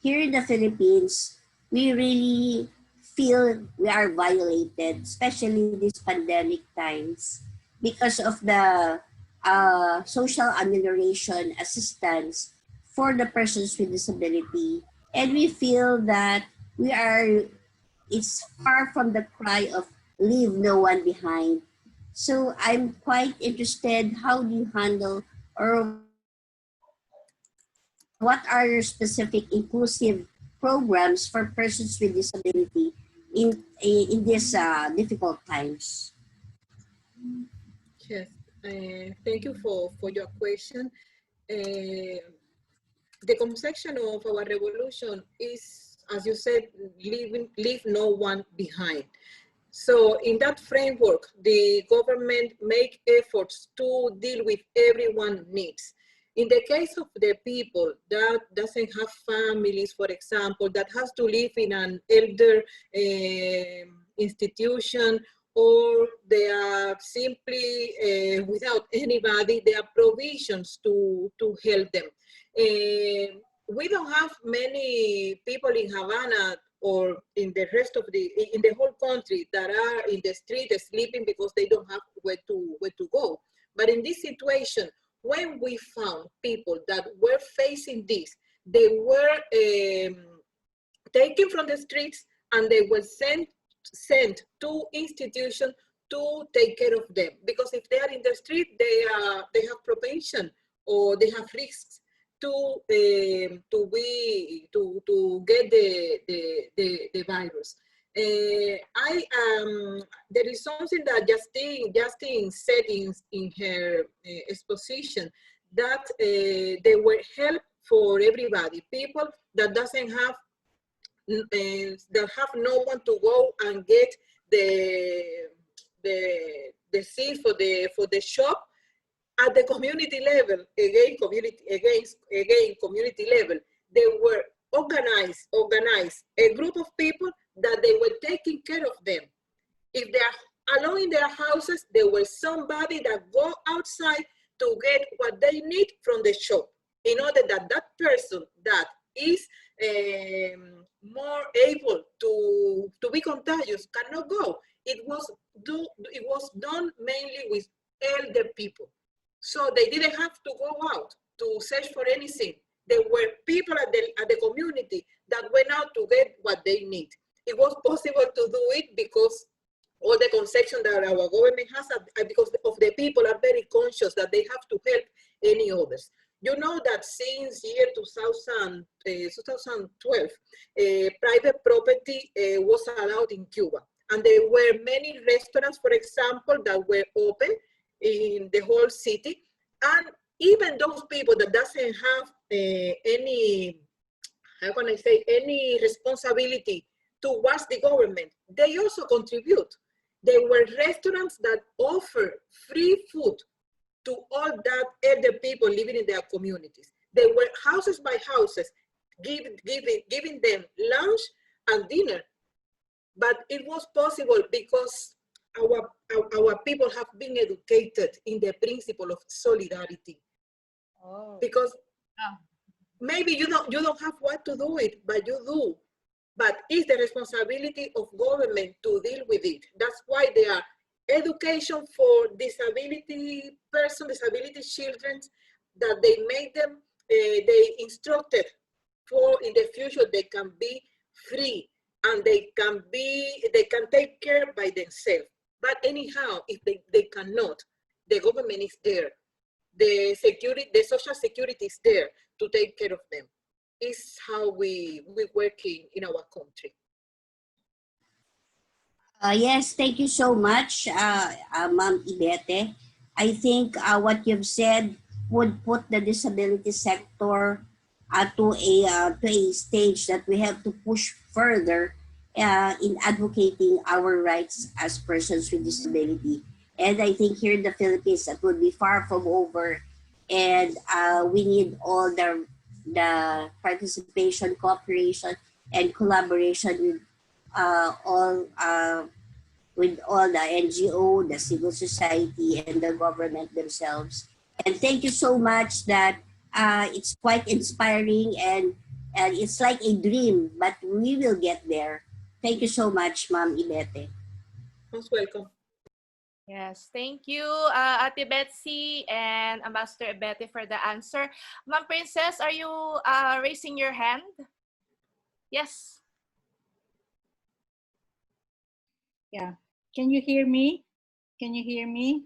here in the Philippines, we really feel we are violated, especially these pandemic times, because of the social amelioration assistance for the persons with disability. And we feel that it's far from the cry of leave no one behind. So I'm quite interested, how do you handle, or what are your specific inclusive programs for persons with disability in these difficult times? Yes, thank you for your question. The conception of our revolution is, as you said, leave no one behind. So in that framework, the government make efforts to deal with everyone's needs. In the case of the people that doesn't have families, for example, that has to live in an elder institution, or they are simply without anybody, there are provisions to help them. We don't have many people in Havana or in the rest of in the whole country that are in the street sleeping because they don't have where to go. But in this situation, when we found people that were facing this, they were taken from the streets and they were sent to institutions to take care of them. Because if they are in the street, they have probation or they have risks to get the virus. There is something that Justine said in her exposition, that they were help for everybody, people that doesn't have that have no one to go and get the seed for the shop. At the community level, community level, they were organized a group of people that they were taking care of them. If they are alone in their houses, there was somebody that go outside to get what they need from the shop, in order that that person that is more able to be contagious cannot go. It was done mainly with elder people. So they didn't have to go out to search for anything. There were people at the community that went out to get what they need. It was possible to do it because all the conception that our government has, because of the people are very conscious that they have to help any others. You know that since year 2012, private property was allowed in Cuba. And there were many restaurants, for example, that were open in the whole city. And even those people that doesn't have any responsibility towards the government, they also contribute. There were restaurants that offer free food to all that elder people living in their communities. They were houses by houses, giving them lunch and dinner. But it was possible because our people have been educated in the principle of solidarity. Oh. Because maybe you don't have what to do it, but you do. But it's the responsibility of government to deal with it. That's why there are education for disability persons, disability children, that they made them, they instructed for in the future they can be free and they can take care by themselves. But anyhow, if they cannot, the government is there. The social security is there to take care of them. It's how we work in our country. Yes, thank you so much, Ma'am Ibete. I think what you've said would put the disability sector to a stage that we have to push further in advocating our rights as persons with disability. And I think here in the Philippines, that would be far from over. And we need all the participation, cooperation, and collaboration with all the NGO, the civil society, and the government themselves. And thank you so much that it's quite inspiring and it's like a dream, but we will get there. Thank you so much, Ma'am Ibete. Most welcome. Yes, thank you, Ate Betsy and Ambassador Ibete for the answer. Ma'am Princess, are you raising your hand? Yes. Yeah. Can you hear me? Can you hear me?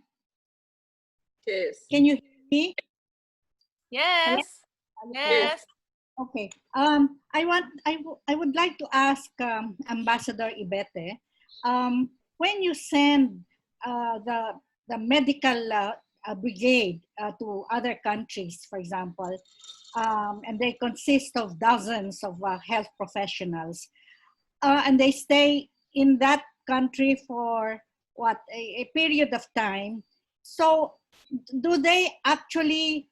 Yes. Can you hear me? Yes. Hello? Yes. Okay. I would like to ask Ambassador Ibete, when you send the medical brigade to other countries, for example, and they consist of dozens of health professionals, and they stay in that country for a period of time. So do they actually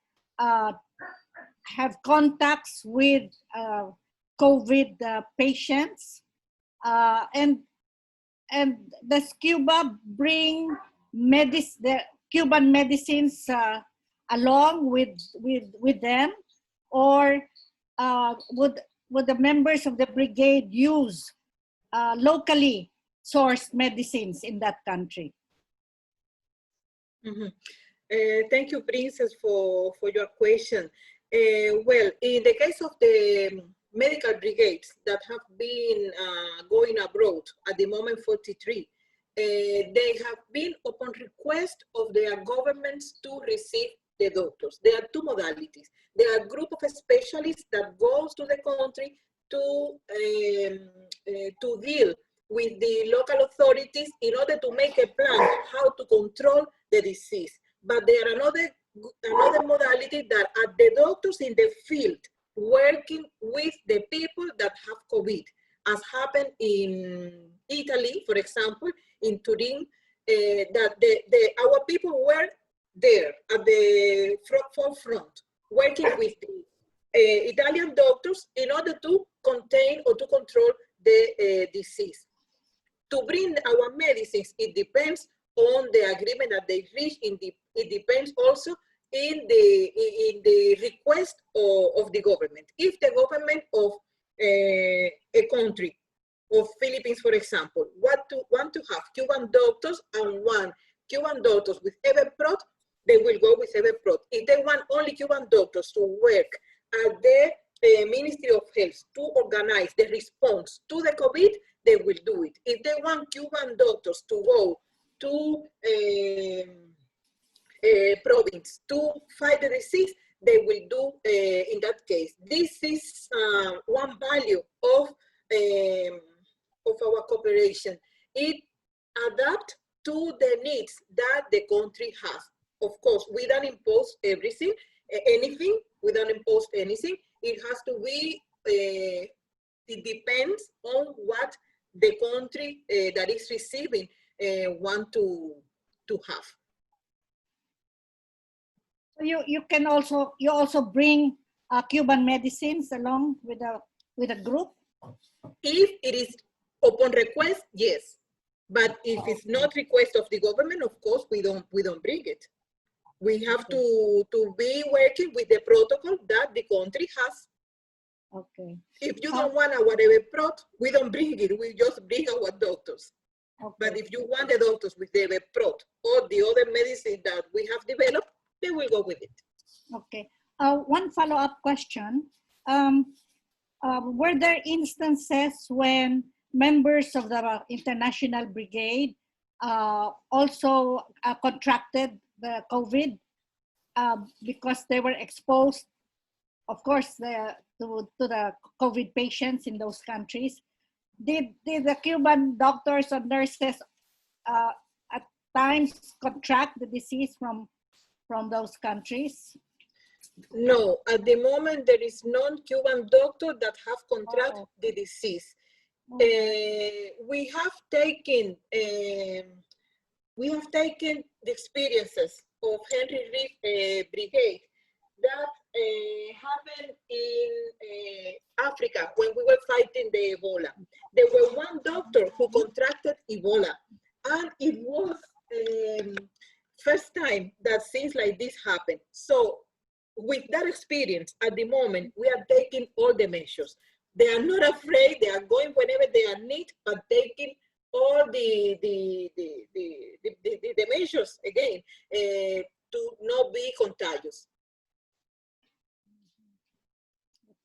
have contacts with COVID patients, and does Cuba bring the Cuban medicines along with them, or would the members of the brigade use locally sourced medicines in that country? Mhm. Thank you, Princess, for your question. Well, in the case of the medical brigades that have been going abroad, at the moment 43, they have been upon request of their governments to receive the doctors. There are two modalities. There are a group of specialists that goes to the country to deal with the local authorities in order to make a plan how to control the disease. But there are another modality that are the doctors in the field working with the people that have COVID, as happened in Italy, for example, in Turin, that our people were there at the forefront, working with the Italian doctors in order to contain or to control the disease. To bring our medicines, it depends on the agreement that they reach. It depends also in the request of the government. If the government of a country, of Philippines, for example, want to have Cuban doctors and want Cuban doctors with Everprot, they will go with Everprot. If they want only Cuban doctors to work at the Ministry of Health to organize the response to the COVID, they will do it. If they want Cuban doctors to go to province to fight the disease, they will do in that case. This is one value of our cooperation. It adapts to the needs that the country has. Of course, we don't impose anything. We don't impose anything. It has to be, it depends on what the country that is receiving want to have. So you also bring Cuban medicines along with a group? If it is upon request, yes. But if it's not request of the government, of course, we don't bring it. We have to be working with the protocol that the country has. Okay. If you don't want our Everprot, we don't bring it. We just bring our doctors. Okay. But if you want the doctors with the Everprot or the other medicine that we have developed, they will go with it. Okay. One follow-up question. Were there instances when members of the international brigade also contracted the COVID because they were exposed, of course, to the COVID patients in those countries? Did the Cuban doctors or nurses at times contract the disease from those countries? No, at the moment there is non-Cuban doctor that have contracted the disease. We have taken the experiences of Henry Reef Brigade that happened in Africa when we were fighting the Ebola. There was one doctor who contracted Ebola, and it was first time that things like this happen. So with that experience, at the moment, we are taking all the measures. They are not afraid. They are going whenever they are needed, but taking all the measures again to not be contagious.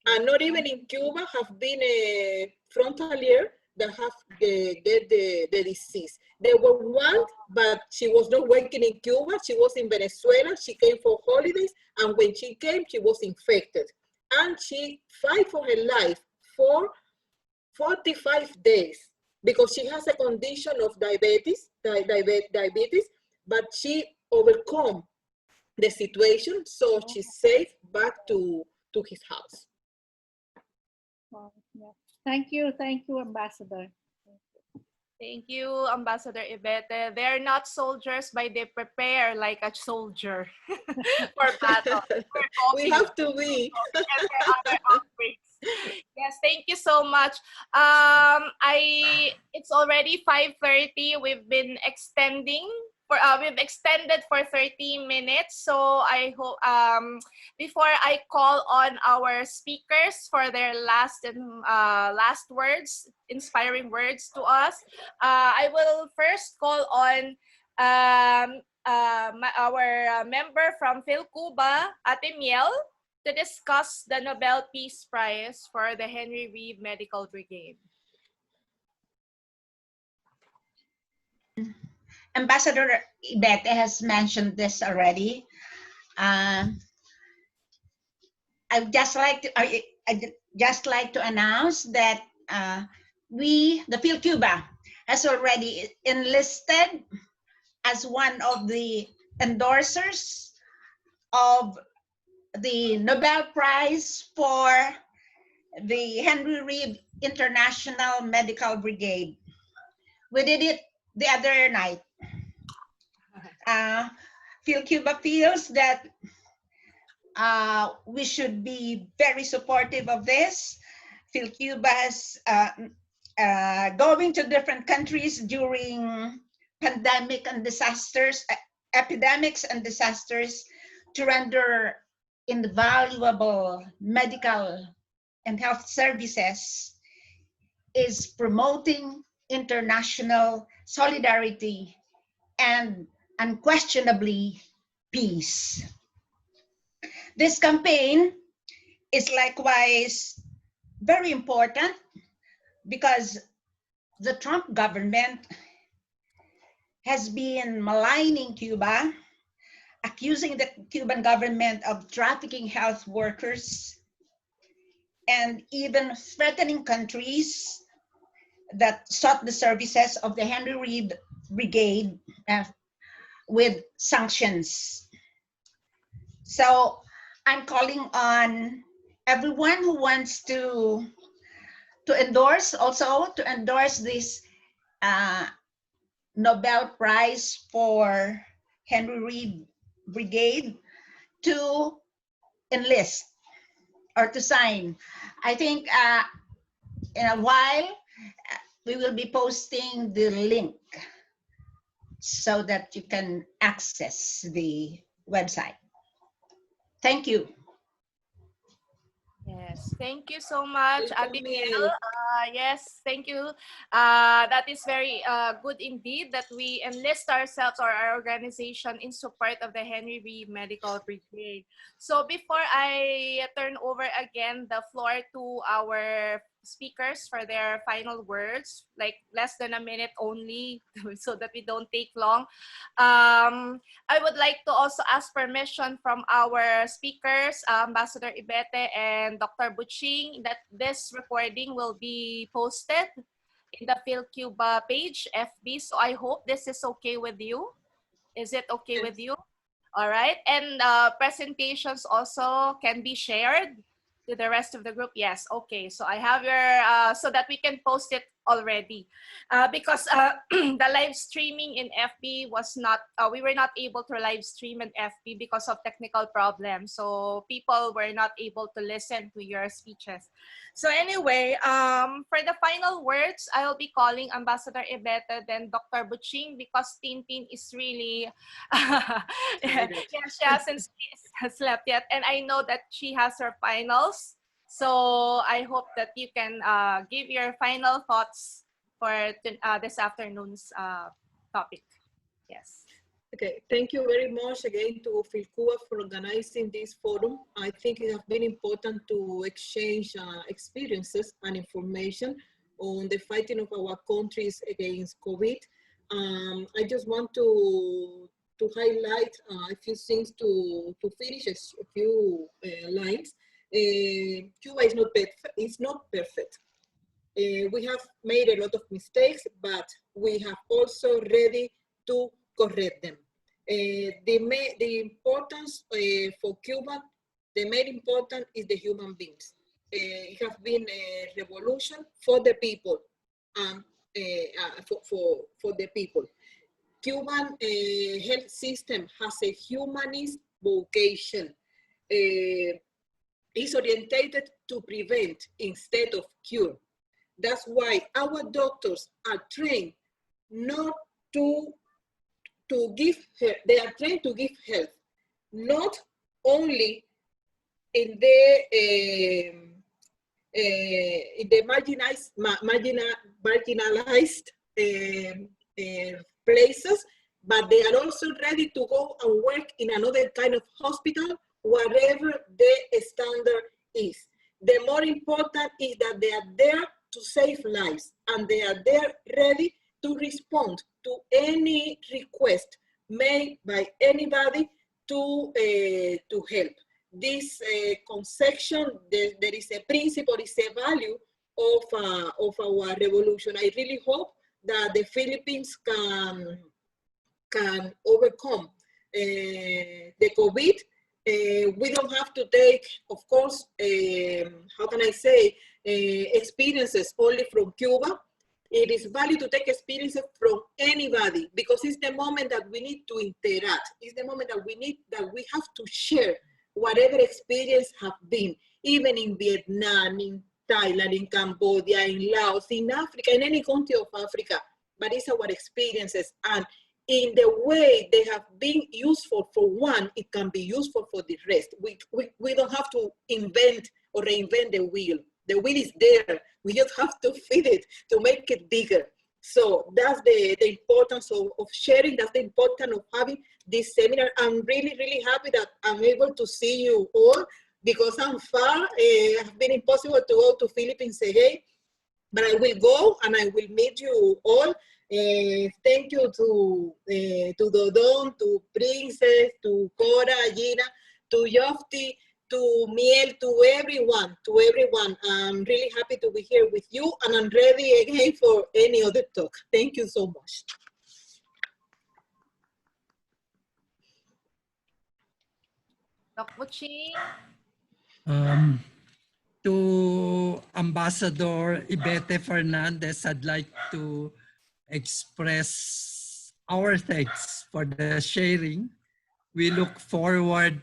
And not even in Cuba have been a frontalier that have get the disease. There was one, but she was not working in Cuba. She was in Venezuela. She came for holidays, and when she came, she was infected. And she fought for her life for 45 days because she has a condition of diabetes, but she overcome the situation, so she's safe back to his house. Yeah. Thank you, Ambassador. Thank you, Ambassador Ibete. They're not soldiers, but they prepare like a soldier for battle. For We COVID, have to be. and for other outbreaks. Yes, thank you so much. It's already 5:30. We've extended for 30 minutes. So I hope before I call on our speakers for their last words, inspiring words to us, I will first call on our member from PhilCuba, Ate Miel, to discuss the Nobel Peace Prize for the Henry Reeve Medical Brigade. Ambassador Ibete has mentioned this already. I'd just like to announce that the PhilCuba, has already enlisted as one of the endorsers of the Nobel Prize for the Henry Reeve International Medical Brigade. We did it the other night. PhilCuba feels that we should be very supportive of this. PhilCuba has going to different countries during epidemics and disasters to render invaluable medical and health services, is promoting international solidarity and unquestionably peace. This campaign is likewise very important because the Trump government has been maligning Cuba, accusing the Cuban government of trafficking health workers, and even threatening countries that sought the services of the Henry Reeve Brigade with sanctions. So I'm calling on everyone who wants to endorse this Nobel Prize for Henry Reeve Brigade to enlist or to sign. I think in a while we will be posting the link so that you can access the website. Thank you. Yes, thank you so much, Welcome, Ate Miel. Miel. Yes, thank you. That is very good indeed that we enlist ourselves or our organization in support of the Henry Reeve Medical Brigade. So before I turn over again the floor to our speakers for their final words, like less than a minute only, so that we don't take long. I would like to also ask permission from our speakers, Ambassador Ibete and Dr. Butching, that this recording will be posted in the PhilCuba page, FB. So I hope this is okay with you. Is it okay with you? All right. And presentations also can be shared to the rest of the group. Yes. Okay. So I have your, so that we can post it already. Because the live streaming in FB was not, we were not able to live stream in FB because of technical problems. So people were not able to listen to your speeches. So anyway, for the final words, I'll be calling Ambassador Ibete, then Dr. Butching, because Tintin is really, yeah, she hasn't slept yet. And I know that she has her finals. So I hope that you can give your final thoughts for this afternoon's topic. Yes. Okay, thank you very much again to PhilCuba for organizing this forum. I think it has been important to exchange experiences and information on the fighting of our countries against COVID. I just want to highlight a few things to finish a few lines. Cuba is not perfect. We have made a lot of mistakes, but we have also ready to correct them. The importance for Cuba, the main important is the human beings. It has been a revolution for the people. for the people. Cuban health system has a humanist vocation. Is orientated to prevent instead of cure. That's why our doctors are trained not to give health. They are trained to give health, not only in the marginalized places, but they are also ready to go and work in another kind of hospital, whatever the standard is. The more important is that they are there to save lives, and they are there ready to respond to any request made by anybody to help. This conception, there is a principle, is a value of our revolution. I really hope that the Philippines can overcome the COVID. We don't have to take, of course, how can I say, experiences only from Cuba. It is valid to take experiences from anybody, because it's the moment that we need to interact. It's the moment that we have to share whatever experience have been, even in Vietnam, in Thailand, in Cambodia, in Laos, in Africa, in any country of Africa. But it's our experiences, and in the way they have been useful for one, it can be useful for the rest. We don't have to invent or reinvent the wheel. The wheel is there. We just have to feed it to make it bigger. So that's the importance of sharing. That's the importance of having this seminar. I'm really, really happy that I'm able to see you all, because I'm far. It's been impossible to go to Philippines again, but I will go and I will meet you all. Thank you to Dodon, to Princess, to Cora, Gina, to Yofti, to Miel, to everyone, I'm really happy to be here with you, and I'm ready again for any other talk. Thank you so much. Doc Buching. To Ambassador Ibete Fernandez, I'd like to express our thanks for the sharing. We look forward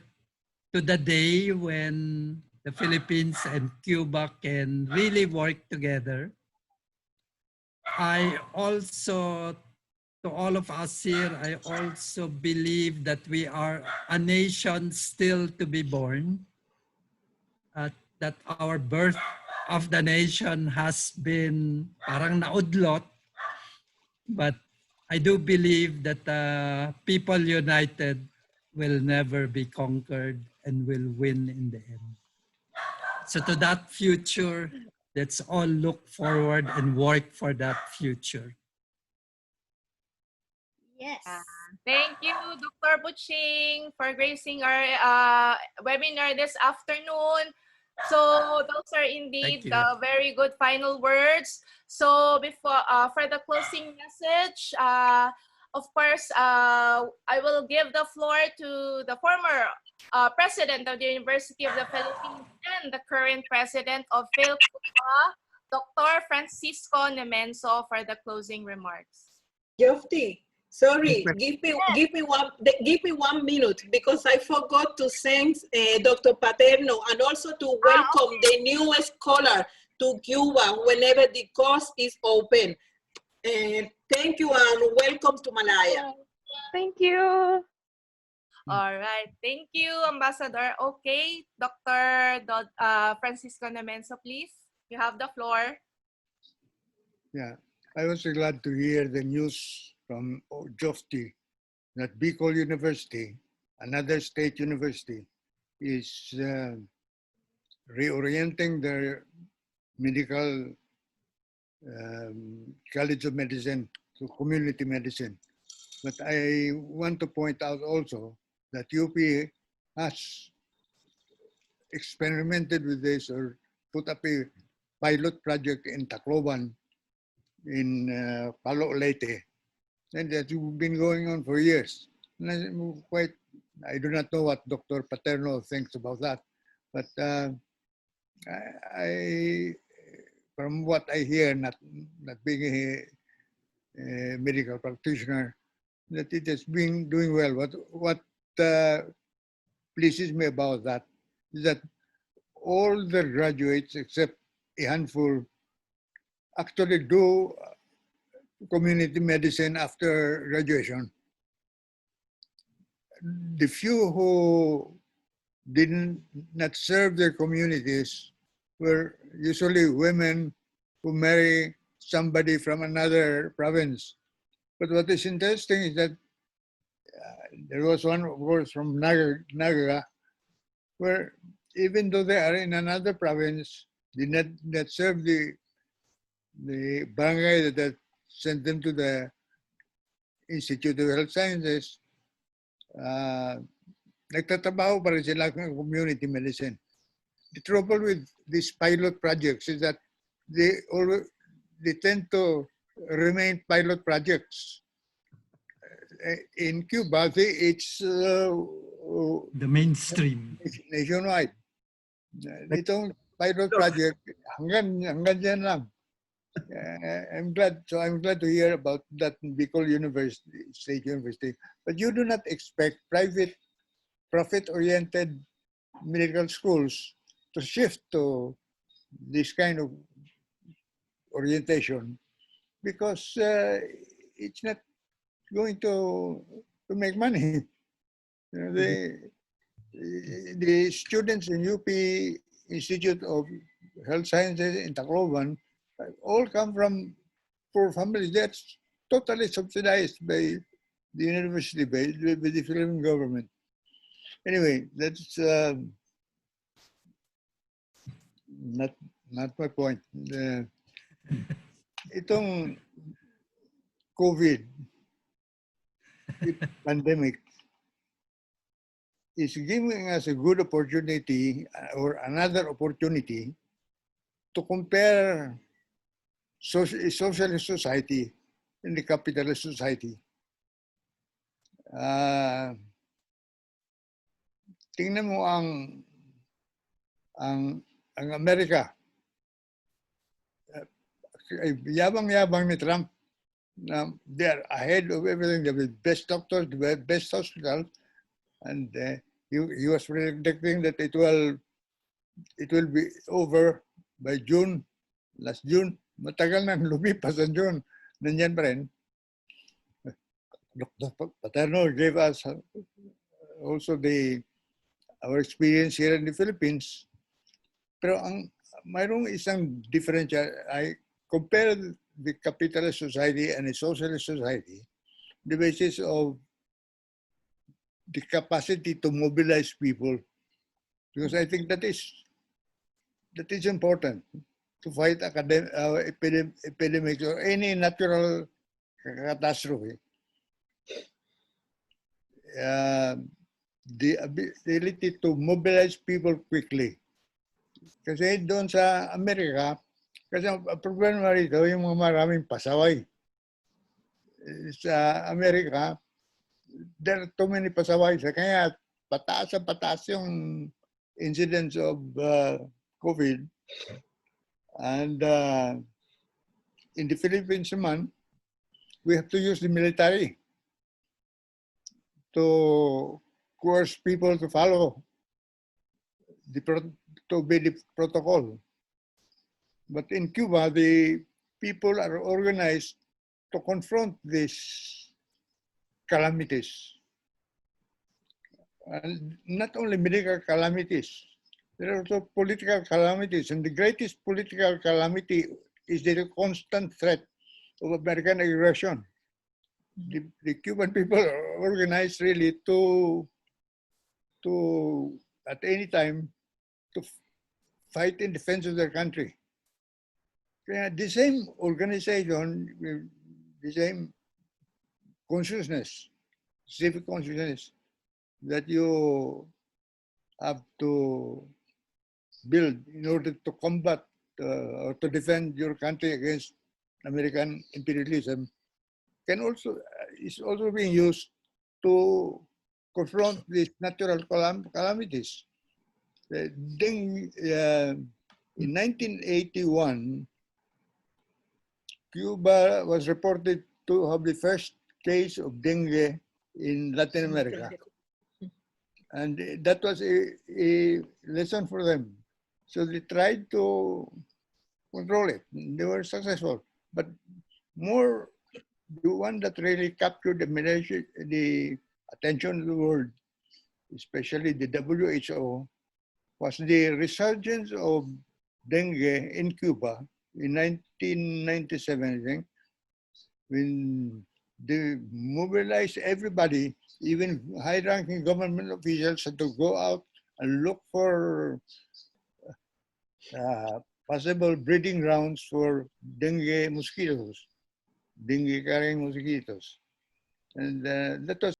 to the day when the Philippines and Cuba can really work together. I also, to all of us here, I also believe that we are a nation still to be born, that our birth of the nation has been parang naudlot, but I do believe that people united will never be conquered and will win in the end. So to that future, let's all look forward and work for that future. Yes. Thank you, Dr. Buching, for gracing our webinar this afternoon. So those are indeed very good final words. So before for the closing message, of course, I will give the floor to the former president of the University of the Philippines and the current president of PhilCuba, Dr. Francisco Nemenso, for the closing remarks. Jofti, sorry, give me 1 minute, because I forgot to thank Dr. Paterno, and also to welcome the new scholar to Cuba whenever the course is open. Thank you, and welcome to Malaya. Thank you. All right, thank you, Ambassador. Okay, Dr. Francisco Nemenso, please. You have the floor. Yeah, I was glad to hear the news from Jofti that Bicol University, another state university, is reorienting their medical College of Medicine to community medicine. But I want to point out also that UP has experimented with this, or put up a pilot project in Tacloban, in Palo Leyte, and that's been going on for years. And I do not know what Dr. Paterno thinks about that, but I from what I hear, not being medical practitioner, that it has been doing well. What pleases me about that is that all the graduates, except a handful, actually do community medicine after graduation. The few who did not serve their communities were usually women who marry somebody from another province. But what is interesting is that there was one, of course, from Naga, where even though they are in another province, did not serve the barangay that sent them to the Institute of Health Sciences, nagtatrabaho pa rin sila ng community medicine. The trouble with these pilot projects is that they tend to remain pilot projects. In Cuba, it's the mainstream. Nationwide. Itong pilot project, hanggang dyan lang. I'm glad to hear about that in Bicol University, State University. But you do not expect private, profit-oriented medical schools to shift to this kind of orientation because it's not going to make money. You know, the students in UP Institute of Health Sciences in Tacloban all come from poor families. That's totally subsidized by the university, by the Philippine government. Anyway, that's not my point. Itong COVID pandemic is giving us a good opportunity or another opportunity to compare socialist society and the capitalist society. Tingnan mo ang Amerika. Yabang-yabang ni Trump na they're ahead of everything. They have the best doctors, the best hospitals, and he was predicting that it will be over by June, last June. Matagal na lumipas ang June. Nandiyan pa rin. Dr. Paterno gave us also our experience here in the Philippines. Pero mayroong isang differential. I compare the capitalist society and the socialist society the basis of the capacity to mobilize people, because I think that is important to fight epidemics or any natural catastrophe. The ability to mobilize people quickly. Kasi doon sa Amerika, kasi ang problema rito yung mga maraming pasaway. Sa Amerika, there are too many pasaway. Kaya pataas yung incidence of COVID. And in the Philippines naman, we have to use the military to coerce people to follow to obey the protocol. But in Cuba, the people are organized to confront these calamities. And not only medical calamities, there are also political calamities. And the greatest political calamity is the constant threat of American aggression. The Cuban people are organized really to at any time to fight in defense of their country. The same organization, the same consciousness, civic consciousness that you have to build in order to combat or to defend your country against American imperialism is also being used to confront these natural calamities. In 1981, Cuba was reported to to have the first case of dengue in Latin America. And that was a lesson for them. So they tried to control it. They were successful. But more, the one that really captured the attention of the world, especially the WHO, was the resurgence of dengue in Cuba in 1997, I think, when they mobilized everybody, even high-ranking government officials had to go out and look for possible breeding grounds for dengue mosquitoes, dengue-carrying mosquitoes. And that was